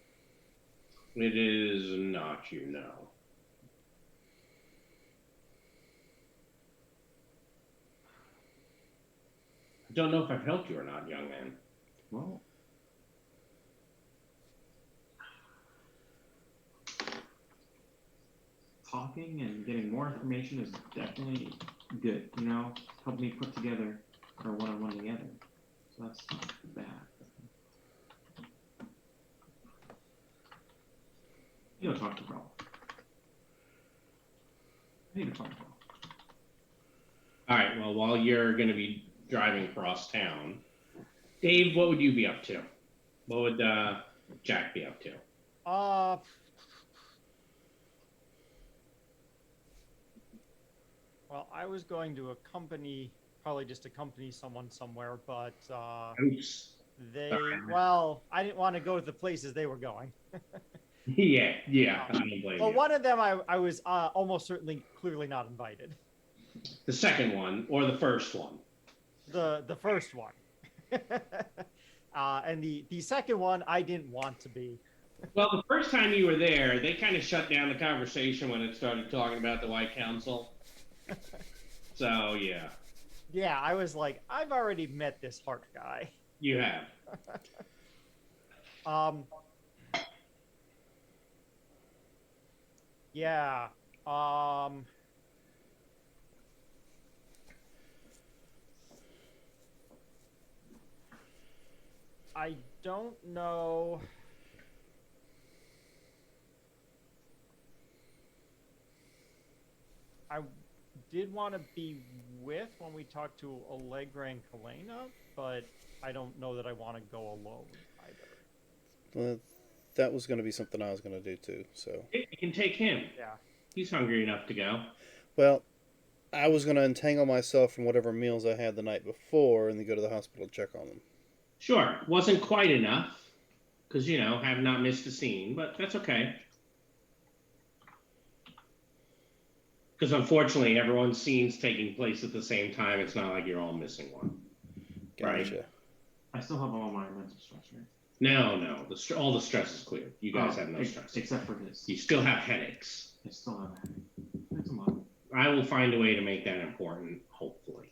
It is not, you know. I don't know if I've helped you or not, young man. Well, talking and getting more information is definitely good. Help me put together our one-on-one together. So that's not bad. You go talk to Ralph. I need to talk to Ralph. All right. Well, while you're going to be driving across town, Dave, what would you be up to? What would Jack be up to? Well, I was going to probably just accompany someone somewhere, but Oops. I didn't want to go to the places they were going. Yeah. I don't blame Well, you. one of them I was almost certainly clearly not invited. The second one or the first one? The first one. And the second one I didn't want to be. Well, the first time you were there, they kind of shut down the conversation when it started talking about the White Council. So, yeah. Yeah, I was like, I've already met this Hart guy. You have. Yeah. I don't know. I did want to be with when we talked to Allegra and Kalena, but I don't know that I want to go alone either. Well, that was going to be something I was going to do too. So You can take him. Yeah. He's hungry enough to go. well, I was going to entangle myself from whatever meals I had the night before and then go to the hospital to check on them. Sure. Wasn't quite enough because, have not missed a scene, but that's okay. Because unfortunately, everyone's scene's taking place at the same time. It's not like you're all missing one. Gotcha. Right. I still have all my mental stress, right? No. All the stress is cleared. You guys have no stress. Except for this. You still have headaches. I still have a headache. It's a lot. I will find a way to make that important, hopefully.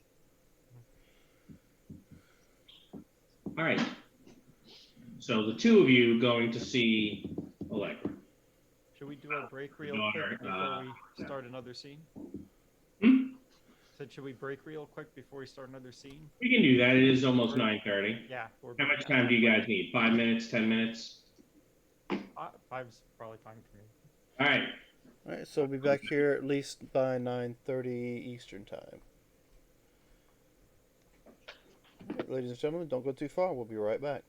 All right. So the two of you going to see Allegra. Should we do a break real Daughter, quick before we start another scene? Said, should we break real quick before we start another scene? We can do that. It is almost 9:30. Yeah. How much time do you guys need? 5 minutes, 10 minutes? 5's probably fine for me. All right. All right, so we'll be back here at least by 9:30 Eastern time. All right, ladies and gentlemen, don't go too far. We'll be right back.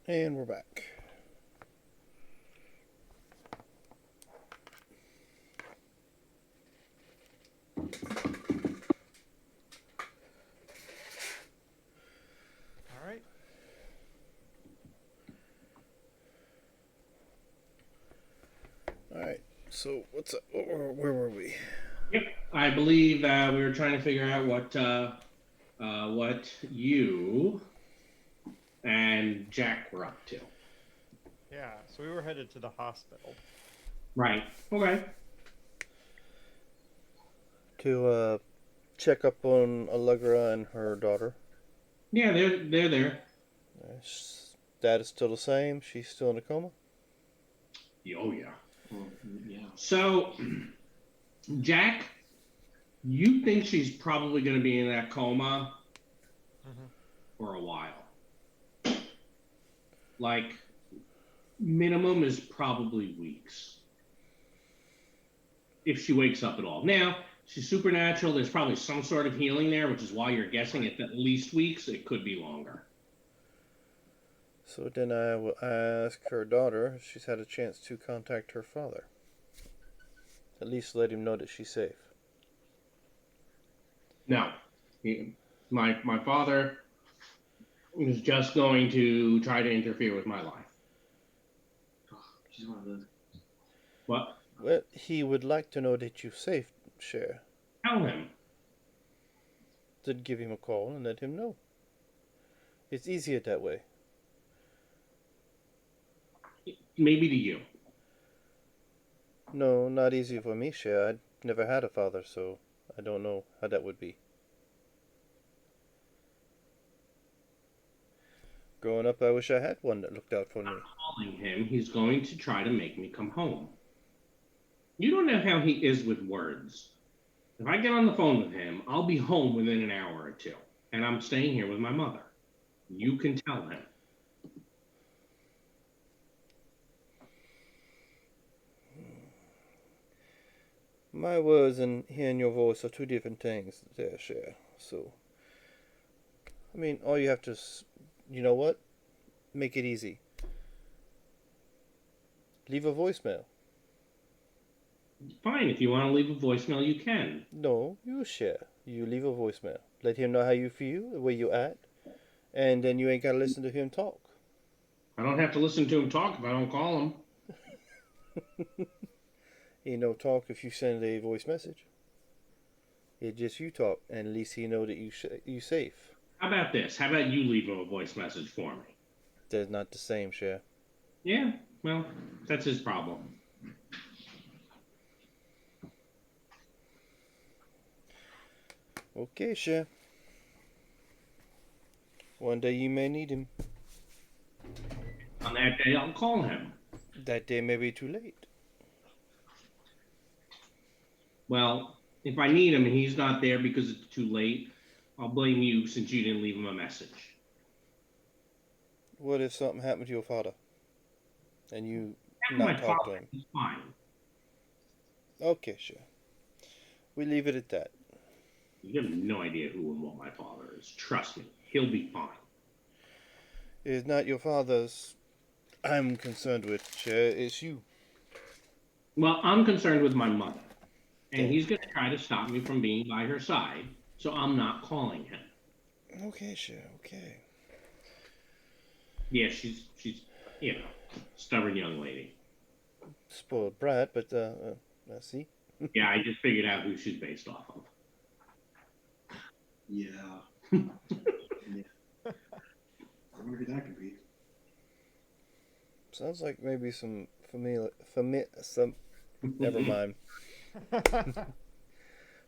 And we're back. All right. All right. So what's up? Where were we? Yep. I believe we were trying to figure out what you and Jack were up to. Yeah. So we were headed to the hospital. Right. Okay. To check up on Allegra and her daughter. Yeah, they're there. Dad is still the same. She's still in a coma. Oh yeah. Well, yeah. So, Jack, you think she's probably going to be in that coma for a while. Like, minimum is probably weeks. If she wakes up at all. Now, she's supernatural. There's probably some sort of healing there, which is why you're guessing it's at least weeks. It could be longer. So then I will ask her daughter if she's had a chance to contact her father. At least let him know that she's safe. No. My father is just going to try to interfere with my life. Oh, she's one of those. What? Well, he would like to know that you're safe, Cher. Tell him. Then give him a call and let him know. It's easier that way. Maybe to you. No, not easy for me, Cher. I'd never had a father, so I don't know how that would be. Growing up, I wish I had one that looked out for me. I'm calling him. He's going to try to make me come home. You don't know how he is with words. If I get on the phone with him, I'll be home within an hour or two. And I'm staying here with my mother. You can tell him. My words and hearing your voice are two different things there, Cher. So, I mean, all you have to, you know what? Make it easy. Leave a voicemail. Fine, if you want to leave a voicemail, you can. No, you Cher. You leave a voicemail. Let him know how you feel, where you at, and then you ain't gotta listen to him talk. I don't have to listen to him talk if I don't call him. Ain't no talk if you send a voice message. It's just you talk, and at least he know that you safe. How about this? How about you leave him a voice message for me? That's not the same, Cher. Yeah, well, that's his problem. Okay, Cher. One day you may need him. On that day, I'll call him. That day may be too late. Well, if I need him and he's not there because it's too late, I'll blame you since you didn't leave him a message. What if something happened to your father? And you My not talk to father him? is fine. Okay, Cher. We leave it at that. You have no idea who and what my father is. Trust me, he'll be fine. It is not your father's I'm concerned with, Cher. It's you. Well, I'm concerned with my mother. And Okay. he's going to try to stop me from being by her side, so I'm not calling him. Okay, Cher. Okay. Yeah, she's stubborn young lady. Spoiled brat, but I see. Yeah, I just figured out who she's based off of. Yeah. Yeah. I wonder who that could be. Sounds like maybe some some. Never mind.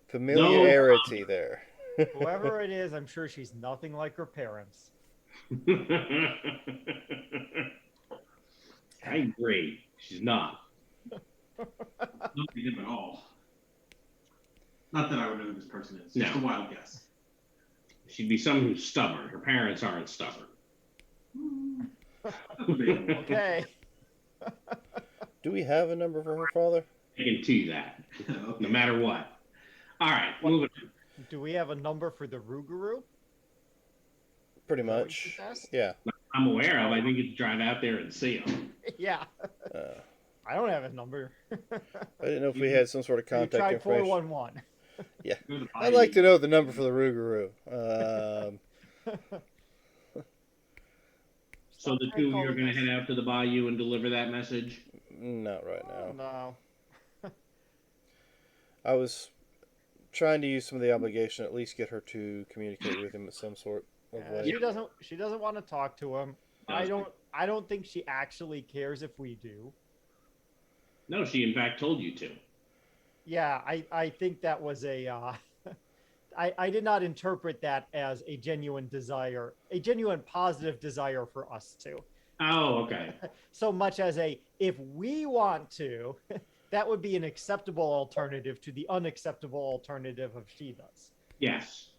Familiarity there. Whoever it is, I'm sure she's nothing like her parents. I agree. She's not. Not him at all. Not that I would know who this person is. Just No. a wild guess. She'd be someone who's stubborn. Her parents aren't stubborn. Okay. Do we have a number for her father? I can tell you that, Okay. no matter what. All right, moving on. Do we have a number for the Rougarou? Pretty Is that what much. you asked? Yeah. I'm aware of. I think you drive out there and see him. Yeah, Uh, I don't have his number. I didn't know if we had some sort of You contact tried information. 411. Yeah, Go to the I'd like to bayou. know the number for the Rougarou. So the two of you are going to head out to the bayou and deliver that message? Not right Oh, now. no. I was trying to use some of the obligation, at least get her to communicate with him in some sort of way. She doesn't want to talk to him. I don't think she actually cares if we do. No, she in fact told you to. Yeah, I think that was a I did not interpret that as a genuine desire, a genuine positive desire for us to. Oh, okay. So much as a if we want to, that would be an acceptable alternative to the unacceptable alternative of she does. Yes.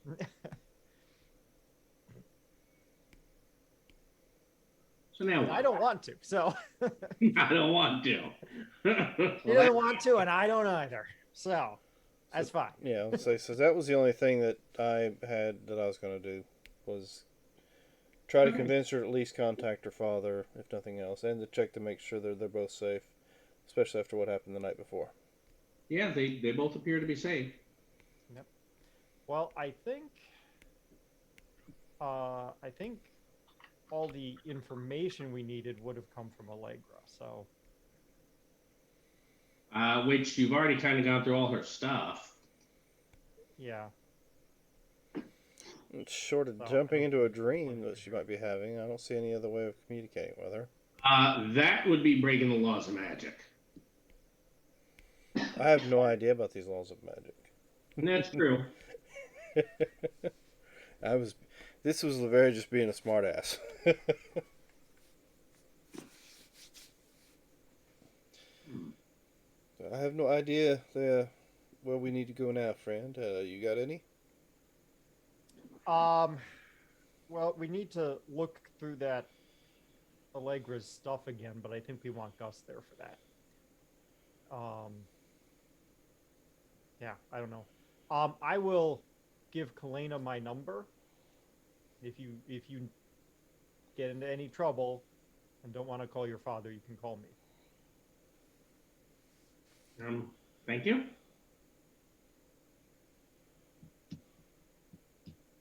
So now I don't want to. So I don't want to. he doesn't want to, and I don't either. So that's fine. Yeah, so that was the only thing that I had that I was going to do was try to convince her to at least contact her father, if nothing else, and to check to make sure they're both safe, especially after what happened the night before. Yeah, they both appear to be safe. Yep. Well, I think all the information we needed would have come from Allegra. So Which you've already kind of gone through all her stuff. yeah. Short of jumping into a dream that she might be having, I don't see any other way of communicating with her. That would be breaking the laws of magic. I have no idea about these laws of magic. That's true. This was Lavera just being a smartass. I have no idea where we need to go now, friend. You got any? Well, we need to look through that Allegra's stuff again, but I think we want Gus there for that. Yeah, I don't know. I will give Kalena my number. If you get into any trouble and don't want to call your father, you can call me. Thank you.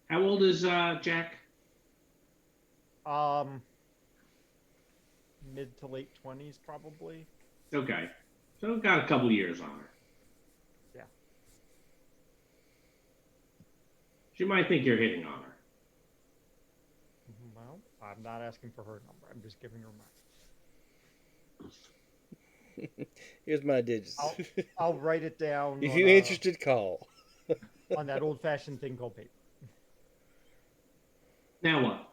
How old is Jack? Mid to late 20s, probably. Okay, so we've got a couple years on her. Yeah. She might think you're hitting on her. Well, I'm not asking for her number. I'm just giving her mine. Here's my digits. I'll write it down. If you're interested, call. On that old-fashioned thing called paper. Now what?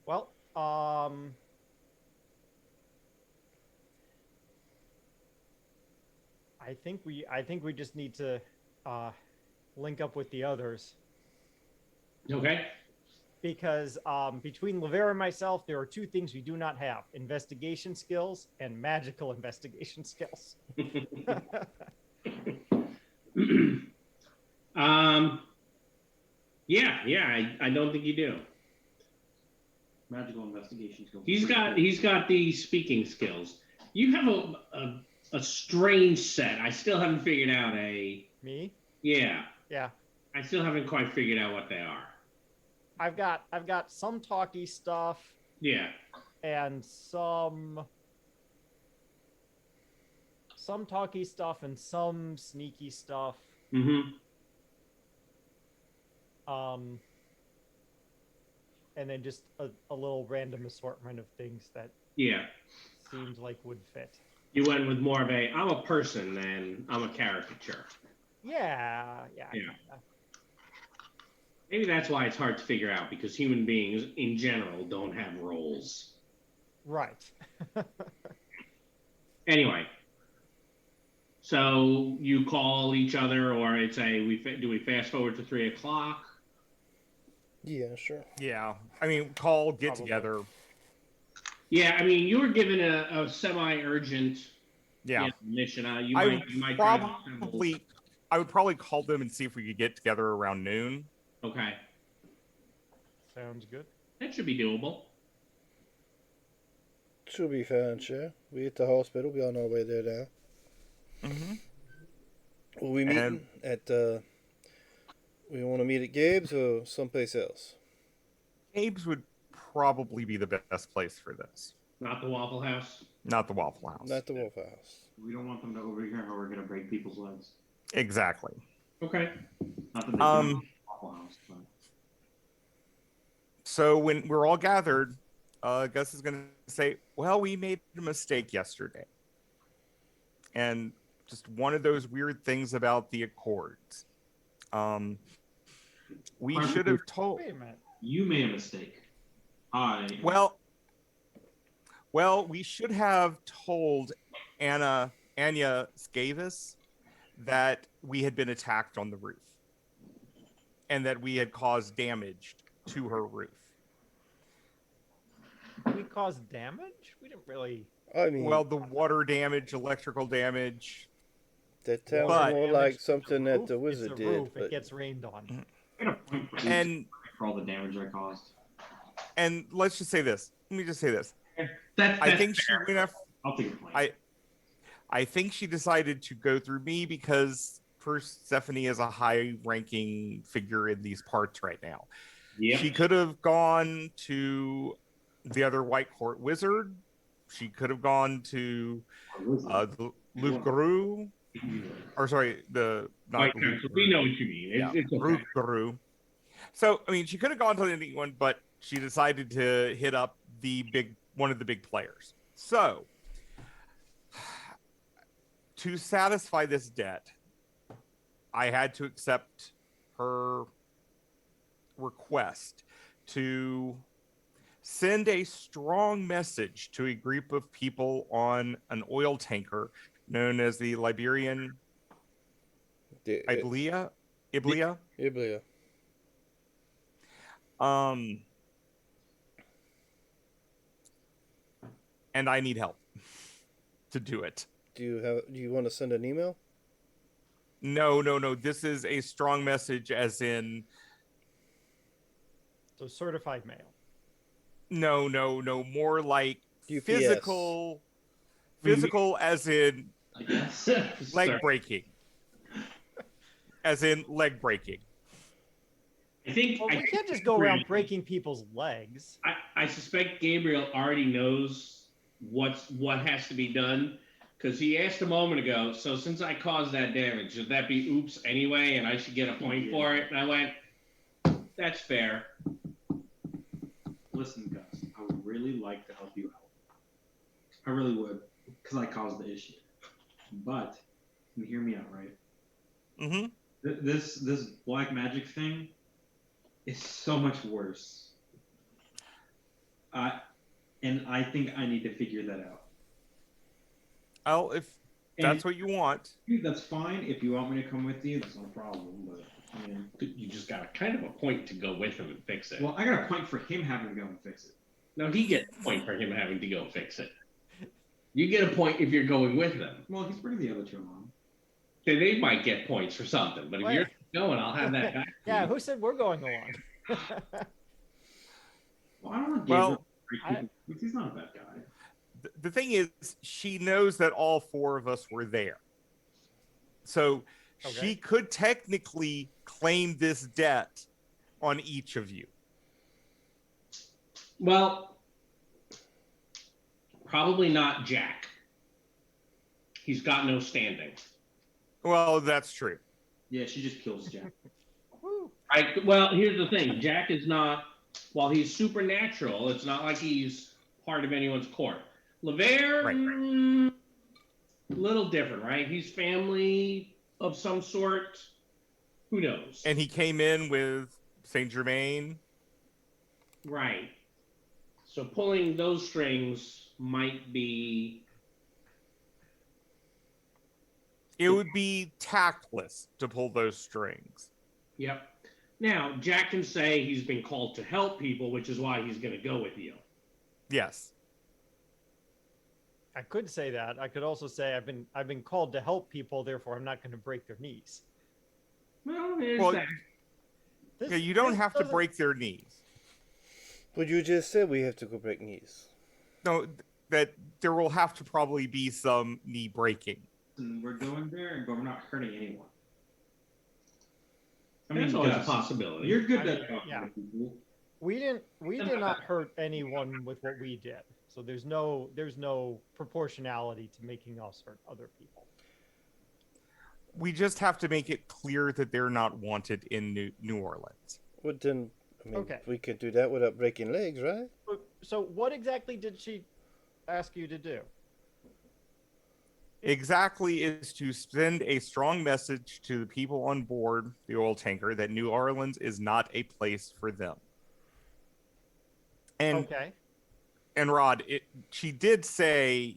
Well, I think we just need to link up with the others Okay. because between Lavera and myself, there are two things we do not have: investigation skills and magical investigation skills. Yeah, I don't think you do. Magical investigation skills. He's got the speaking skills. You have a strange set. I still haven't figured out a. Me? Yeah. Yeah. I still haven't quite figured out what they are. I've got some talky stuff Yeah. and some talky stuff and some sneaky stuff. Mm-hmm. And then just a little random assortment of things that Yeah. seemed like would fit. You went with more of a I'm a person than I'm a caricature. Yeah. Yeah. Kinda. Maybe that's why it's hard to figure out, because human beings in general don't have roles. Right. Anyway, so you call each other, or it's do we fast forward to 3 o'clock? Yeah, sure. Yeah, I mean, call, get Probably. together. Yeah, I mean, you were given a semi-urgent Yeah, mission. I You would might try to assemble. I would probably call them and see if we could get together around noon. Okay. Sounds good. That should be doable. Should be fine, sure. We at the hospital. We on our way there now. Mm-hmm. Will we And- meeting at? We want to meet at Gabe's or someplace else. Abe's would probably be the best place for this, Not the Waffle House. not the Waffle House. Not the Wolf House. We don't want them to overhear how we're gonna break people's legs. Exactly. Okay. Not that they Um, can Waffle House, but So when we're all gathered, Gus is going to say, "Well, we made a mistake yesterday, and just one of those weird things about the Accords. We should have told. Wait a minute. you made a mistake. Well, we should have told Anya Skavis that we had been attacked on the roof, and that we had caused damage to her roof. We caused damage? We didn't really. I mean, Well, the water damage, electrical damage. that sounds but- more like Damage to something that roof? the wizard It's a did. roof. But It gets rained on. I got a point And for all the damage I caused. let's just say this. Let me just say this. That's I think she fair. went off. I'll take a point. I think she decided to go through me because Persephone is a high-ranking figure in these parts right now. Yeah. She could have gone to the other White Court wizard. She could have gone to the Luke Guru, or sorry, the not White Luke Council. Guru. We know what you mean. Yeah, It's okay. Luke Guru. So I mean, she could have gone to anyone, but she decided to hit up one of the big players. So to satisfy this debt, I had to accept her request to send a strong message to a group of people on an oil tanker known as the Liberian Iblia. Iblia. And I need help to do it. Do you want to send an email? No. This is a strong message, as in So certified mail. no. More like UPS. physical, as in I guess. leg Sorry. breaking, as in leg breaking. I think Well, I we think can't just go around breaking people's legs. I suspect Gabriel already knows what has to be done because he asked a moment ago. So since I caused that damage, should that be oops anyway, and I should get a point for it? And I went, that's fair. Listen, Gus, I would really like to help you out. I really would, because I caused the issue. But you hear me out, right? Mm-hmm. This black magic thing is so much worse. And I think I need to figure that out. Oh, if that's what you want. That's fine. If you want me to come with you, that's no problem. But I mean, You just got a kind of a point to go with him and fix it. well, I got a point for him having to go and fix it. No, he gets a point for him having to go fix it. You get a point if you're going with them. Well, he's bringing the other two along. They might get points for something, but if Wait. you're going, I'll have that back. Yeah, who said we're going along? Well, I don't want Well, Gabriel to break people, because he's not a bad guy. The thing is, she knows that all four of us were there. So Okay. she could technically claim this debt on each of you. Well, probably not Jack. He's got no standing. Well, that's true. Yeah, she just kills Jack. Woo. Well, here's the thing. Jack is not, while he's supernatural, it's not like he's part of anyone's court. LeVere, Right. Little different, right? He's family of some sort. Who knows? And he came in with Saint Germain. Right. So pulling those strings might be. It would be tactless to pull those strings. Yep. Now, Jack can say he's been called to help people, which is why he's going to go with you. Yes. I could say that. I could also say I've been called to help people, therefore I'm not going to break their knees. Well, there's Well, that. This, Yeah, you don't this have to doesn't- break their knees. But you just said we have to go break knees. No, that there will have to probably be some knee breaking. And we're going there, but we're not hurting anyone. I That's always a Gus, possibility. You're good I mean, at talking yeah. to people. We did not hurt anyone with what we did. So there's no proportionality to making us hurt other people. We just have to make it clear that they're not wanted in New Orleans. Well, then, I mean, Okay. we could do that without breaking legs, right? So what exactly did she ask you to do? Exactly is to send a strong message to the people on board the oil tanker that New Orleans is not a place for them. And Okay. and Rod, she did say,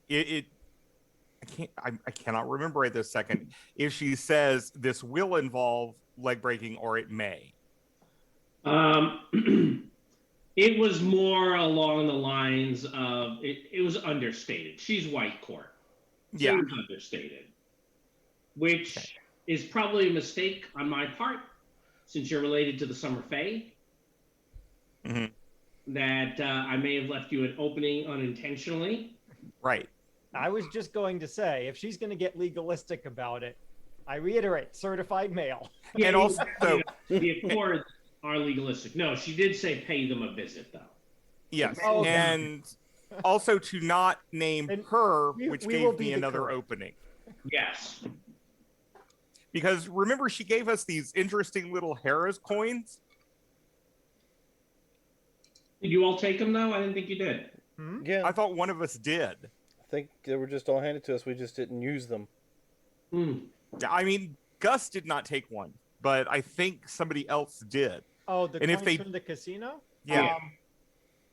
I cannot remember right this second if she says this will involve leg breaking or it may. It was more along the lines of it was understated. She's white court. So Yeah. it was understated. Which is probably a mistake on my part, since you're related to the Summer Fae. Mm-hmm. That I may have left you an opening unintentionally. Right. I was just going to say, if she's going to get legalistic about it, I reiterate, certified male. Yeah, And also, the Accords are legalistic. No, she did say pay them a visit, though. yes, Oh, okay. and also to not name And her, we which will gave be me the another correct. opening. Yes. Because remember, she gave us these interesting little Harris coins. Did you all take them, though? I didn't think you did. Hmm? Yeah. I thought one of us did. I think they were just all handed to us. We just didn't use them. Hmm. I mean, Gus did not take one, but I think somebody else did. Oh, the And if coins they- from the casino? Yeah.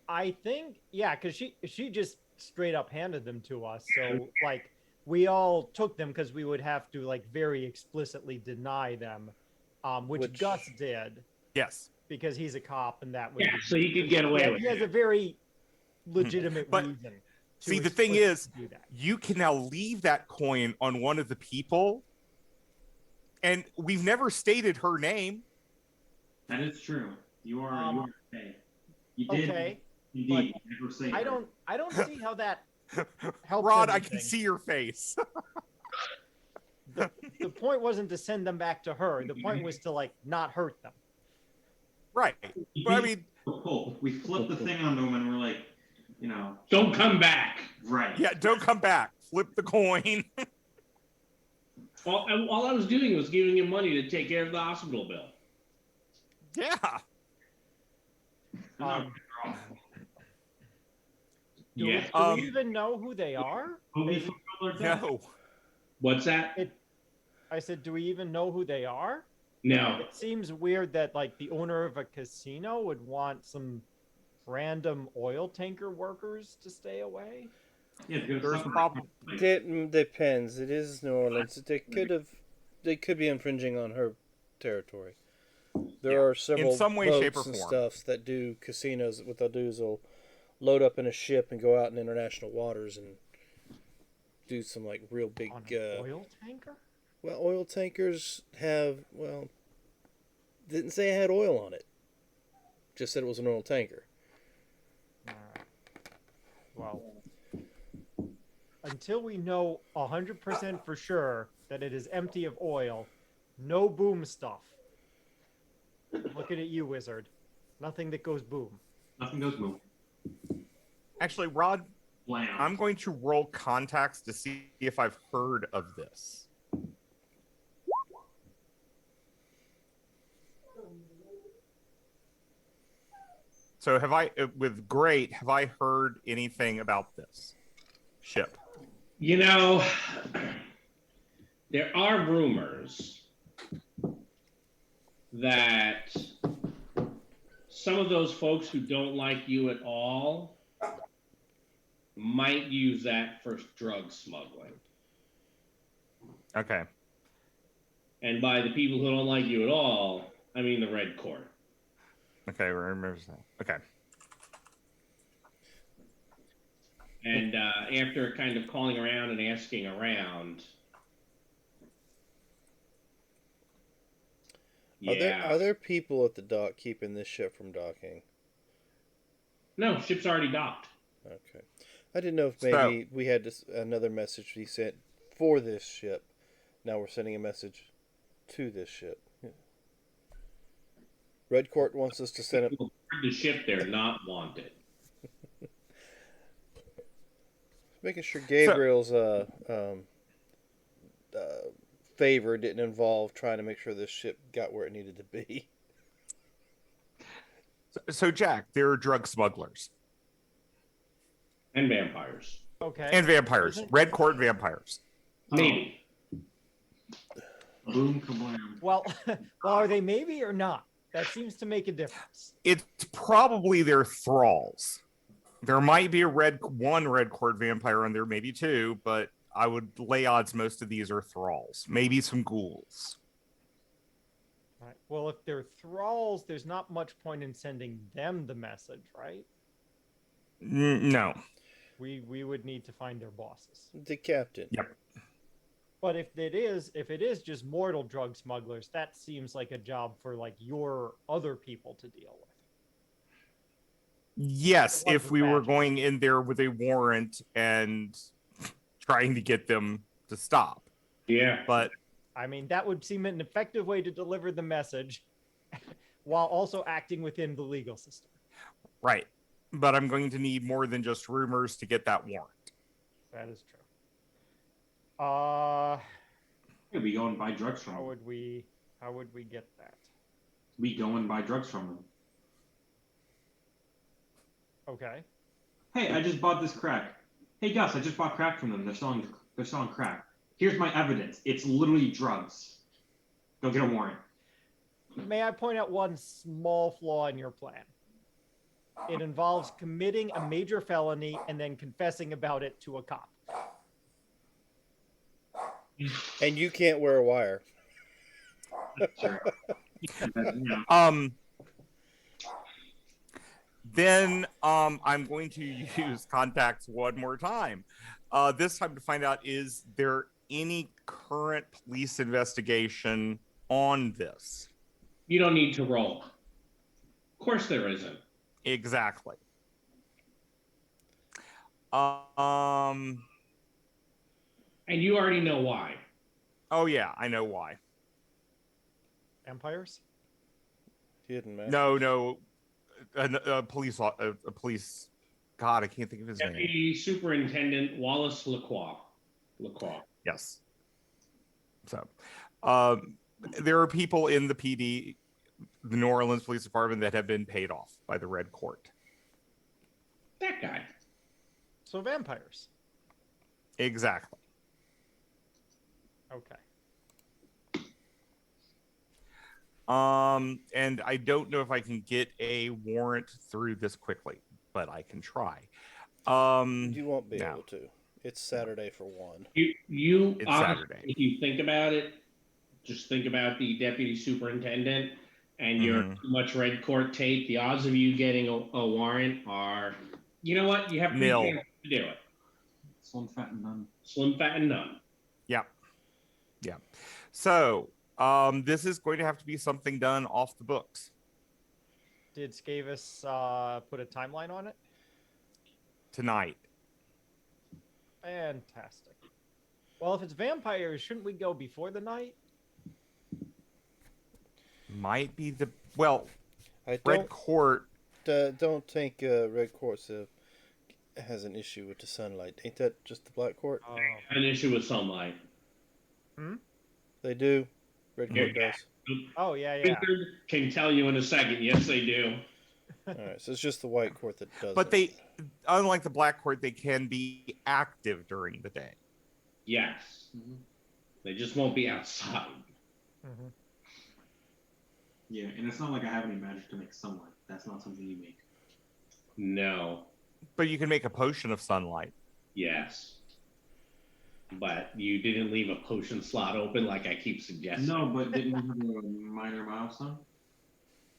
I think, yeah, because she just straight up handed them to us. So, like, we all took them because we would have to, like, very explicitly deny them, which Gus did Yes. because he's a cop and that was. Yeah, so he could get away with He has it. a very legitimate But, reason. to See, the thing explicitly is, do that. you can now leave that coin on one of the people, and we've never stated her name. That is true. You are okay. You did Okay, indeed never say I her. don't see how that helps. Rod, I anything. can see your face. The point wasn't to send them back to her. The point was to like not hurt them. Right. You But I beat mean, the Pope. We flipped the thing onto him and we're like, Don't come back. right. yeah, don't come back. Flip the coin. All I was doing was giving you money to take care of the hospital bill. Yeah. Um, Do Yeah. we even know who they are? But we Is- fulfilled our debt. No. What's that? I said, do we even know who they are? No. It seems weird that like the owner of a casino would want some random oil tanker workers to stay away. Yeah, because There's something probably like- It depends. It is New Orleans. They could be infringing on her territory. There are several some way, boats shape, or and form. stuffs that do casinos. What they'll do is they'll load up in a ship and go out in international waters and do some like real big. On an oil tanker? Well, oil tankers have didn't say it had oil on it. Just said it was an oil tanker. Alright. Well, until we know 100% for sure that it is empty of oil, no boom stuff. Looking at you, wizard. Nothing that goes boom. Nothing goes boom. actually, Rod, Blam. I'm going to roll contacts to see if I've heard of this. So have I, with Great, have I heard anything about this ship? You know, there are rumors that some of those folks who don't like you at all might use that for drug smuggling. Okay. And by the people who don't like you at all, I mean the Red Court. Okay, remember that. Okay. And after kind of calling around and asking around, Are there people at the dock keeping this ship from docking? No, ship's already docked. Okay. I didn't know if So- maybe we had another message he sent for this ship. Now we're sending a message to this ship. Yeah. Red Court wants us to send it. The ship, they're not wanted. Making sure Gabriel's favor didn't involve trying to make sure this ship got where it needed to be. So Jack, there are drug smugglers And vampires. Okay. and vampires. Isn't- Red Court vampires. Maybe. Boom, kablam. Well, well, are they maybe or not? That seems to make a difference. It's probably their thralls. There might be one Red Court vampire and there maybe two, but I would lay odds most of these are thralls. Maybe some ghouls. Right. Well, if they're thralls, there's not much point in sending them the message, right? No. We would need to find their bosses. The captain. Yep. But if it is just mortal drug smugglers, that seems like a job for like your other people to deal with. Yes, What if was we were that? going in there with a warrant and trying to get them to stop. Yeah. But I mean, that would seem an effective way to deliver the message while also acting within the legal system. right. But I'm going to need more than just rumors to get that warrant. That is true. Uh, We go and buy drugs from how them. would we get that? We go and buy drugs from them. Okay. Hey, I just bought this crack. Hey Gus, I just bought crack from them. They're selling crack. Here's my evidence. It's literally drugs. Go get a warrant. May I point out one small flaw in your plan? It involves committing a major felony and then confessing about it to a cop. And you can't wear a wire. Sure. Yeah. Then I'm going to use contacts one more time. This time to find out, is there any current police investigation on this? You don't need to roll. Of course there isn't. Exactly. And you already know why. Oh yeah, I know why. Empires? Hidden man. No, a police. God, I can't think of his name. Deputy Superintendent Wallace Lacroix. Yes. So, there are people in the PD, the New Orleans Police Department, that have been paid off by the Red Court. That guy. So vampires. Exactly. Okay. And I don't know if I can get a warrant through this quickly, but I can try. You won't be no. able to. It's Saturday for one. You It's honestly, Saturday. if you think about it, just think about the deputy superintendent and your Mhm. too much red court tape. The odds of you getting a warrant are, you know what? You have three Nil. chances to do it. Slim, fat, and none. Slim, fat, and none. Yeah. So, this is going to have to be something done off the books Did Skavis put a timeline on it? tonight. Fantastic. Well, if it's vampires, shouldn't we go before the night? Might be the I Red Court. don't think Red Court has an issue with the sunlight. Ain't that just the Black Court? Oh, An issue with sunlight. They do. Red Court Yeah. does. oh yeah. Wizard can tell you in a second. Yes, they do. All right, so it's just the White Court that does. But they, unlike the Black Court, they can be active during the day. Yes. Mhm. They just won't be outside. Mm-hmm. Yeah, and it's not like I have any magic to make sunlight. That's not something you make. No. But you can make a potion of sunlight. Yes. But you didn't leave a potion slot open like I keep suggesting. No, but didn't we have a minor milestone?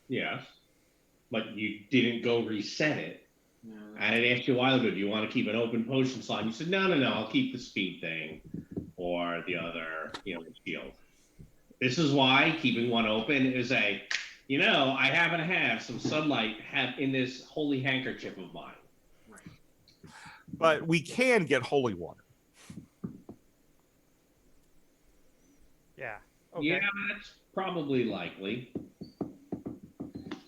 Yes. But you didn't go reset it. Yeah. I had asked you a while ago, do you want to keep an open potion slot? And you said, no, I'll keep the speed thing or the other, the shield. This is why keeping one open is a You know, I happen to have some sunlight in this holy handkerchief of mine. Right. But we can get holy water. Yeah. Okay. Yeah, that's probably likely.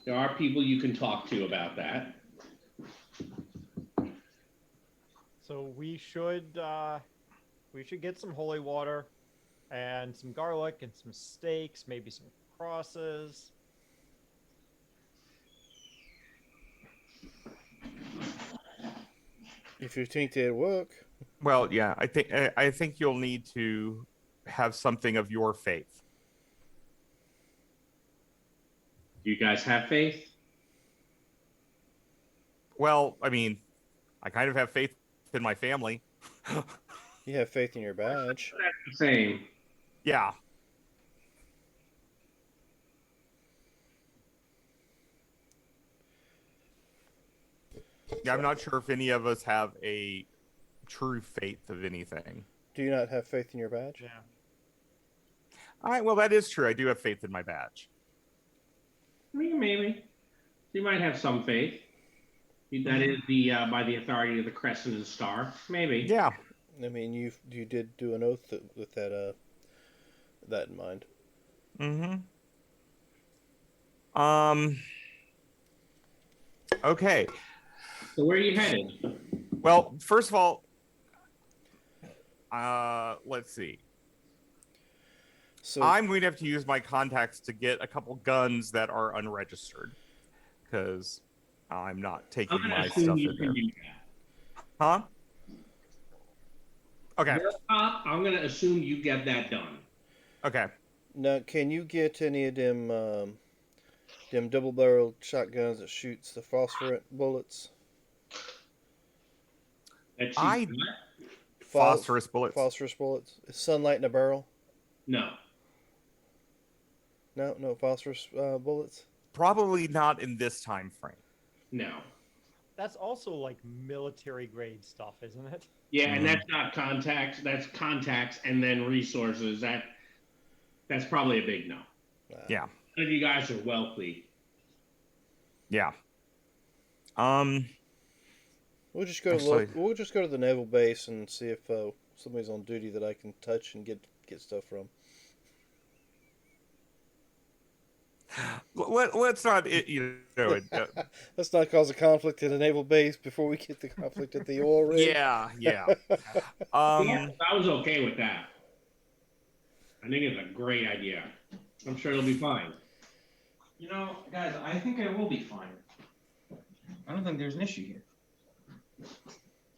There are people you can talk to about that. So we should get some holy water and some garlic and some steaks, maybe some crosses. If you think it'd work. Well, yeah, I think you'll need to have something of your faith. Do you guys have faith? Well, I mean, I kind of have faith in my family. You have faith in your badge. That's the same. Yeah. Yeah, I'm not sure if any of us have a true faith of anything. Do you not have faith in your badge? Yeah. All right, well, that is true. I do have faith in my badge. Maybe. You might have some faith. That is the by the authority of the Crescent and Star. Maybe. Yeah. I mean, you did do an oath with that that in mind. Mm-hmm. Okay. So where are you headed? Well, first of all, let's see. So I'm going to have to use my contacts to get a couple guns that are unregistered because I'm not taking I'm my gonna stuff assume you in can there. do that. Huh? Okay. You're a cop, I'm gonna assume you get that done. Okay. now, can you get any of them double-barreled shotguns that shoots the phosphorant bullets? That shoots I- what? Phosphorus bullets. Phosphorus bullets. Is sunlight in a barrel? No. No phosphorus bullets. Probably not in this time frame. No. That's also like military grade stuff, isn't it? Yeah, and that's not contacts. That's contacts and then resources. That's probably a big no. Yeah. None of you guys are wealthy. Yeah. We'll just go to Actually- we'll just go to the naval base and see if somebody's on duty that I can touch and get stuff from. Let's not, Let's not cause a conflict at a naval base before we get the conflict at the oil rig. yeah. Yeah, I was okay with that. I think it's a great idea. I'm sure it'll be fine. You know, guys, I think I will be fine. I don't think there's an issue here.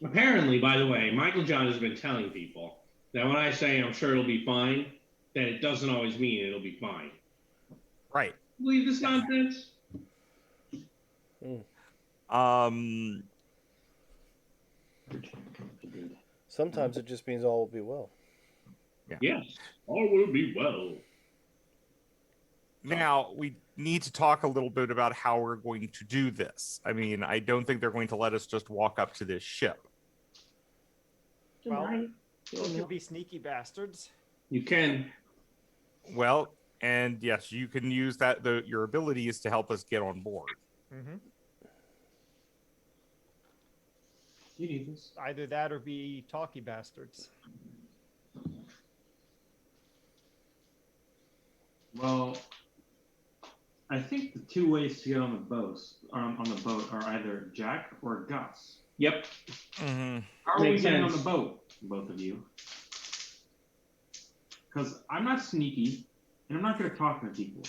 Apparently, by the way, Michael John has been telling people that when I say I'm sure it'll be fine, that it doesn't always mean it'll be fine. Right. Believe this nonsense? Sometimes it just means all will be well. Yes, all will be well. Now we need to talk a little bit about how we're going to do this. I mean, I don't think they're going to let us just walk up to this ship. Well, those could be sneaky bastards. You can. Well, and yes, you can use your abilities to help us get on board. Mm-hmm. You need this. Either that or be talky bastards. Well, I think the two ways to get on the boat are either Jack or Gus. Yep. Mm-hmm. How are we Makes getting on sense. the boat, both of you? Because I'm not sneaky, and I'm not good at talking to people.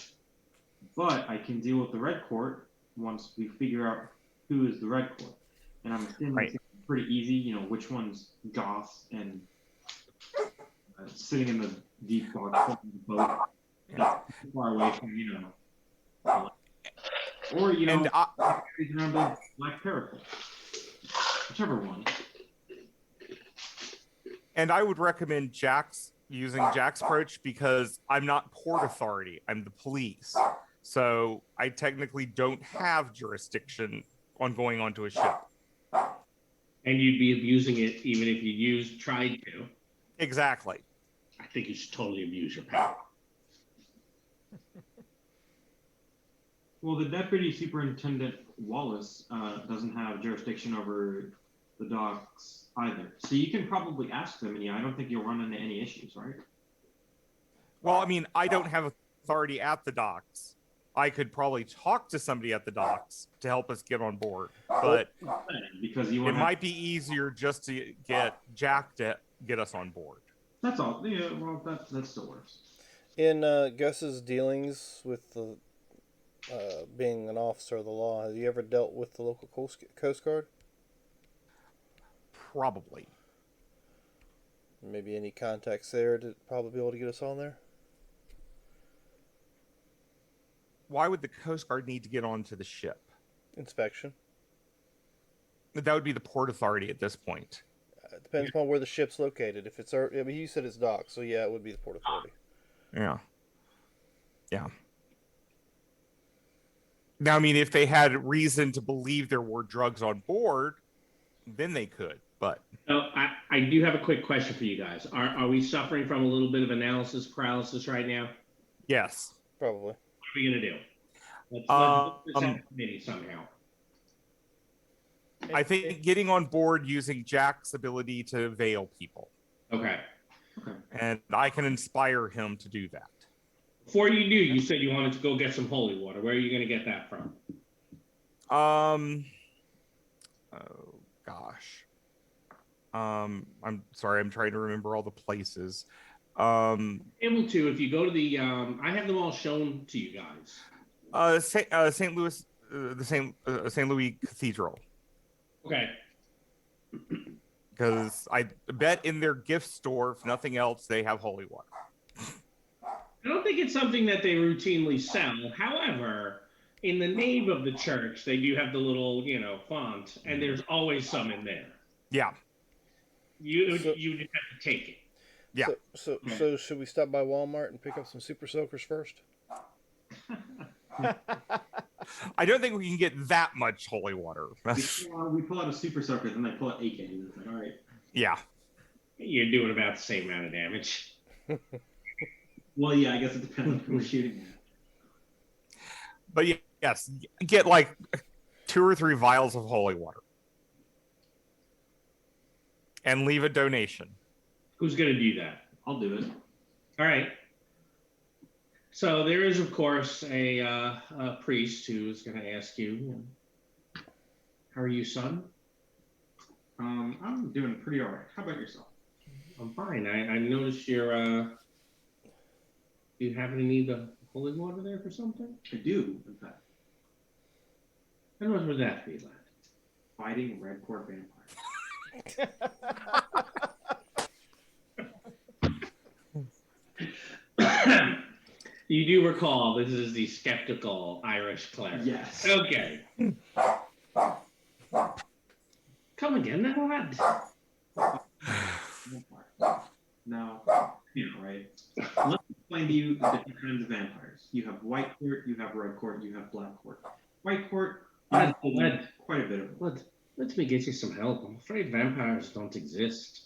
But I can deal with the Red Court once we figure out who is the Red Court. And I'm assuming Right. it's pretty easy, you know, which one's Goss and sitting in the deep box of the boat. That's too far away from, you know. Or, you know, And around the Black Paracel. Whichever one. and I would recommend using Jack's approach because I'm not port authority. I'm the police. So I technically don't have jurisdiction on going onto a ship. And you'd be abusing it even if you tried to. Exactly. I think you should totally abuse your power. Well, the deputy superintendent Wallace doesn't have jurisdiction over the docks either. So you can probably ask them, and yeah, I don't think you'll run into any issues, right? Well, I mean, I don't have authority at the docks. I could probably talk to somebody at the docks to help us get on board, but Because you it want might be easier just to get Jack to get us on board. That's all. Yeah, well, that still works. In Gus's dealings with the being an officer of the law, have you ever dealt with the local Coast Guard? Probably. Maybe any contacts there to probably be able to get us on there? Why would the Coast Guard need to get onto the ship? Inspection. That would be the Port Authority at this point. It depends upon where the ship's located. If it's, I mean, you said it's docked, so yeah, it would be the Port Authority. Yeah. Yeah. Now, I mean, if they had reason to believe there were drugs on board, then they could, but. So I do have a quick question for you guys. Are we suffering from a little bit of analysis paralysis right now? Yes. Probably. What are we going to do? Let's book this out committee somehow. I think getting on board using Jack's ability to veil people. Okay. And I can inspire him to do that. Before you do, you said you wanted to go get some holy water. Where are you going to get that from? Oh gosh. I'm sorry, I'm trying to remember all the places. Able to, if you go to the, I have them all shown to you guys. St. Louis, St. Louis Cathedral. Okay. Because I bet in their gift store, if nothing else, they have holy water. I don't think it's something that they routinely sell. However, in the nave of the church, they do have the little, font, and there's always some in there. Yeah. You just have to take it. Yeah. So should we stop by Walmart and pick up some super soakers first? I don't think we can get that much holy water. We pull out a super soaker, then they pull out AK. And it's like, all right. Yeah. You're doing about the same amount of damage. Well, yeah, I guess it depends on who we're shooting at. But yes, get like 2 or 3 vials of holy water. And leave a donation. Who's going to do that? I'll do it. All right. So there is, of course, a priest who is going to ask you, how are you, son? I'm doing pretty all right. How about yourself? I'm fine. I noticed you're, you happen to need the holy water there for something? I do, in fact. And what would that be like? Fighting red court vampires. You do recall this is the skeptical Irish cleric. Yes. Okay. Come again, lad. Now, right? Let's explain to you the different kinds of vampires. You have white court, you have red court, you have black court. White court, Lad, quite a bit of them. let me get you some help. I'm afraid vampires don't exist.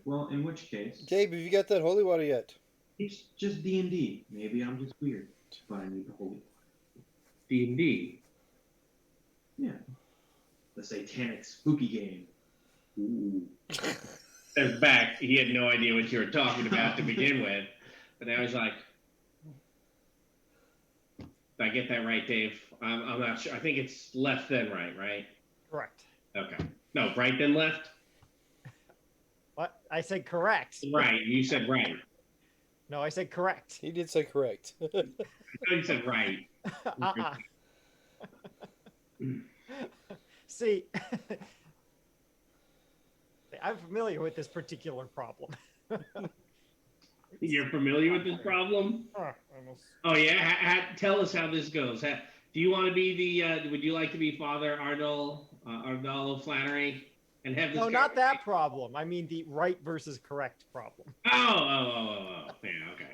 Well, in which case, Gabe, have you got that holy water yet? it's just D&D. Maybe I'm just weird, but I need the holy water. D&D. Yeah. The satanic spooky game. Ooh. Steps back. He had no idea what you were talking about to begin with. But now he's like, did I get that right, Dave? I'm not sure. I think it's left then right? Correct. Okay. No, right then left? What? I said correct. Right. You said right. No, I said correct. He did say correct. I thought you said right. See, I'm familiar with this particular problem. You're familiar with this problem? Oh, yeah? Tell us how this goes. Do you want to be would you like to be Father Ardal Flannery? And have this No, not that problem. I mean the right versus correct problem. Oh. Yeah, okay.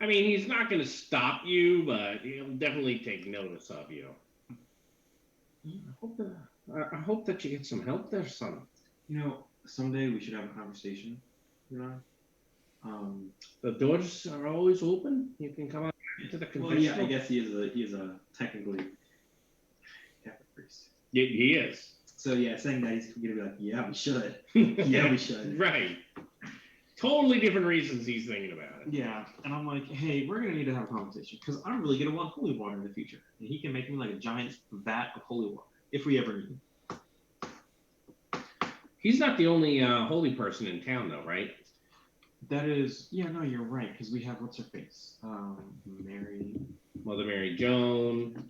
I mean, he's not going to stop you, but he'll definitely take notice of you. I hope that you get some help there, son. Someday we should have a conversation. The doors are always open. You can come out to the Well, yeah, I confessional. guess he is a technically Catholic priest. Yeah, he is. So yeah, saying that he's gonna be like, yeah, we should. Yeah, we should. Right. Totally different reasons he's thinking about it. Yeah, and I'm like, hey, we're gonna need to have a conversation because I'm really gonna want holy water in the future, and he can make me like a giant vat of holy water if we ever need it. He's not the only holy person in town, though, right? That is, yeah, no, you're right because we have what's her face, Mary. Mother Mary Joan.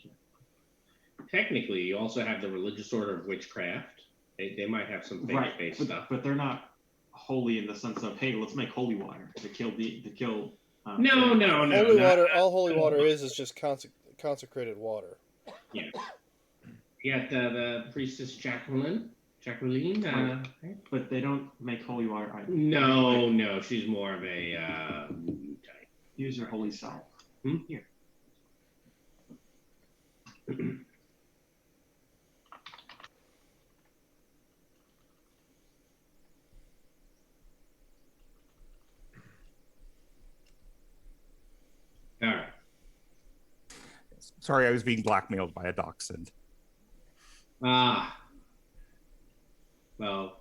Technically, you also have the Religious Order of Witchcraft. They might have some faith-based stuff. But they're not holy in the sense of, hey, let's make holy water to kill. No. Holy water. All holy water is just consecrated water. Yeah. You got the priestess Jacqueline. But they don't make holy water either. No, she's more of a type. Use your holy self. Here. All right. Sorry, I was being blackmailed by a dachshund. Ah. Well,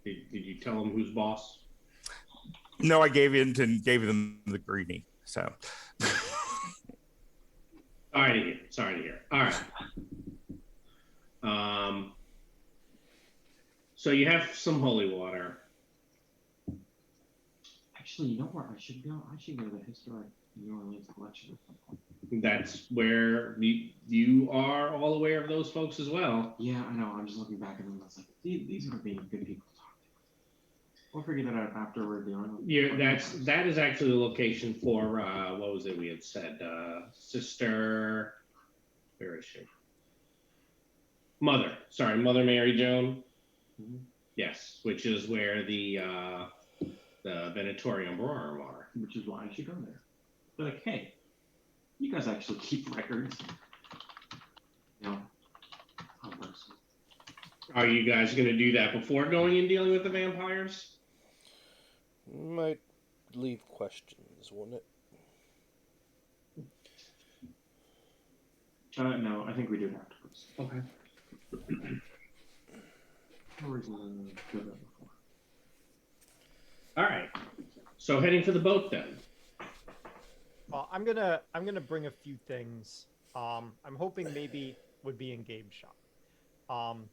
did you tell him who's boss? No, I gave them the greenie. So. Sorry to hear. All right. So you have some holy water. Actually, you know where I should go? I should go to the historic New Orleans collection at some point. That's where you are all aware of those folks as well. Yeah, I know. I'm just looking back at them. I was like, these are being good people to talk to. We'll figure that out after we're done. Yeah, that is actually the location for what was it we had said? Sister, where is she? Mother Mary Joan. Mm-hmm. Yes, which is where the Venatorium Rorum are. Which is why I should go there. They're like, hey, you guys actually keep records. Are you guys going to do that before going and dealing with the vampires? Might leave questions, wouldn't it? No, I think we do it afterwards. Okay. No reason to do that before. All right. So heading for the boat then. Well, I'm gonna bring a few things. I'm hoping maybe would be in Gabe's shop. I'm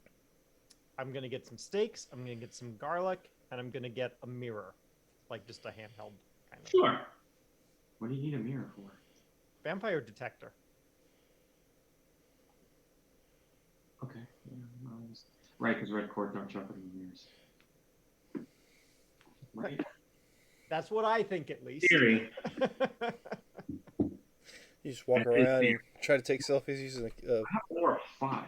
gonna get some steaks. I'm gonna get some garlic, and I'm gonna get a mirror, like just a handheld kind of. Sure. What do you need a mirror for? Vampire detector. Okay. Yeah, right, because red cord don't show up in the mirrors. Right. That's what I think, at least. Theory. You just walk around and try to take selfies using a. I have 4 or 5.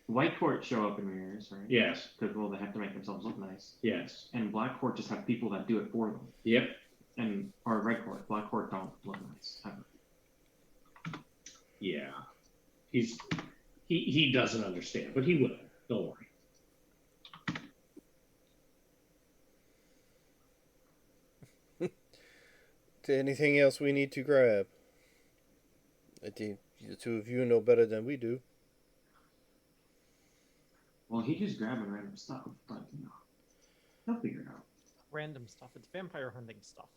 White court show up in mirrors, right? Yes. Because they have to make themselves look nice. Yes. And black court just have people that do it for them. Yep. Or red court, black court don't look nice ever. Yeah. He doesn't understand, but he will. Don't worry. Anything else we need to grab? I think the two of you know better than we do. Well, he just grabbing random stuff, but he'll figure it out. Random stuff. It's vampire hunting stuff.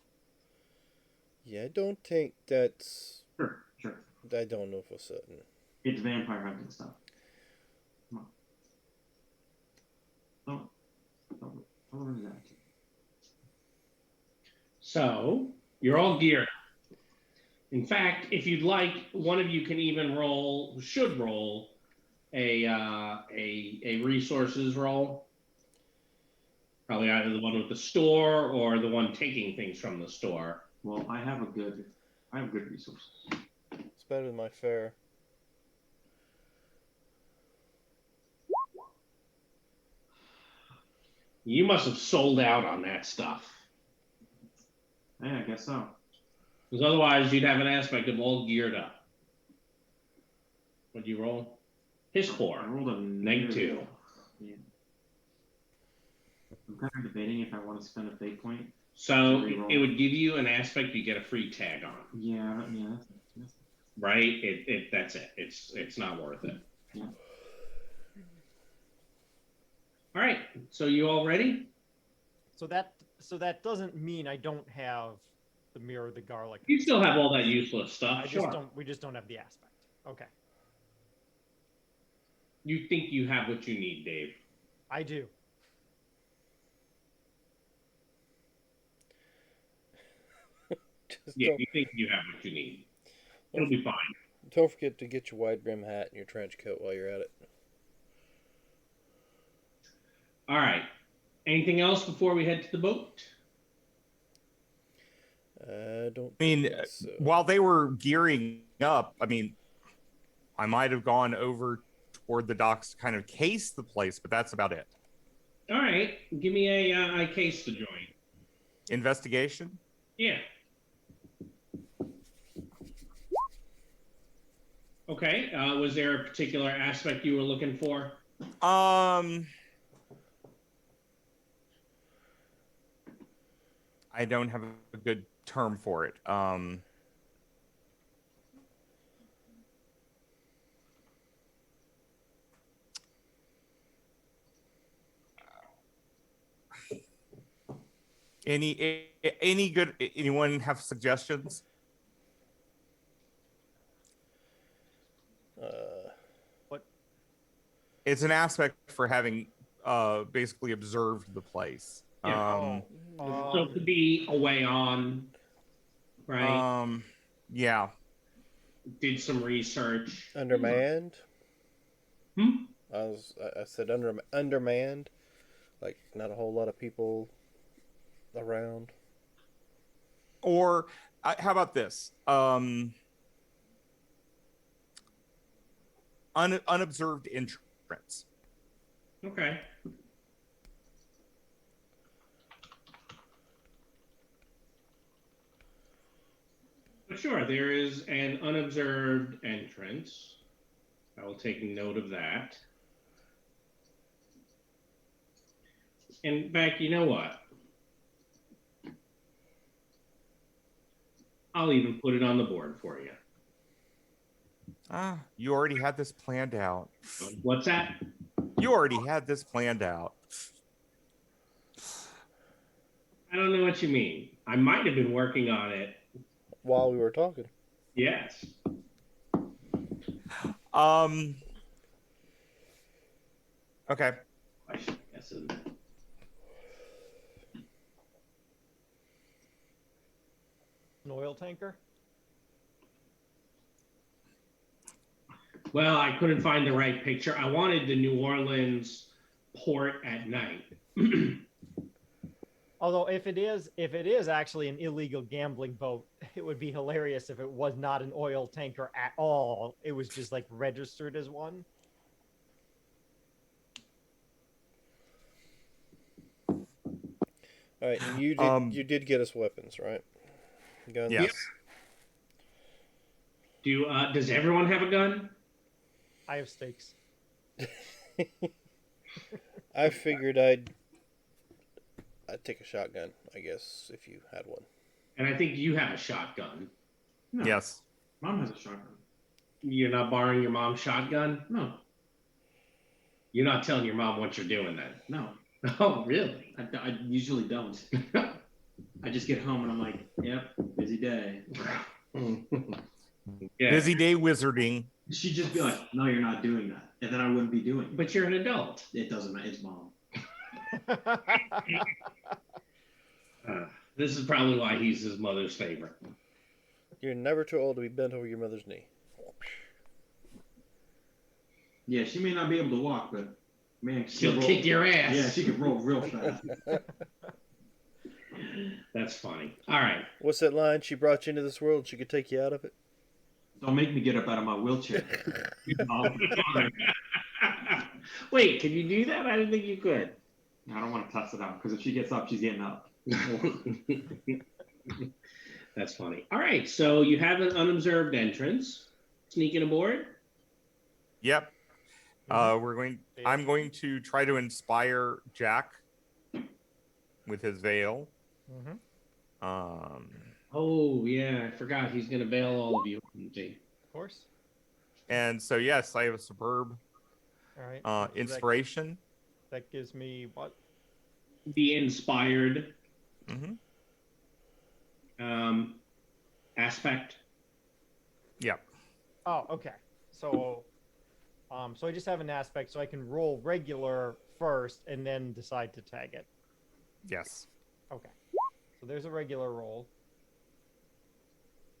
Yeah, I don't think that's. Sure. I don't know for certain. It's vampire hunting stuff. Come on. Don't ruin that. So you're all geared up. In fact, if you'd like, one of you can even should roll a resources roll. Probably either the one with the store or the one taking things from the store. Well, I have good resources. It's better than my fare. You must have sold out on that stuff. Yeah, I guess so. Because otherwise you'd have an aspect of all geared up. What'd you roll? His core. I rolled a -2. Yeah. I'm kind of debating if I want to spend a fate point. So Reroll. it would give you an aspect you get a free tag on, Yeah. That's right? That's it. It's not worth it. Yeah. All right. So you all ready? So that doesn't mean I don't have the mirror of the garlic. You still have all that useless stuff. I Sure. just don't. We just don't have the aspect. Okay, You think you have what you need, Dave? I do. Just Yeah, you think you have what you need. It'll be fine. don't forget to get your wide brim hat and your trench coat while you're at it. All right. Anything else before we head to the boat? Don't. I mean, think so. while they were gearing up, I mean, I might have gone over toward the docks to kind of case the place, but that's about it. All right. Give me a case to join. Investigation? Yeah. Okay. Was there a particular aspect you were looking for? I don't have a good term for it. Any good? Anyone have suggestions? What? It's an aspect for having basically observed the place. Yeah. So it could be a way on, right? Yeah. Did some research. Undermanned. Hmm? I said undermanned. Like not a whole lot of people around. Or how about this? Unobserved entrance. Okay. But sure, there is an unobserved entrance. I will take note of that. And Beck, you know what? I'll even put it on the board for you. You already had this planned out. What's that? You already had this planned out. I don't know what you mean. I might have been working on it. While we were talking. Yes. Okay. I should guess it. An oil tanker? Well, I couldn't find the right picture. I wanted the New Orleans port at night. Although if it is actually an illegal gambling boat, it would be hilarious if it was not an oil tanker at all. It was just like registered as one. All right, and you did get us weapons, right? Guns. Yes. Does everyone have a gun? I have stakes. I figured I'd take a shotgun, I guess, if you had one. And I think you have a shotgun. No. Yes. Mom has a shotgun. You're not borrowing your mom's shotgun? No. You're not telling your mom what you're doing then? No. Oh, really? I usually don't. I just get home and I'm like, yep, busy day. Yeah. Busy day wizarding. She'd just be like, no, you're not doing that. And then I wouldn't be doing it. But you're an adult. It doesn't matter. It's mom. This is probably why he's his mother's favorite. You're never too old to be bent over your mother's knee. Yeah, she may not be able to walk, but man, She'll kick your ass. Yeah, she can roll real fast. That's funny. All right. What's that line? She brought you into this world. She could take you out of it. Don't make me get up out of my wheelchair. Wait, can you do that? I didn't think you could. I don't want to test it out because if she gets up, she's getting up. That's funny. All right, so you have an unobserved entrance. Sneaking aboard. Yep. I'm going to try to inspire Jack with his veil. Mm-hmm. Oh yeah, I forgot he's gonna bail all of you. Of course. And so yes, I have a superb All right. inspiration. That gives me what? The inspired Mm-hmm. aspect. Yeah. Oh, okay. So, so I just have an aspect, so I can roll regular first and then decide to tag it. Yes. Okay. So there's a regular roll.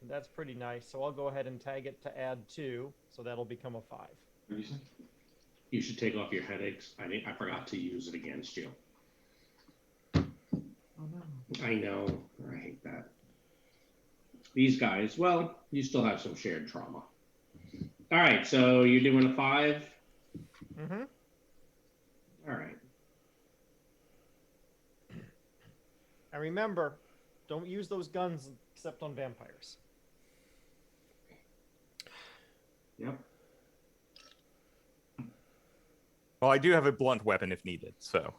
And that's pretty nice. So I'll go ahead and tag it to add 2, so that'll become a 5. What do you say? You should take off your headaches. I forgot to use it against you. Oh no. I know. I hate that. These guys, well, you still have some shared trauma. All right, so you're doing a 5? Mm-hmm. All right. And remember, don't use those guns except on vampires. Yep. Well, I do have a blunt weapon if needed. So.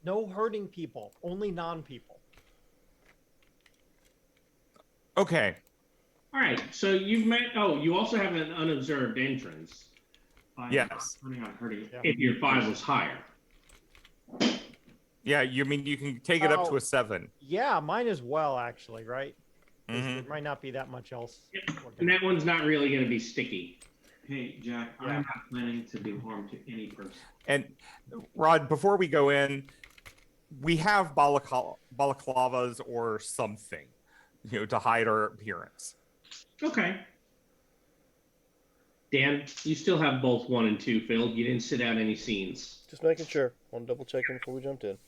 No hurting people, only non-people. Okay. All right, so you've met. Oh, you also have an unobserved entrance. Yes. Running on hurting. Yeah. If your 5 was higher. Yeah, you mean you can take it up to a 7. Yeah, mine as well, actually, right? 'Cause Mhm. there might not be that much else. And that one's not really going to be sticky. Hey, Jack, Yeah. I'm not planning to do harm to any person. And Rod, before we go in, we have balaclavas or something, to hide our appearance. Okay. Dan, you still have both 1 and 2 filled. You didn't sit out any scenes. Just making sure. Want to double checking before we jumped in.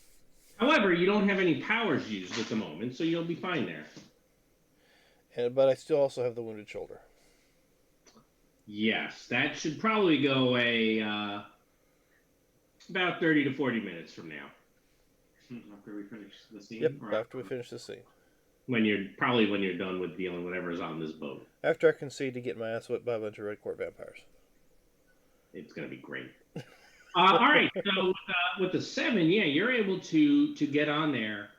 However, you don't have any powers used at the moment, so you'll be fine there. But I still also have the wounded shoulder. Yes, that should probably go away about 30 to 40 minutes from now. After we finish the scene. Yep, or after we finish the scene. When you're done with dealing whatever's on this boat. After I concede to get my ass whipped by a bunch of red court vampires. It's going to be great. All right, so with the 7, yeah, you're able to get on there.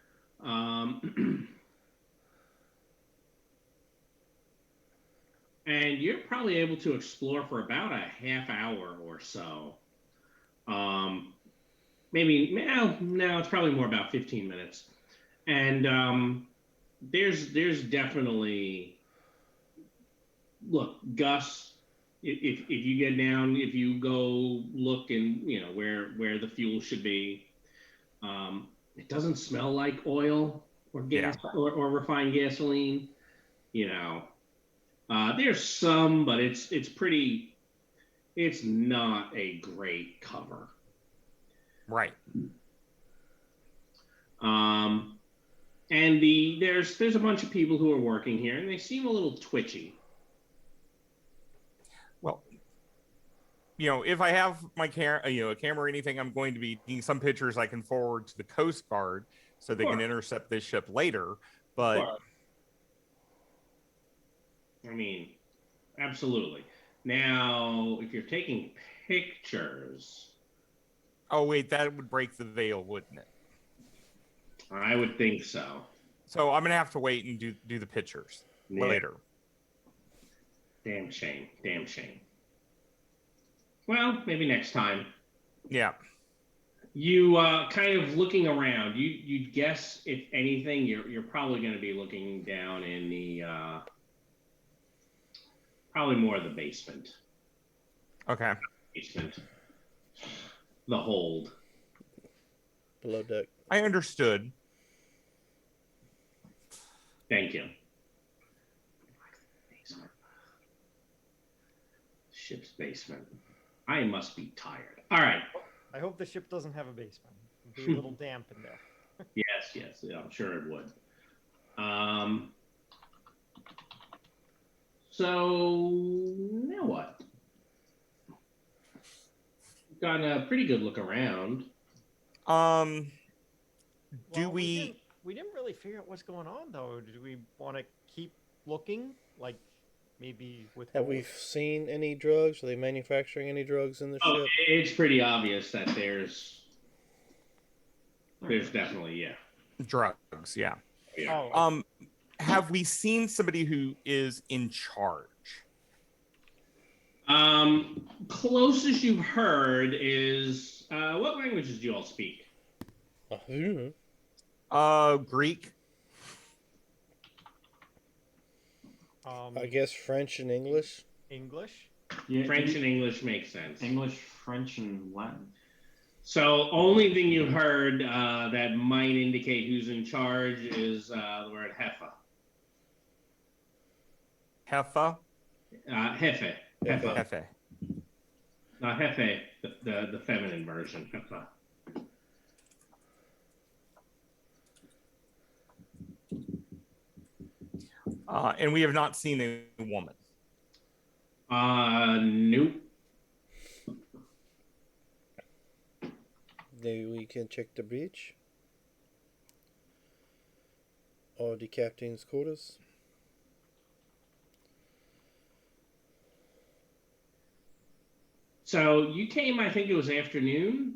And you're probably able to explore for about a half hour or so. Maybe now it's probably more about 15 minutes. And there's definitely, look, Gus, if you get down, if you go look and where the fuel should be, it doesn't smell like oil or gas or refined gasoline. There's some, but it's not a great cover. Right. And there's a bunch of people who are working here, and they seem a little twitchy. Well, if I have my a camera or anything, I'm going to be taking some pictures I can forward to the Coast Guard so they can intercept this ship later. But I mean, absolutely. Now, if you're taking pictures, oh wait, that would break the veil, wouldn't it? I would think so. So I'm gonna have to wait and do the pictures later. Damn shame. Well, maybe next time. Yeah. You kind of looking around. You'd guess, if anything, you're probably going to be looking down in the probably more of the basement. Okay. Basement. The hold. Below deck. I understood. Thank you. Ship's basement. I must be tired. All right. I hope the ship doesn't have a basement. It'd be a little damp in there. Yes. Yeah, I'm sure it would. So now what? Got a pretty good look around. Do Well, we didn't really figure out what's going on though. Did we want to keep looking? Like maybe with Have we seen any drugs? Are they manufacturing any drugs in the ship? It's pretty obvious that there's There's definitely, yeah. Drugs, yeah. Yeah. Oh, Have we seen somebody who is in charge? Closest you've heard is what languages do you all speak? Greek. I guess French and English. English. Yeah, French and English make sense. English, French, and Latin. So only thing you've heard that might indicate who's in charge is the word Heffa. Heffa. Hefe. Heffa. Hefe. Not Hefe, the feminine version. Heffa. And we have not seen a woman. Nope. Maybe we can check the breach. Or the captain's quarters. So you came, I think it was afternoon.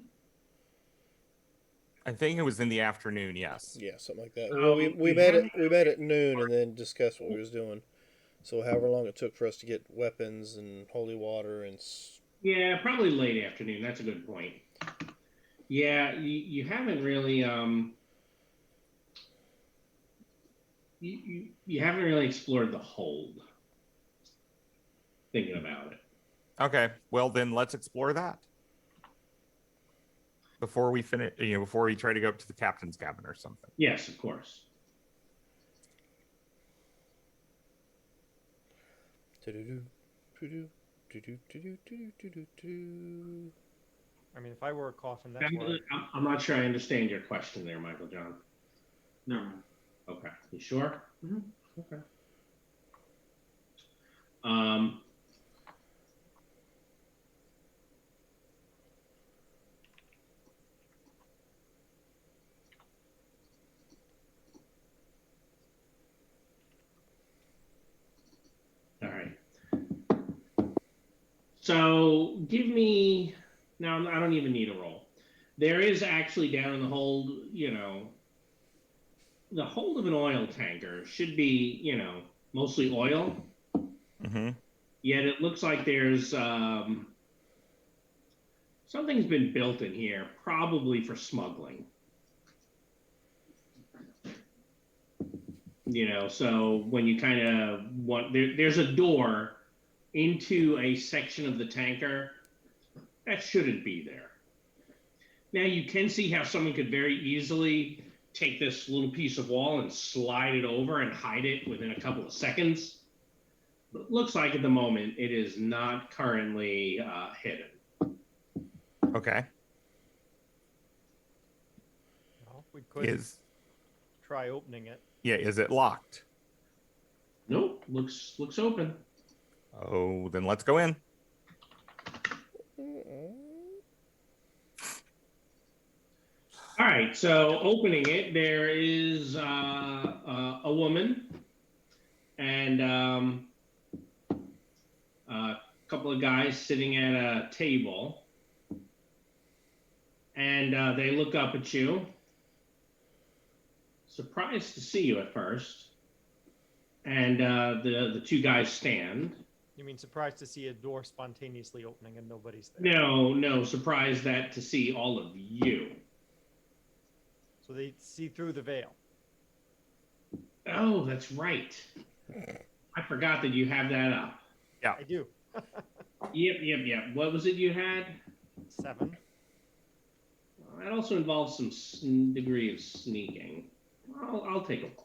I think it was in the afternoon. Yes. Yeah, something like that. Well, we met at noon and then discussed what we was doing. So however long it took for us to get weapons and holy water and Yeah, probably late afternoon. That's a good point. Yeah, you haven't really you haven't really explored the hold. Thinking about it. Okay. Well, then let's explore that before we finish. Before we try to go up to the captain's cabin or something. Yes, of course. I mean, if I were a coffin, that's where I'm not sure I understand your question there, Michael John. No. Okay, you sure? Mhm. Okay. All right. So give me now. I don't even need a roll. There is actually down in the hold. The hold of an oil tanker should be mostly oil. Mm-hmm. Yet it looks like there's something's been built in here, probably for smuggling. So when you kind of want there's a door into a section of the tanker that shouldn't be there. Now you can see how someone could very easily take this little piece of wall and slide it over and hide it within a couple of seconds. But it looks like at the moment it is not currently hidden. Okay. well, we could try opening it. Is it locked? Nope, looks open. Oh, then let's go in. All right, so opening it, there is a woman and a couple of guys sitting at a table, and they look up at you, surprised to see you at first, and the two guys stand. You mean surprised to see a door spontaneously opening and nobody's there? No, surprised to see all of you. So they see through the veil. Oh, that's right. I forgot that you have that up. Yeah. I do. Yep. What was it you had? 7. That also involves some degree of sneaking. I'll take a roll.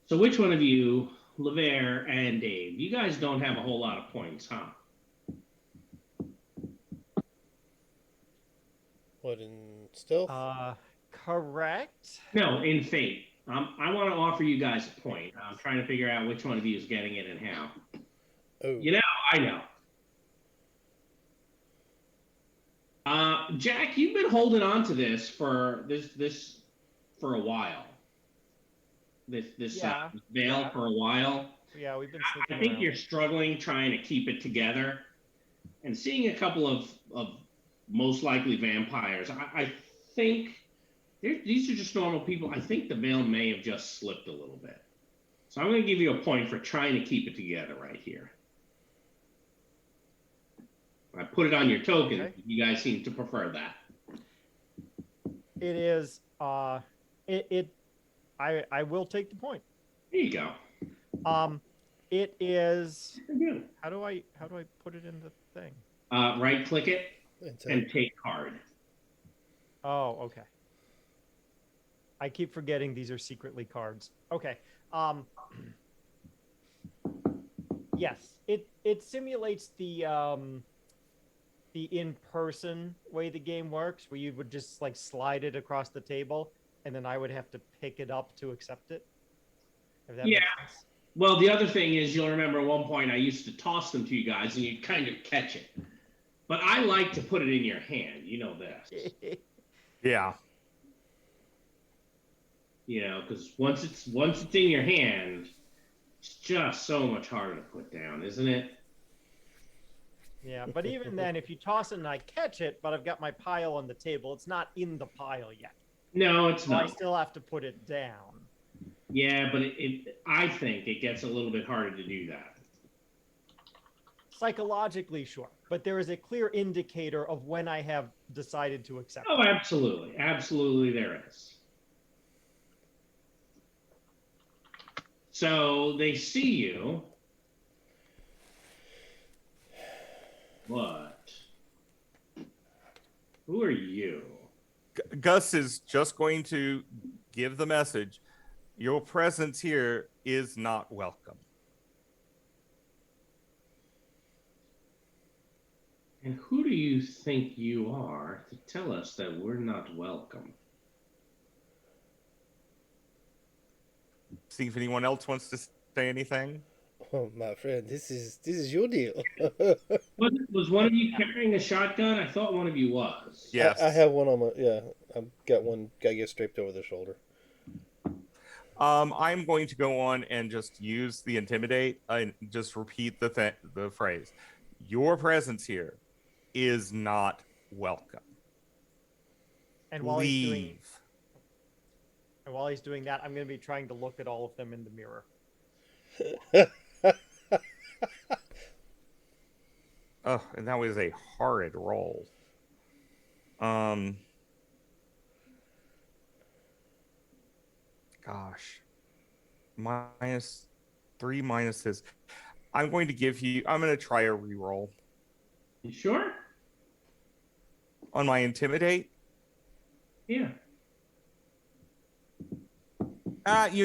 So which one of you, LeVere and Dave, you guys don't have a whole lot of points, huh? What, in stealth? Correct. No, in fate. I want to offer you guys a point. I'm trying to figure out which one of you is getting it and how. Oh. I know. Jack, you've been holding on to this for a while. this Yeah, veil yeah. for a while. Yeah, we've been I sneaking think around. you're struggling trying to keep it together, and seeing a couple of most likely vampires. I think these are just normal people. I think the veil may have just slipped a little bit. So I'm going to give you a point for trying to keep it together right here. I put it on your token. Okay. You guys seem to prefer that. It is. I will take the point. There you go. It is. Very good. How do I put it in the thing? Right click it It's and take card. Oh, okay. I keep forgetting these are secretly cards. Okay. Yes, it simulates the in-person way the game works, where you would just like slide it across the table, and then I would have to pick it up to accept it. If that Yeah. makes sense. Well, the other thing is, you'll remember at one point I used to toss them to you guys, and you'd kind of catch it. But I like to put it in your hand. You know this. Yeah. You know, because once it's in your hand, it's just so much harder to put down, isn't it? Yeah, but even then, if you toss it and I catch it, but I've got my pile on the table, it's not in the pile yet. No, it's So I not. still have to put it down. Yeah, but I think it gets a little bit harder to do that. Psychologically, sure, but there is a clear indicator of when I have decided to accept Oh, it. absolutely. Absolutely there is. So they see you. What? Who are you? Gus is just going to give the message. Your presence here is not welcome. And who do you think you are to tell us that we're not welcome? See if anyone else wants to say anything. Oh, my friend, this is your deal. Was one of you carrying a shotgun? I thought one of you was. Yes. I have one on my I've got one. I guess draped over the shoulder. I'm going to go on and just use the intimidate and just repeat the phrase. Your presence here is not welcome. And while Leave. he's doing that, I'm going to be trying to look at all of them in the mirror. Oh, and that was a horrid roll. Gosh. -3 minuses. I'm going to try a reroll. You sure? On my intimidate. Yeah.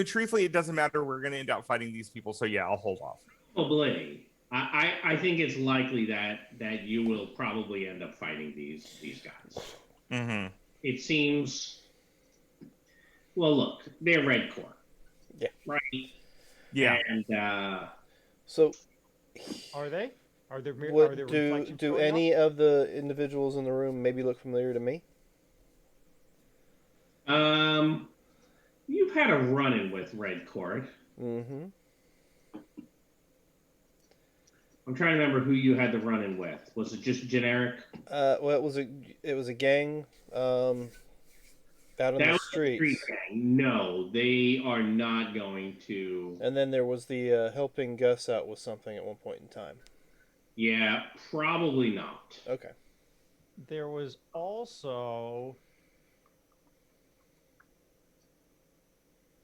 Truthfully, it doesn't matter. We're going to end up fighting these people. So yeah, I'll hold off. Probably. I think it's likely that you will probably end up fighting these guys. Mm-hmm. It seems. Well, look, they're Red Corps. Yeah. Right. Yeah. And So, Are they? Are there what, reflections do showing any up? of the individuals in the room maybe look familiar to me? you've had a run-in with Red Corps. Mm-hmm. I'm trying to remember who you had the run-in with. Was it just generic? Well, it was a gang, out on That the was the street streets, gang. No, they are not going to. and then there was the helping Gus out with something at one point in time. Yeah, probably not. Okay. There was also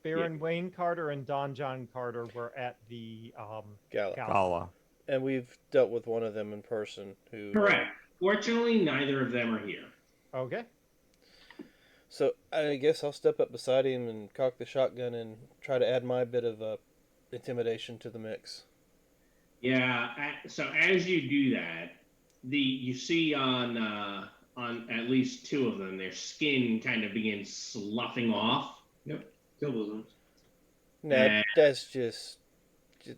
Baron Wayne Carter and Don John Carter were at the Gala. Gala. And we've dealt with one of them in person who. Correct. Fortunately, neither of them are here. Okay. So I guess I'll step up beside him and cock the shotgun and try to add my bit of intimidation to the mix. Yeah. So as you do that, you see on at least two of them, their skin kind of begins sloughing off. Yep. Kill bosoms. Now, that's just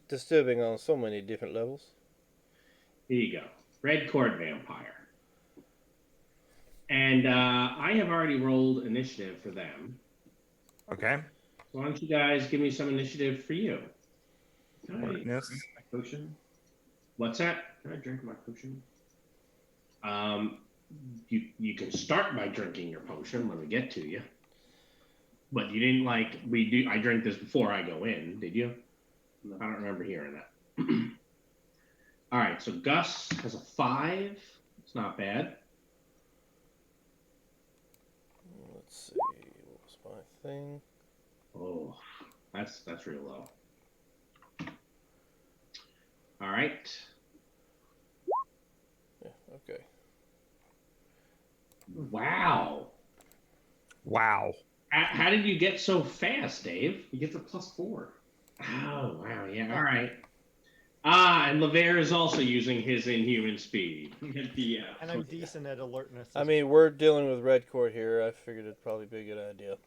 disturbing on so many different levels. Here you go. Red Cord Vampire. And I have already rolled initiative for them. Okay. Why don't you guys give me some initiative for you? Can I drink Alertness. my potion? What's that? Can I drink my potion? You can start by drinking your potion when we get to you. But you didn't like we do. I drank this before I go in. Did you? No. I don't remember hearing that. All right. So Gus has a 5. It's not bad. Let's see. What was my thing? Oh, that's real low. All right. Yeah. Okay. Wow. Wow. How did you get so fast, Dave? He gets a +4. Oh, wow. Yeah. All right. Ah, and Lavere is also using his inhuman speed. Yeah. And I'm decent at alertness. I mean, we're dealing with red court here. I figured it'd probably be a good idea.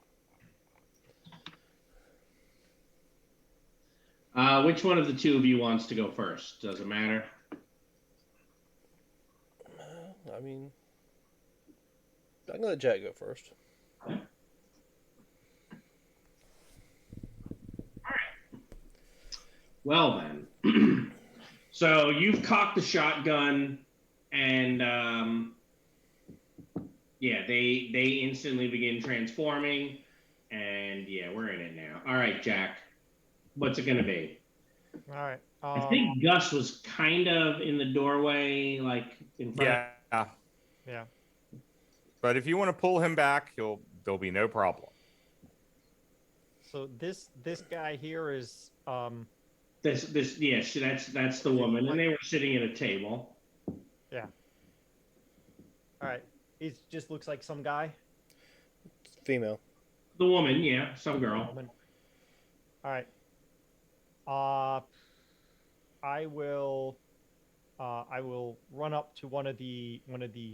Which one of the two of you wants to go first? Does it matter? I mean, I'm gonna let Jack go first. Well then, so you've cocked the shotgun, and yeah, they instantly begin transforming, and yeah, we're in it now. All right, Jack, what's it gonna be? All right. I think Gus was kind of in the doorway, like in front. Yeah. Yeah. But if you want to pull him back, there'll be no problem. So this guy here is This yeah, that's the woman, and they were sitting at a table. yeah. All right. He just looks like some guy. Female. The woman, yeah, some girl. Woman. All right. I will run up to one of the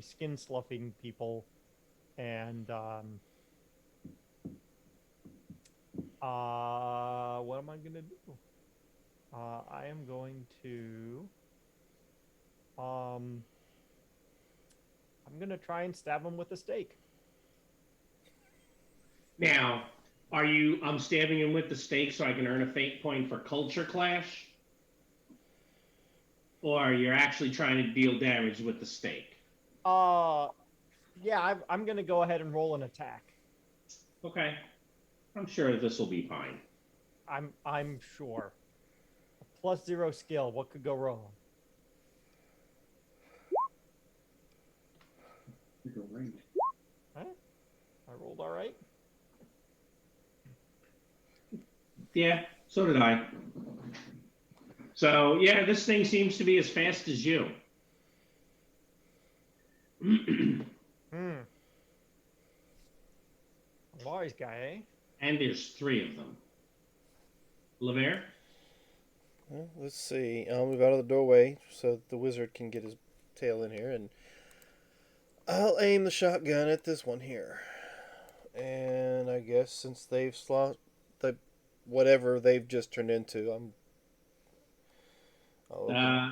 skin sloughing people, and what am I gonna do? I am going to I'm gonna try and stab him with a stake. Now, I'm stabbing him with the stake so I can earn a fate point for culture clash? Or you're actually trying to deal damage with the stake? Yeah, I'm gonna go ahead and roll an attack. Okay. I'm sure this will be fine. I'm sure. A +0 skill. What could go wrong? Go right. Huh? I rolled all right. Yeah, so did I. So, yeah, this thing seems to be as fast as you. Wise guy, eh? And there's 3 of them. Lavere? Well, let's see. I'll move out of the doorway so the wizard can get his tail in here, and I'll aim the shotgun at this one here. And I guess since they've whatever they've just turned into,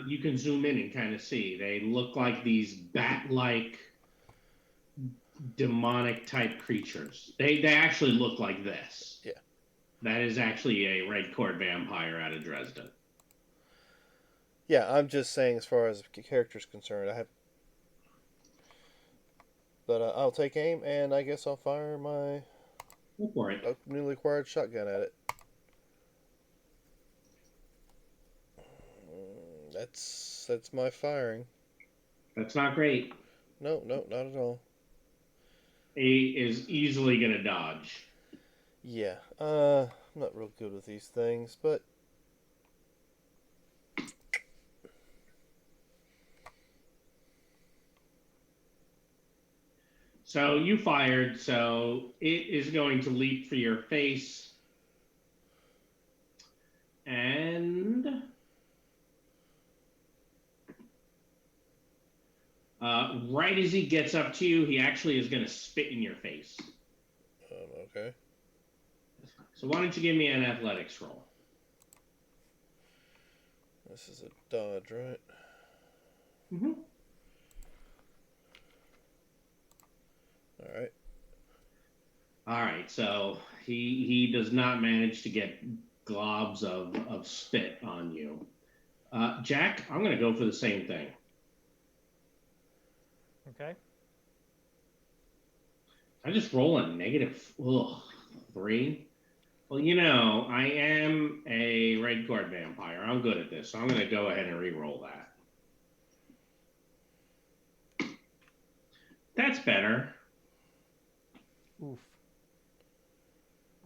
You can zoom in and kind of see. They look like these bat-like, demonic type creatures. They actually look like this. Yeah. That is actually a red court vampire out of Dresden. Yeah, I'm just saying as far as the character's concerned, But I'll take aim, and I guess I'll fire my Go for it. newly acquired shotgun at it. That's my firing. That's not great. No, not at all. He is easily going to dodge. Yeah, I'm not real good with these things, but So you fired, so it is going to leap for your face. And right as he gets up to you, he actually is going to spit in your face. okay. So why don't you give me an athletics roll? This is a dodge, right? Mm-hmm. All right. All right, so he does not manage to get globs of spit on you. Jack, I'm going to go for the same thing. Okay. I just roll a -3. Well, I am a red cord vampire. I'm good at this, so I'm going to go ahead and re-roll that. That's better. Oof.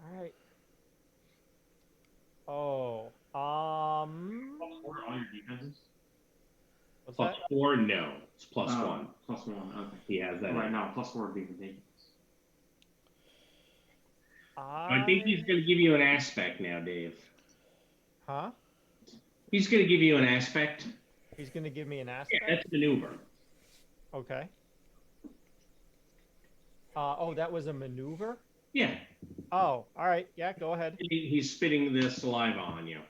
All right. Oh. Or all your defenses? What's Plus that? 4, no. It's plus 1. +1, okay. He has that. Right now, +4 would be ridiculous. I think he's going to give you an aspect now, Dave. Huh? He's going to give you an aspect. He's gonna give me an Yeah, aspect. that's maneuver. Okay. Oh, that was a maneuver. Yeah, Oh, all right. Yeah, go ahead. he's spitting the saliva on you.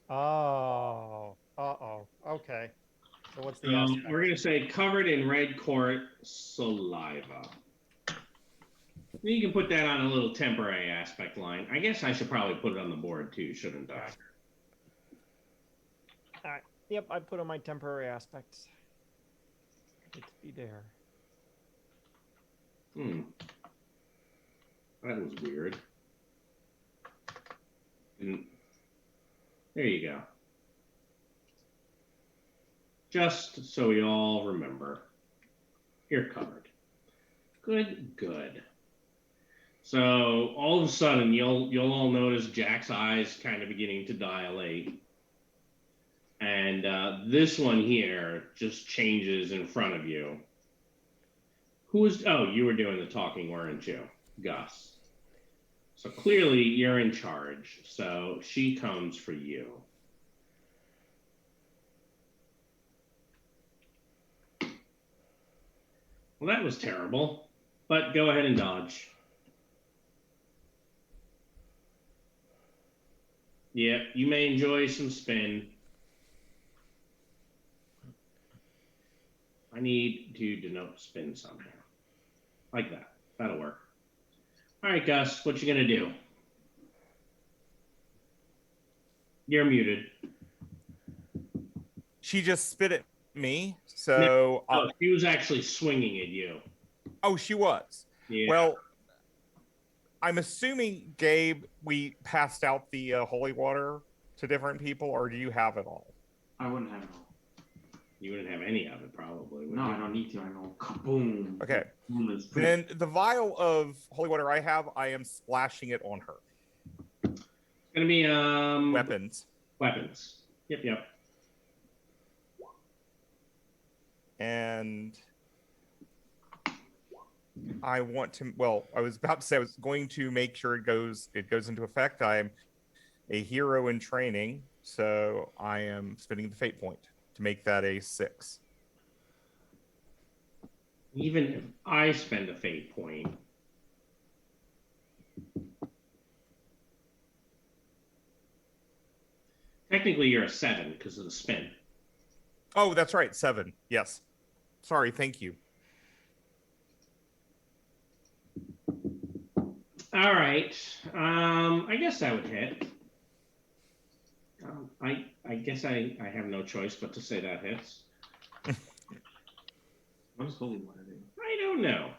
Oh. Uh-oh. Okay. So what's the We're aspect? going to say covered in red court saliva. You can put that on a little temporary aspect line. I guess I should probably put it on the board too, shouldn't I? All right. Yep, I put on my temporary aspects. It's be there. That was weird. There you go. Just so we all remember, you're covered. Good. So all of a sudden, you'll all notice Jack's eyes kind of beginning to dilate, and this one here just changes in front of you. Oh, you were doing the talking, weren't you, Gus? So clearly you're in charge. So she comes for you. Well, that was terrible, but go ahead and dodge. Yeah, you may enjoy some spin. I need to denote spin somehow. Like that. That'll work. All right, Gus, what you gonna do? You're muted. She just spit at me, so No, she was actually swinging at you. oh, she was. Yeah. Well, I'm assuming, Gabe, we passed out the holy water to different people, or do you have it all? I wouldn't have it all. You wouldn't have any of it, probably. No, I don't need to. I know. Kaboom. Okay. Boom is Then the vial of holy water I have, I am splashing it on her. It's gonna be Weapons. Weapons. Yep. And I want to. Well, I was about to say I was going to make sure it goes into effect. I'm a hero in training, so I am spending the fate point to make that a 6. Even if I spend a fate point, technically you're a 7 because of the spin. Oh, that's right, 7. Yes. Sorry. Thank you. All right. I guess that would hit. I guess I have no choice but to say that hits. What does holy water do? I don't know.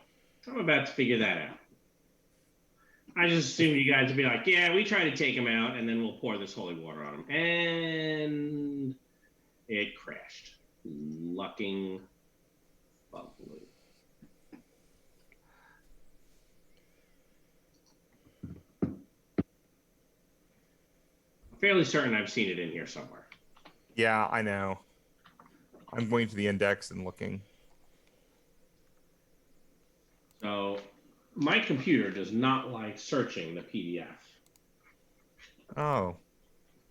I'm about to figure that out. I just assumed you guys would be like, yeah, we try to take him out, and then we'll pour this holy water on him. And it crashed. Lucking bubbly. I'm fairly certain I've seen it in here somewhere. Yeah, I know. I'm going to the index and looking. So my computer does not like searching the PDF. Oh.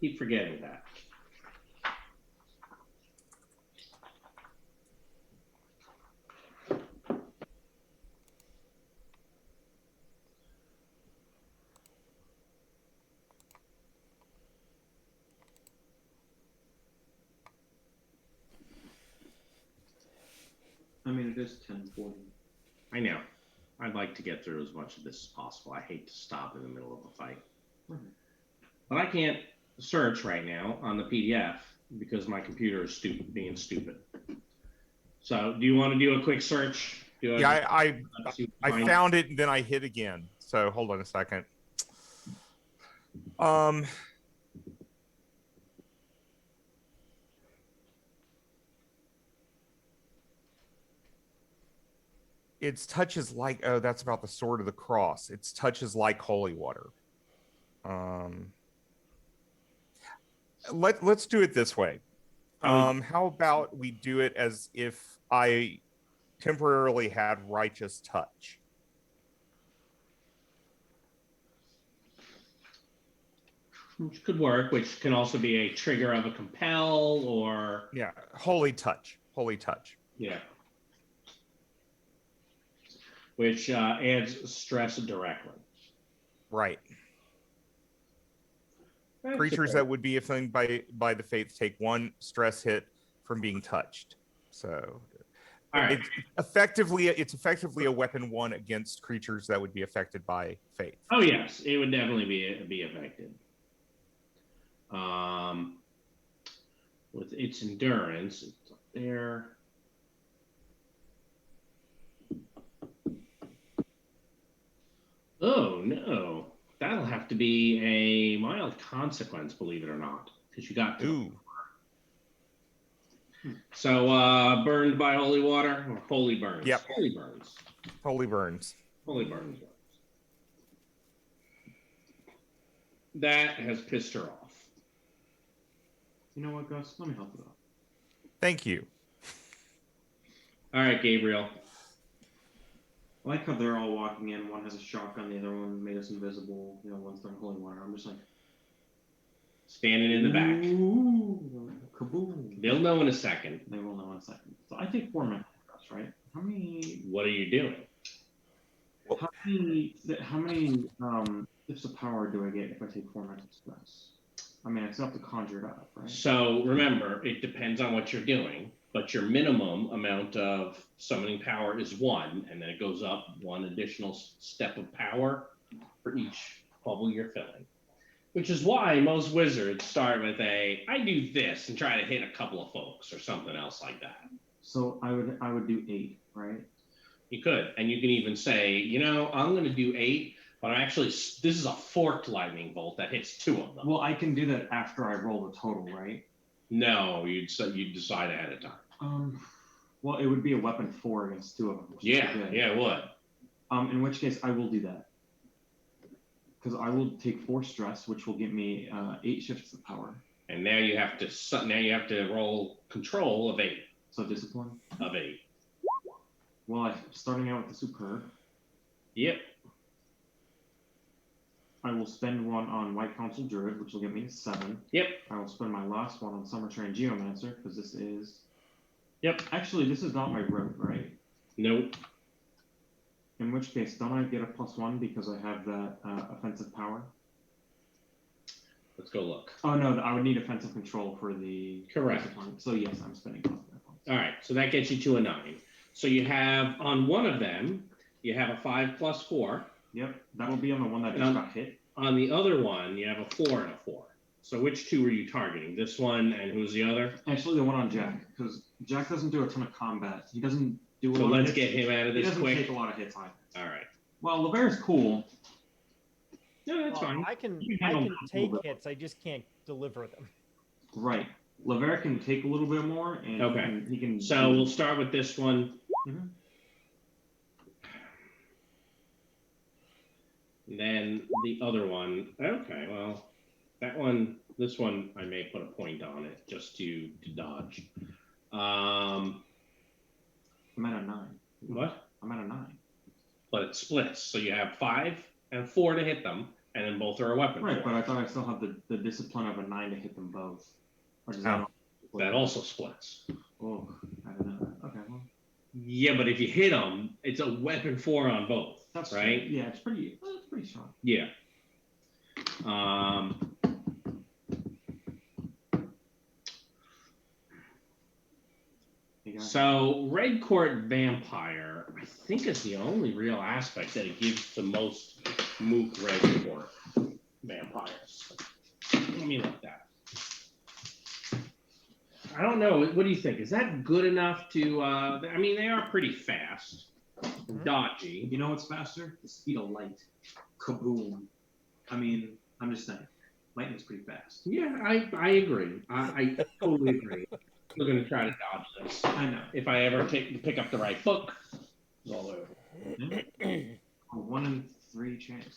Keep forgetting that. I mean, it is 10:40. I know. I'd like to get through as much of this as possible. I hate to stop in the middle of a fight. Mhm. But I can't search right now on the PDF because my computer is being stupid. So, do you want to do a quick search? Yeah, See what I you find? found it and then I hit again. So hold on a second. Its touches like, oh, that's about the sword of the cross. Its touches like holy water. Let's do it this way. How about we do it as if I temporarily had righteous touch? Which could work, which can also be a trigger of a compel or Yeah, holy touch. Holy touch. yeah, which adds stress directly. Right. That's Creatures okay. that would be affected by the faith take 1 stress hit from being touched. So All right. it's effectively a weapon 1 against creatures that would be affected by faith. Oh yes, it would definitely be affected. With its endurance, it's up there. Oh no, that'll have to be a mild consequence, believe it or not, because you got to. Ooh. So burned by holy water or holy burns? Yep. Holy burns. Holy burns. Holy burns. That has pissed her off. You know what, Gus? Let me help you out. Thank you. All right, Gabriel. I like how they're all walking in. One has a shotgun, the other one made us invisible. You know, one's throwing holy water. I'm just like Standing in the back. Ooh, kaboom! They'll know in a second. They will know in a second. So I take 4 minutes, right? How many? What are you doing? How many tips of power do I get if I take 4 mental stress? I mean, I still have to conjure it up, right? So remember, it depends on what you're doing, but your minimum amount of summoning power is 1, and then it goes up 1 additional step of power for each bubble you're filling. Which is why most wizards start with I do this and try to hit a couple of folks or something else like that. So I would do 8, right? You could, and you can even say, I'm going to do 8, but actually this is a forked lightning bolt that hits 2 of them. Well, I can do that after I roll the total, right? No, you'd decide ahead of time. Well, it would be a weapon 4 against 2 of them. Yeah, it would. In which case, I will do that. Because I will take 4 stress, which will give me 8 shifts of power. And now you have to roll control of 8. So discipline of 8. Well, starting out with the superb. Yep. I will spend 1 on White Council Druid, which will get me 7. Yep. I will spend my last 1 on Summer Train Geomancer, because this is. Yep. Actually, this is not my road, right? Nope. In which case, don't I get a +1 because I have that offensive power? Let's go look. Oh no, I would need offensive control for the Correct. Discipline. So yes, I'm spending positive points. All right, so that gets you to a 9. So you have on one of them, you have a 5 + 4. Yep, that'll be on the one that just got hit. On the other one, you have a 4 and a 4. So which 2 are you targeting? This one and who's the other? Actually, the one on Jack, because Jack doesn't do a ton of combat. He doesn't do a So lot let's of hits. get him out of He this doesn't quick. take a lot of hits either. All right. Well, Lavaire's cool. No, that's Well, fine. I can You can handle take that. hits. I just can't deliver them. Right. Lavaire can take a little bit more, and Okay. he can. So we'll start with this one. Mhm. And then the other one. Okay, well, this one, I may put a point on it just to dodge. I'm at a 9. What? I'm at a 9. But it splits, so you have 5 and 4 to hit them, and then both are a weapon. Right, for but it. I thought I still have the discipline of a 9 to hit them both. Or does Oh. That also splits. Oh, I don't know. Okay, well. Yeah, but if you hit them, it's a weapon 4 on both. That's right. True. Yeah, it's pretty strong. Yeah. Hey guys, So Red Court Vampire, I think, is the only real aspect that it gives to most Mook Red Court vampires. Let me look that. I don't know. What do you think? Is that good enough to? I mean, they are pretty fast, dodgy. You know what's faster? The speed of light. Kaboom. I mean, I'm just saying, lightning's pretty fast. Yeah, I agree. I totally agree. We're gonna try to dodge this. I know. If I ever pick up the right book, it's all over. A 1 in 3 chance.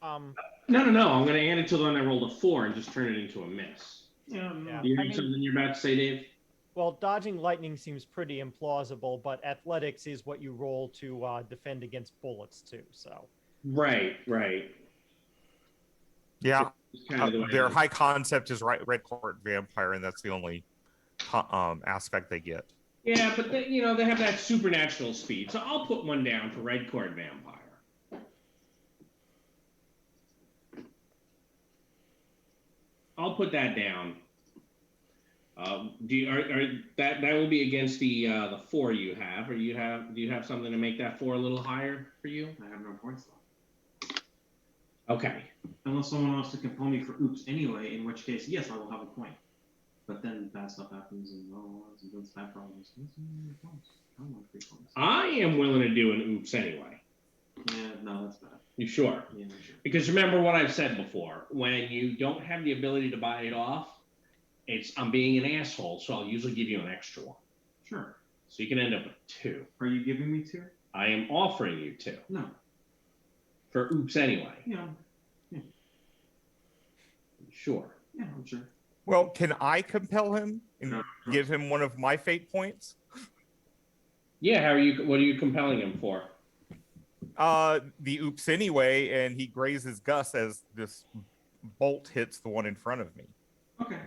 No. I'm gonna add it to the one I rolled a 4 and just turn it into a miss. Yeah. Yeah. Do you I have mean- something you're about to say, Dave? Well, dodging lightning seems pretty implausible, but athletics is what you roll to defend against bullets too. So Right. Yeah, It's kind of the way their it is. high concept is Red Court Vampire, and that's the only aspect they get. Yeah, but they have that supernatural speed. So I'll put one down for Red Court Vampire. I'll put that down. That will be against the 4 you have, or do you have something to make that 4 a little higher for you? I have no points left. Okay. Unless someone wants to compel me for oops anyway, in which case, yes, I will have a point. But then bad stuff happens and that's bad problems. I don't want 3 points. I am willing to do an oops anyway. Yeah, no, that's bad. You sure? Yeah, I'm sure. Because remember what I've said before, when you don't have the ability to buy it off, I'm being an asshole, so I'll usually give you an extra one. Sure. So you can end up with 2. Are you giving me 2? I am offering you 2 No. for oops anyway. Yeah. Sure. Yeah, I'm sure. Well, can I compel him and No. give him one of my fate points? Yeah. What are you compelling him for? The oops anyway, and he grazes Gus as this bolt hits the one in front of me. Okay.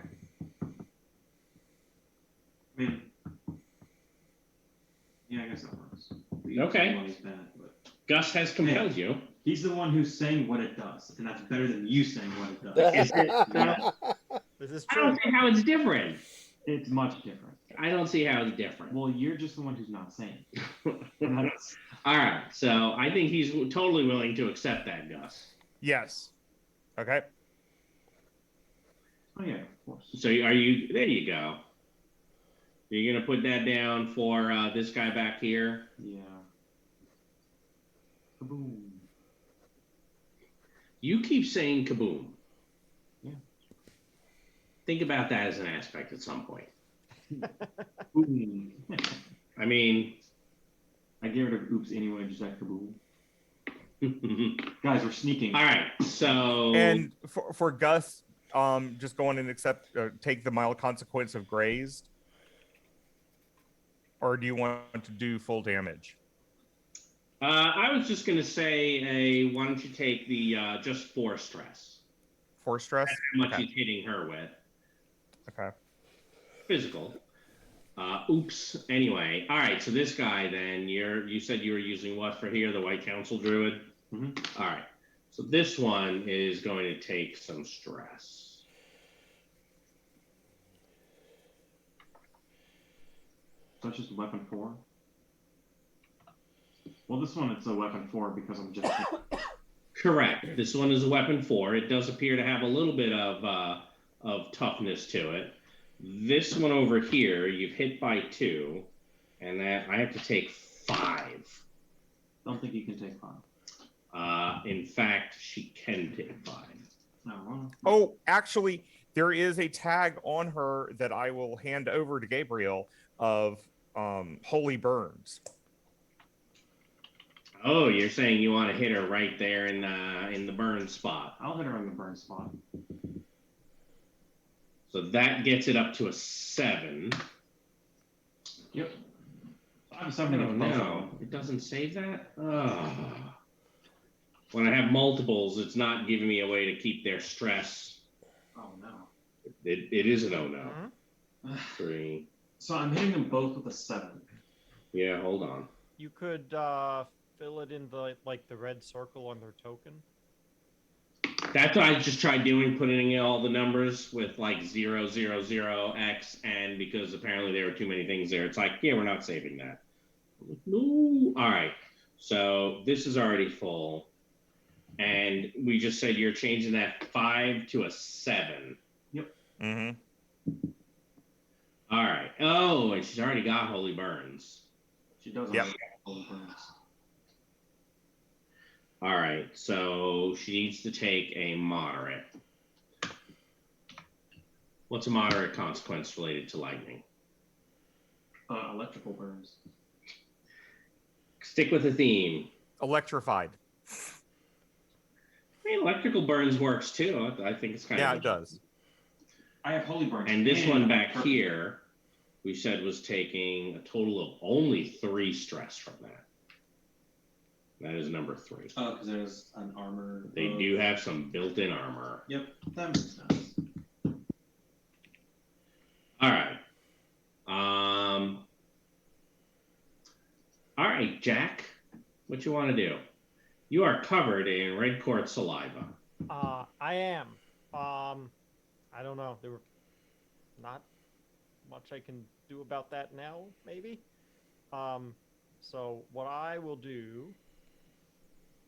I mean, yeah, I guess that works. The Okay. one is bad, but Gus has compelled you. he's the one who's saying what it does, and that's better than you saying what it does. Is it? No, this is I true. don't see how it's different. It's much different. I don't see how it's different. Well, you're just the one who's not saying. And that's, All right. So I think he's totally willing to accept that, Gus. Yes. Okay. oh yeah, of course. So are you? There you go. You're gonna put that down for this guy back here. Yeah. Kaboom. You keep saying kaboom. Yeah. Think about that as an aspect at some point. Boom. I mean, I get rid of oops anyway, just like kaboom. all Guys, we're sneaking. right. So And for Gus, just go on and take the mild consequence of grazed, or do you want to do full damage? I was just gonna say, why don't you take the just 4 stress? 4 stress. That's how much Okay. he's hitting her with. Okay. Physical. Oops. Anyway, all right. So this guy, then you said you were using what for here? The White Council Druid. Mhm. All right. So this one is going to take some stress. So it's just weapon 4. Well, this one it's a weapon 4 because I'm just. Correct. This one is a weapon 4. It does appear to have a little bit of toughness to it. This one over here, you've hit by 2, and that I have to take 5. Don't think you can take 5. In fact, she can take 5. No, well, Oh, actually, there is a tag on her that I will hand over to Gabriel of Holy Burns. Oh, you're saying you want to hit her right there in the burn spot. I'll hit her on the burn spot. So that gets it up to a 7. Yep. So I have a Oh 7 against both of no, them. it doesn't save that? Oh. When I have multiples, it's not giving me a way to keep their stress. Oh no. It is an oh no. Mhm. 3. So I'm hitting them both with a 7. Yeah, hold on. You could fill it in the red circle on their token. That's what I just tried doing, putting in all the numbers with like 000x, and because apparently there were too many things there, it's like, yeah, we're not saving that. No. All right. So this is already full. And we just said you're changing that 5 to a 7. Mm-hmm. All right. Oh, and she's already got Holy Burns. She does Yep. already have Holy Burns. All right. So she needs to take a moderate. What's a moderate consequence related to lightning? Electrical burns. Stick with the theme. Electrified. I mean, electrical burns works too. I think it's kind Yeah, of. it does. I have Holy Burns. And this one back Perfect. here, we said was taking a total of only 3 stress from that. That is number 3. Oh, because there's an armor. They do have some built-in armor. Yep, that makes sense. All right. All right, Jack. What you want to do? You are covered in red court saliva. I am. I don't know. There were not much I can do about that now, maybe. So what I will do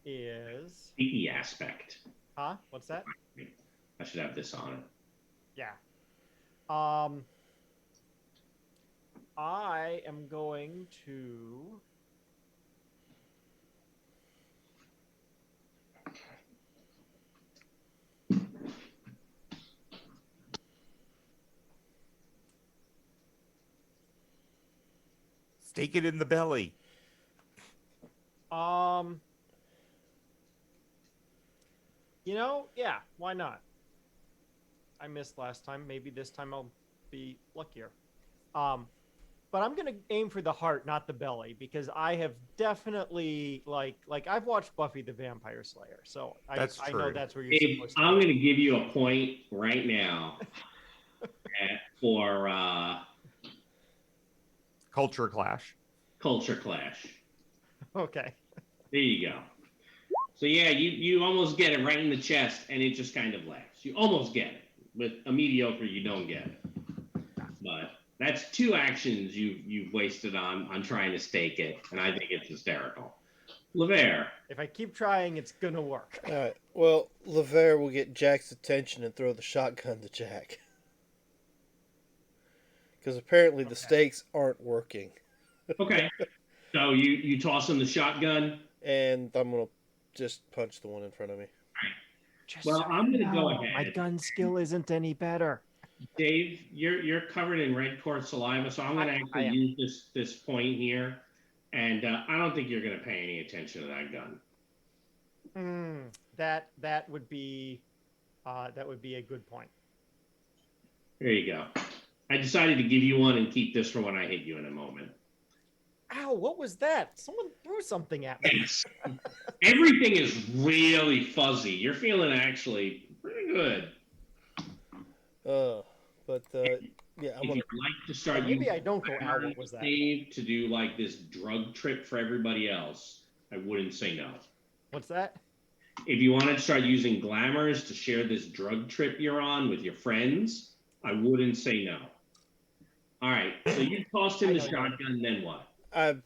is, Sticky aspect. huh? What's that? I should have this on it. Yeah. I am going to. Stake it in the belly. Yeah, why not? I missed last time. Maybe this time I'll be luckier. But I'm gonna aim for the heart, not the belly, because I have definitely like I've watched Buffy the Vampire Slayer, so I know true. that's where you're Dave, supposed to. I'm going to give you a point right now for Culture clash. culture clash. Okay. There you go. So yeah, you almost get it right in the chest, and it just kind of lags. You almost get it. With a mediocre, you don't get it. But that's 2 actions you've wasted on trying to stake it, and I think it's hysterical. LeVere. If I keep trying, it's gonna work. All right. Well, LeVere will get Jack's attention and throw the shotgun to Jack. Because apparently the Okay. stakes aren't working. Okay. So you toss him the shotgun. And I'm going to just punch the one in front of me. Just Well, so I'm you gonna go know, ahead. My gun skill isn't any better. Dave, you're covered in red court saliva, so I'm going to I actually am. use this point here, and I don't think you're going to pay any attention to that gun. That would be a good point. There you go. I decided to give you one and keep this for when I hit you in a moment. Ow! What was that? Someone threw something at me. Everything is really fuzzy. You're feeling actually pretty good. But yeah, I'm If gonna. you'd like to start Maybe using I don't go out. What was that? save to do like this drug trip for everybody else, I wouldn't say no. What's that? If you want to start using glamours to share this drug trip you're on with your friends, I wouldn't say no. All right, so you tossed him I the know you shotgun, then what? I'm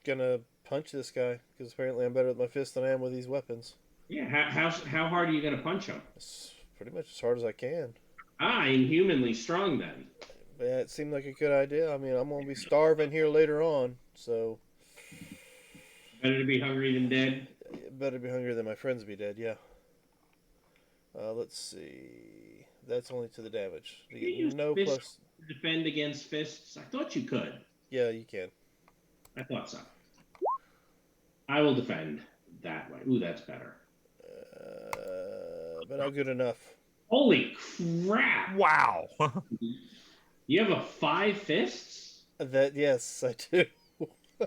gonna punch this guy because apparently I'm better with my fist than I am with these weapons. Yeah, how hard are you going to punch him? It's pretty much as hard as I can. Inhumanly strong then. Yeah, it seemed like a good idea. I mean, I'm gonna be starving here later on, so Better to be hungry than dead. better be hungry than my friends be dead. Yeah. Let's see. That's only to the damage. You You get use no fists plus. to defend against fists. I thought you could. Yeah, you can. I thought so. I will defend that way. Ooh, that's better. But not good enough. Holy crap! Wow. You have a 5 fists? That yes, I do.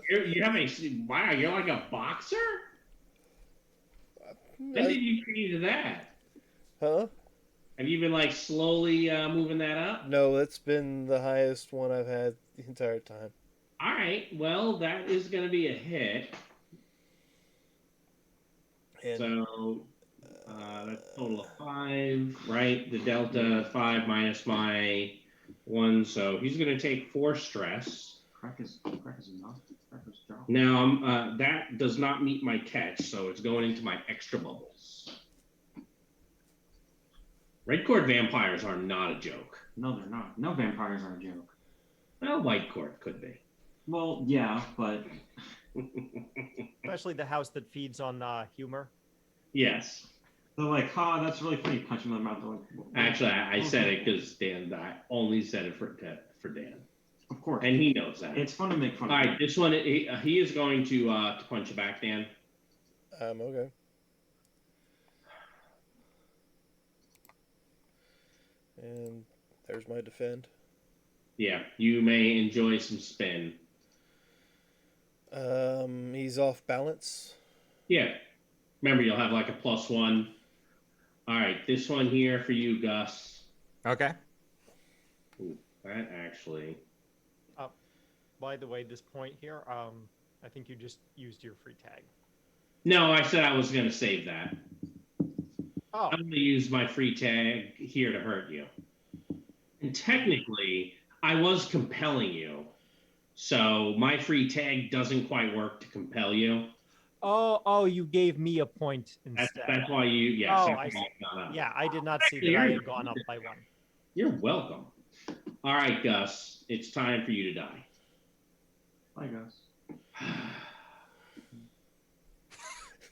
You have a wow. You're like a boxer. When did you change that? Huh? Have you been like slowly moving that up? No, it's been the highest one I've had the entire time. All right. Well, that is going to be a hit. And So That's a total of 5, right? The delta 5 minus my 1, so he's going to take 4 stress. Crack is enough. Crack is job. Now, that does not meet my catch, so it's going into my extra bubbles. Red cord vampires are not a joke. No, they're not. No vampires are a joke. Well, white cord could be. Well, yeah, but Especially the house that feeds on humor. Yes. they're like, "Ha, that's really funny." Punch him in the mouth. They're like, Actually, I said it because Dan. I only said it for Dan, of course, and he knows that. it's fun to make fun All of. right, this one he is going to punch you back, Dan. Okay. And there's my defend. Yeah, you may enjoy some spin. He's off balance. Yeah, remember you'll have like a +1. All right, this one here for you, Gus. Okay. Ooh, that actually. By the way, this point here, I think you just used your free tag. No, I said I was going to save that. Oh, I'm going to use my free tag here to hurt you. And technically, I was compelling you. So my free tag doesn't quite work to compel you. oh, you gave me a point instead. That's why you, yes. Oh, that's I why see. you've gone up. Yeah, I did not see that I had gone up by 1. You're welcome. All right, Gus, it's time for you to die. Bye,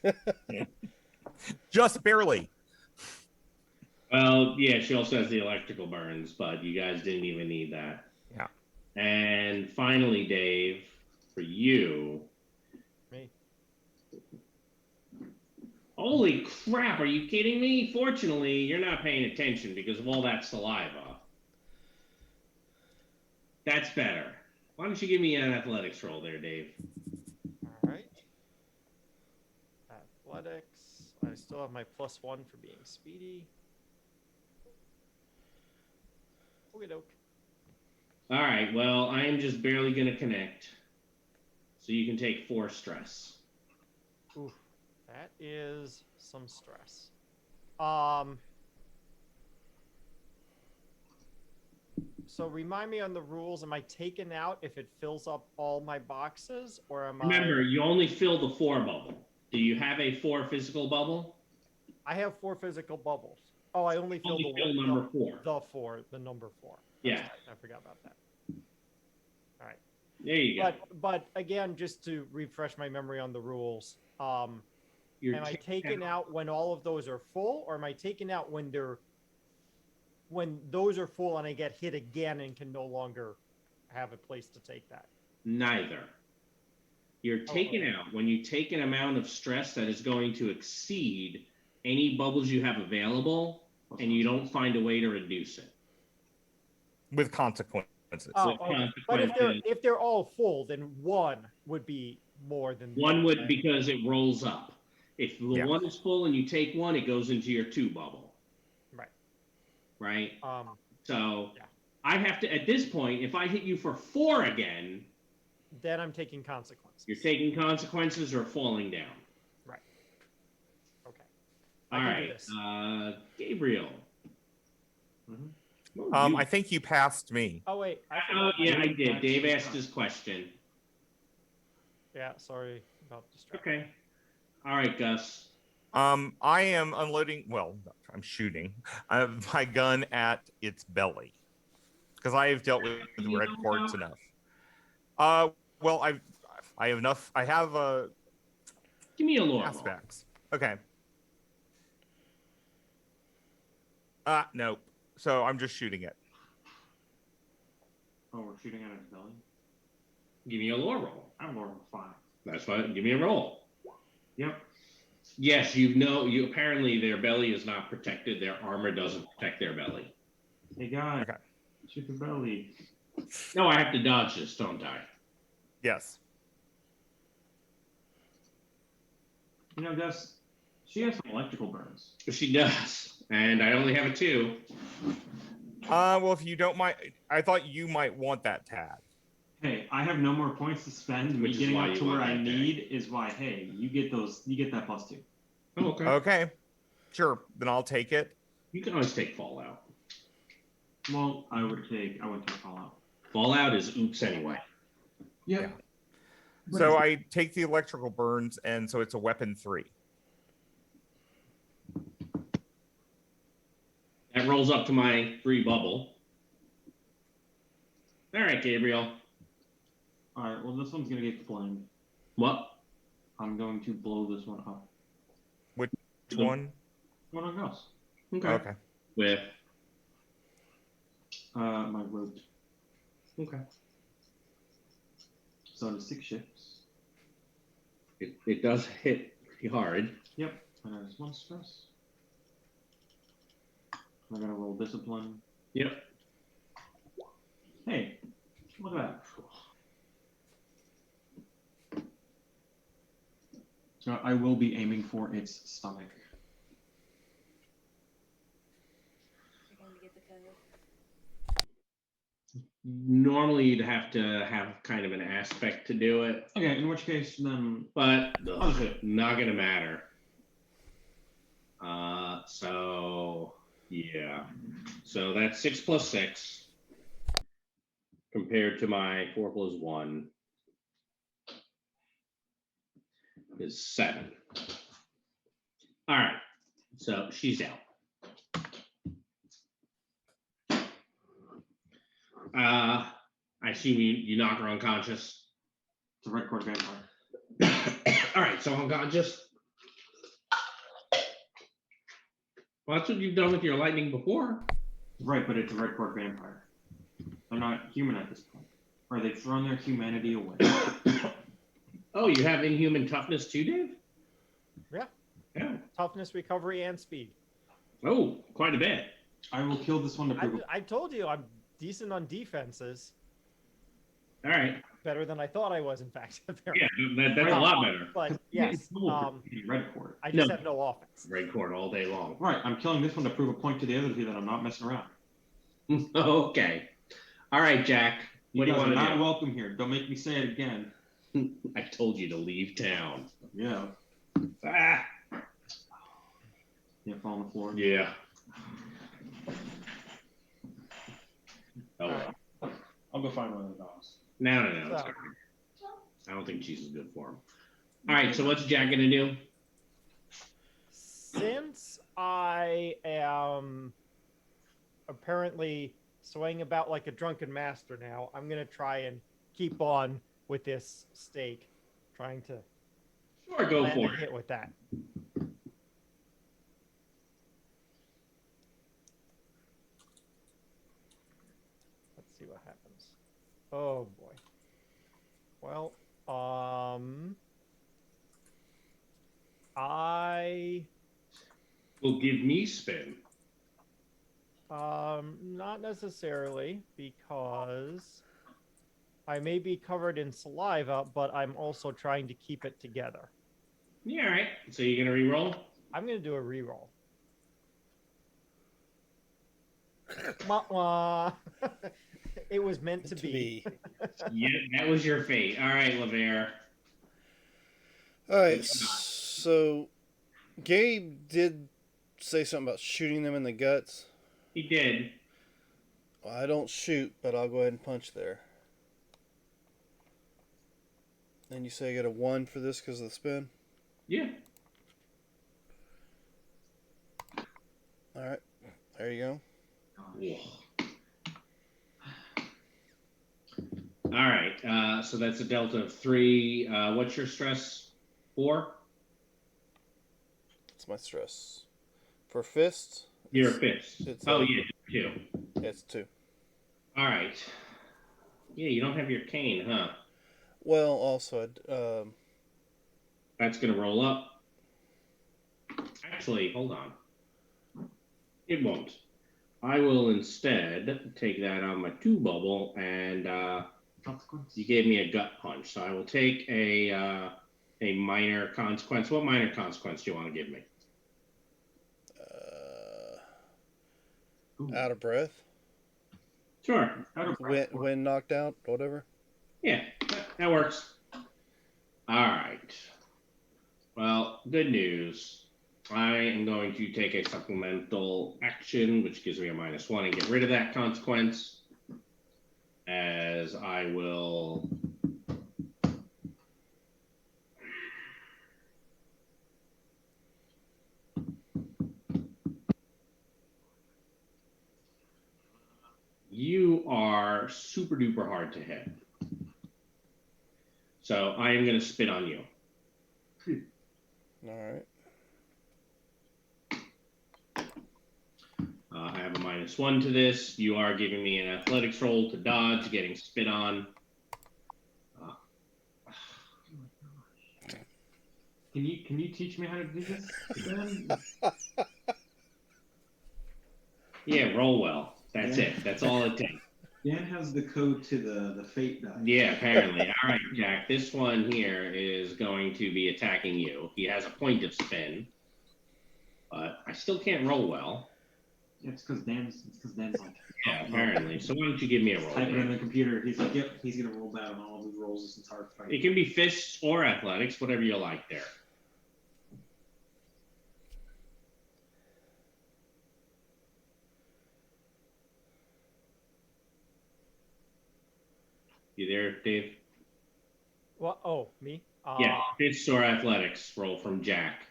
guys. Just barely. Well, yeah, she also has the electrical burns, but you guys didn't even need that. Yeah. And finally, Dave, for you. Me. Holy crap, are you kidding me? Fortunately, you're not paying attention because of all that saliva. That's better. Why don't you give me an athletics roll there, Dave? All right. Athletics. I still have my +1 for being speedy. Okey-doke. All right, well, I am just barely going to connect. So you can take 4 stress. Oof, that is some stress. So remind me on the rules. Am I taken out if it fills up all my boxes, or am Remember, you only fill the 4 bubble. Do you have a 4 physical bubble? I have 4 physical bubbles. Oh, I only fill Only the fill number 4. the number 4. Yeah. That's right, I forgot about that. All right. There you go. But again, just to refresh my memory on the rules, You're am I taken out when all of those are full, or am I taken out when those are full and I get hit again and can no longer have a place to take that? Neither. You're taken okay. out when you take an amount of stress that is going to exceed any bubbles you have available, and you don't find a way to reduce it. With consequences. Oh, With okay. But if they're all full, then 1 would be more than the 1 other, would right? because it rolls up. If the Yeah. 1 is full and you take 1, it goes into your 2 bubble. Right. Right? So yeah. I have to, at this point, if I hit you for 4 again, Then I'm taking consequences. you're taking consequences or falling down. Right. Okay. All I can do right. this. Gabriel. Mhm. What were you- I think you passed me. Oh wait. I Oh, forgot my- yeah, I did. Dave asked his question. Yeah. Sorry about distraction. Okay. All right, Gus. I am unloading. Well, I'm shooting. I have my gun at its belly because I have dealt with red cords enough. Well, I have enough. I have Give me a lore roll. aspects. Okay. Nope. So I'm just shooting it. Oh, we're shooting at his belly. Give me a lore roll. I'm Lord 5. That's why. Give me a roll. Yep. Yes, you apparently their belly is not protected. Their armor doesn't protect their belly. Hey guys, Okay. shoot the belly. No, I have to dodge this, don't I? Yes. You know, Gus, she has some electrical burns. She does, and I only have a 2. Well, if you don't mind, I thought you might want that tag. Hey, I have no more points to spend. Me Which is getting why up you to where want I that need is why. Hey, you get that +2. Oh, okay. Okay. Sure, then I'll take it. You can always take Fallout. Well, I would take Fallout. Fallout is oops anyway. Yep. Yeah. So I take the electrical burns, and so it's a weapon 3. That rolls up to my 3 bubble. All right, Gabriel. All right. Well, this one's gonna get flamed. What? I'm going to blow this one up. Which one? One on Gauss. Okay. With My road. okay. So the 6 ships. It does hit pretty hard. Yep. And there's 1 stress. I'm gonna roll discipline. Yep. Hey, look at that. So I will be aiming for its stomach. You're going to get the code. Normally, you'd have to have kind of an aspect to do it, Okay, in which case then but I'll just hit. not gonna matter. So yeah. So that's 6 plus 6 compared to my 4 plus 1 is 7. All right. So she's out. I assume you knock her unconscious. It's a red cord vampire. All right, so unconscious. Well, that's what you've done with your lightning before. Right, but it's a red cord vampire. They're not human at this point. Or they've thrown their humanity away. Oh, you have inhuman toughness too, Dave? Yeah. Yeah. Toughness, recovery, and speed. Oh, quite a bit. I will kill this one to prove it. I told you I'm decent on defenses. All right. Better than I thought I was, in fact. Yeah, that's a lot better. But yes, Red cord. I just No. have no offense. Red cord all day long. Right, I'm killing this one to prove a point to the other two that I'm not messing around. Okay. All right, Jack. What do you guys want are to not do? welcome here. Don't make me say it again. I told you to leave town. Yeah. Ah, Yeah, fall on the floor. yeah. Oh, well. I'll go find one of the dogs. No. It's So- all right. I don't think cheese is good for him. All right, so what's Jack gonna do? Since I am apparently swaying about like a drunken master now, I'm gonna try and keep on with this stake, trying to Sure, go land for a it. hit with that. Let's see what happens. Oh boy. Well, I Well, give me spin. not necessarily, because I may be covered in saliva, but I'm also trying to keep it together. Yeah, all right. So you're gonna re-roll? I'm gonna do a reroll. Wah, wah. It was meant to be. Yeah, that was your fate. All right, LeVere. All right, so Gabe did say something about shooting them in the guts. He did. Well, I don't shoot, but I'll go ahead and punch there. And you say I get a 1 for this because of the spin? Yeah. All right, there you go. All right. So that's a delta of 3. What's your stress? 4? That's my stress. For fists, Your fist. it's Oh, a- yeah, 2. it's 2. All right. Yeah, you don't have your cane, huh? Well, also, That's going to roll up. Actually, hold on. It won't. I will instead take that on my 2 bubble, and you gave me a gut punch, so I will take a minor consequence. What minor consequence do you want to give me? out of breath, Sure. wind knocked out, whatever. Yeah, that works. All right. Well, good news. I am going to take a supplemental action, which gives me a -1 and get rid of that consequence. As I will. You are super duper hard to hit. So I am going to spit on you. All right. I have a -1 to this. You are giving me an athletics roll to dodge, getting spit on. Can you teach me how to do this again? Yeah, roll well. That's Yeah. it. That's all it takes. Dan has the code to the fate die. Yeah, apparently. All right, Jack. This one here is going to be attacking you. He has a point of spin, but I still can't roll well. Yeah, it's because Dan's like. Yeah, apparently. So why don't you give me a roll? Type it in Dan? the computer. He's like, yep, he's gonna roll bad on all of his rolls this entire fight. It can be fists or athletics, whatever you like there. You there, Dave? What? Oh, me? Yeah, fists or athletics roll from Jack.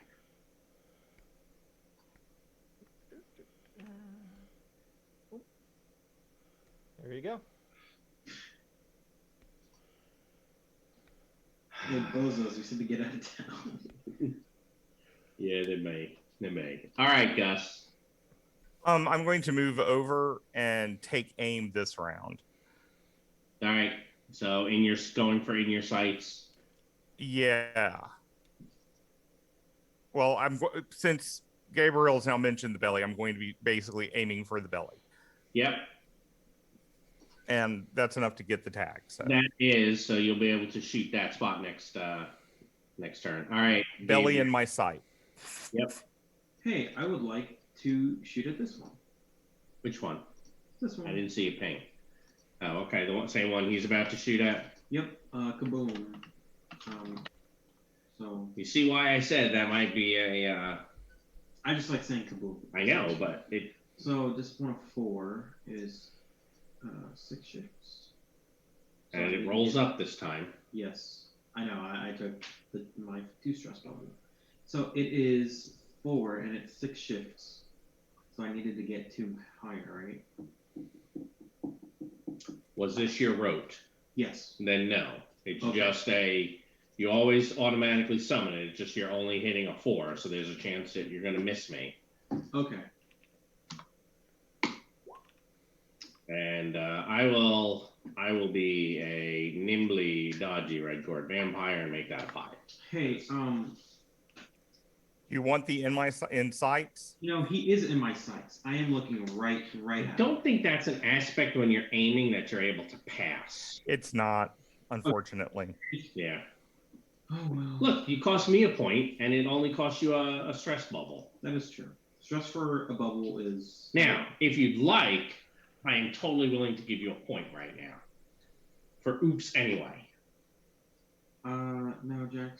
There you go. Hey, bozos, we seem to get out of town. Yeah, they may. They may. All right, Gus. I'm going to move over and take aim this round. All right. So going for in your sights. Yeah. Well, since Gabriel's now mentioned the belly, I'm going to be basically aiming for the belly, Yep. and that's enough to get the tag. So That is, so you'll be able to shoot that spot next turn. All right. belly David. in my sight. Yep. Hey, I would like to shoot at this one. Which one? This one. I didn't see a ping. Oh, okay. The same one he's about to shoot at. Yep. Kaboom. So You see why I said that might be a. I just like saying kaboom. I know, but it. So this one of 4 is 6 shifts. So And it rolls up this time. Yes, I know. I took my 2 stress bubble. So it is 4 and it's 6 shifts. So I needed to get 2 higher, right? Was this your rote? Yes. Then no. It's Okay. just you always automatically summon it. It's just you're only hitting a 4, so there's a chance that you're going to miss me. Okay. And I will be a nimbly, dodgy red cord vampire and make that a 5. Hey, You want the in sights? he is in my sights. I am looking right I at him. don't think that's an aspect when you're aiming that you're able to pass. It's not, unfortunately. Yeah. Oh well. Look, you cost me a point, and it only cost you a stress bubble. That is true. Stress for a bubble is. Now, if you'd like, I am totally willing to give you a point right now. For oops, anyway. No, Jack.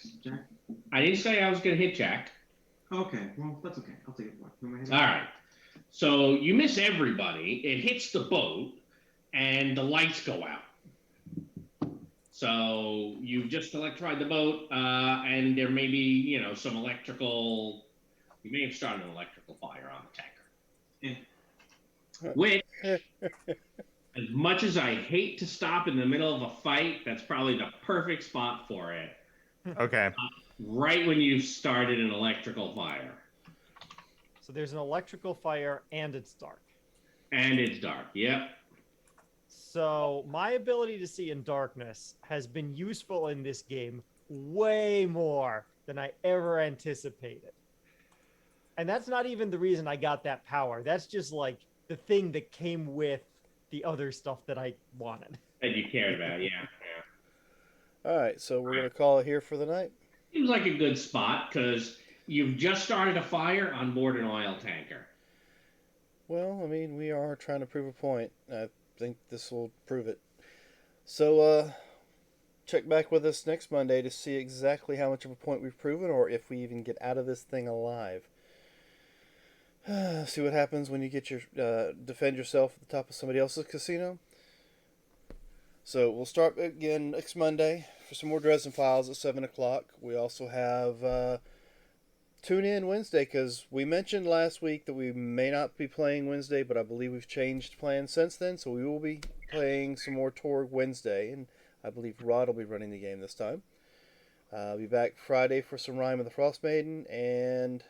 I didn't say I was going to hit Jack. Okay, well that's okay. I'll take it. What? Who am I hitting? All right. So you miss everybody. It hits the boat, and the lights go out. So you've just electrified the boat, and there may be, some electrical. You may have started an electrical fire on the tanker. Which, as much as I hate to stop in the middle of a fight, that's probably the perfect spot for it. Okay. Right when you've started an electrical fire. So there's an electrical fire and it's dark. And it's dark. Yep. So my ability to see in darkness has been useful in this game way more than I ever anticipated. And that's not even the reason I got that power. That's just like the thing that came with the other stuff that I wanted. That you cared about, yeah. All right, so we're going to call it here for the night. Seems like a good spot because you've just started a fire on board an oil tanker. Well, I mean, we are trying to prove a point. I think this will prove it. So, check back with us next Monday to see exactly how much of a point we've proven or if we even get out of this thing alive. See what happens when you get your defend yourself at the top of somebody else's casino. So we'll start again next Monday for some more Dresden Files at 7 o'clock. We also have tune in Wednesday because we mentioned last week that we may not be playing Wednesday, but I believe we've changed plans since then. So we will be playing some more Torg Wednesday, and I believe Rod will be running the game this time. I'll be back Friday for some Rime of the Frost Maiden, and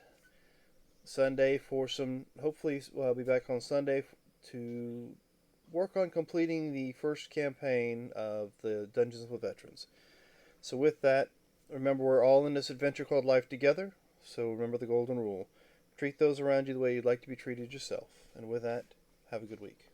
Sunday for some. Hopefully, I'll be back on Sunday to work on completing the first campaign of the Dungeons with Veterans. So with that, remember we're all in this adventure called life together. So remember the golden rule: treat those around you the way you'd like to be treated yourself. And with that, have a good week.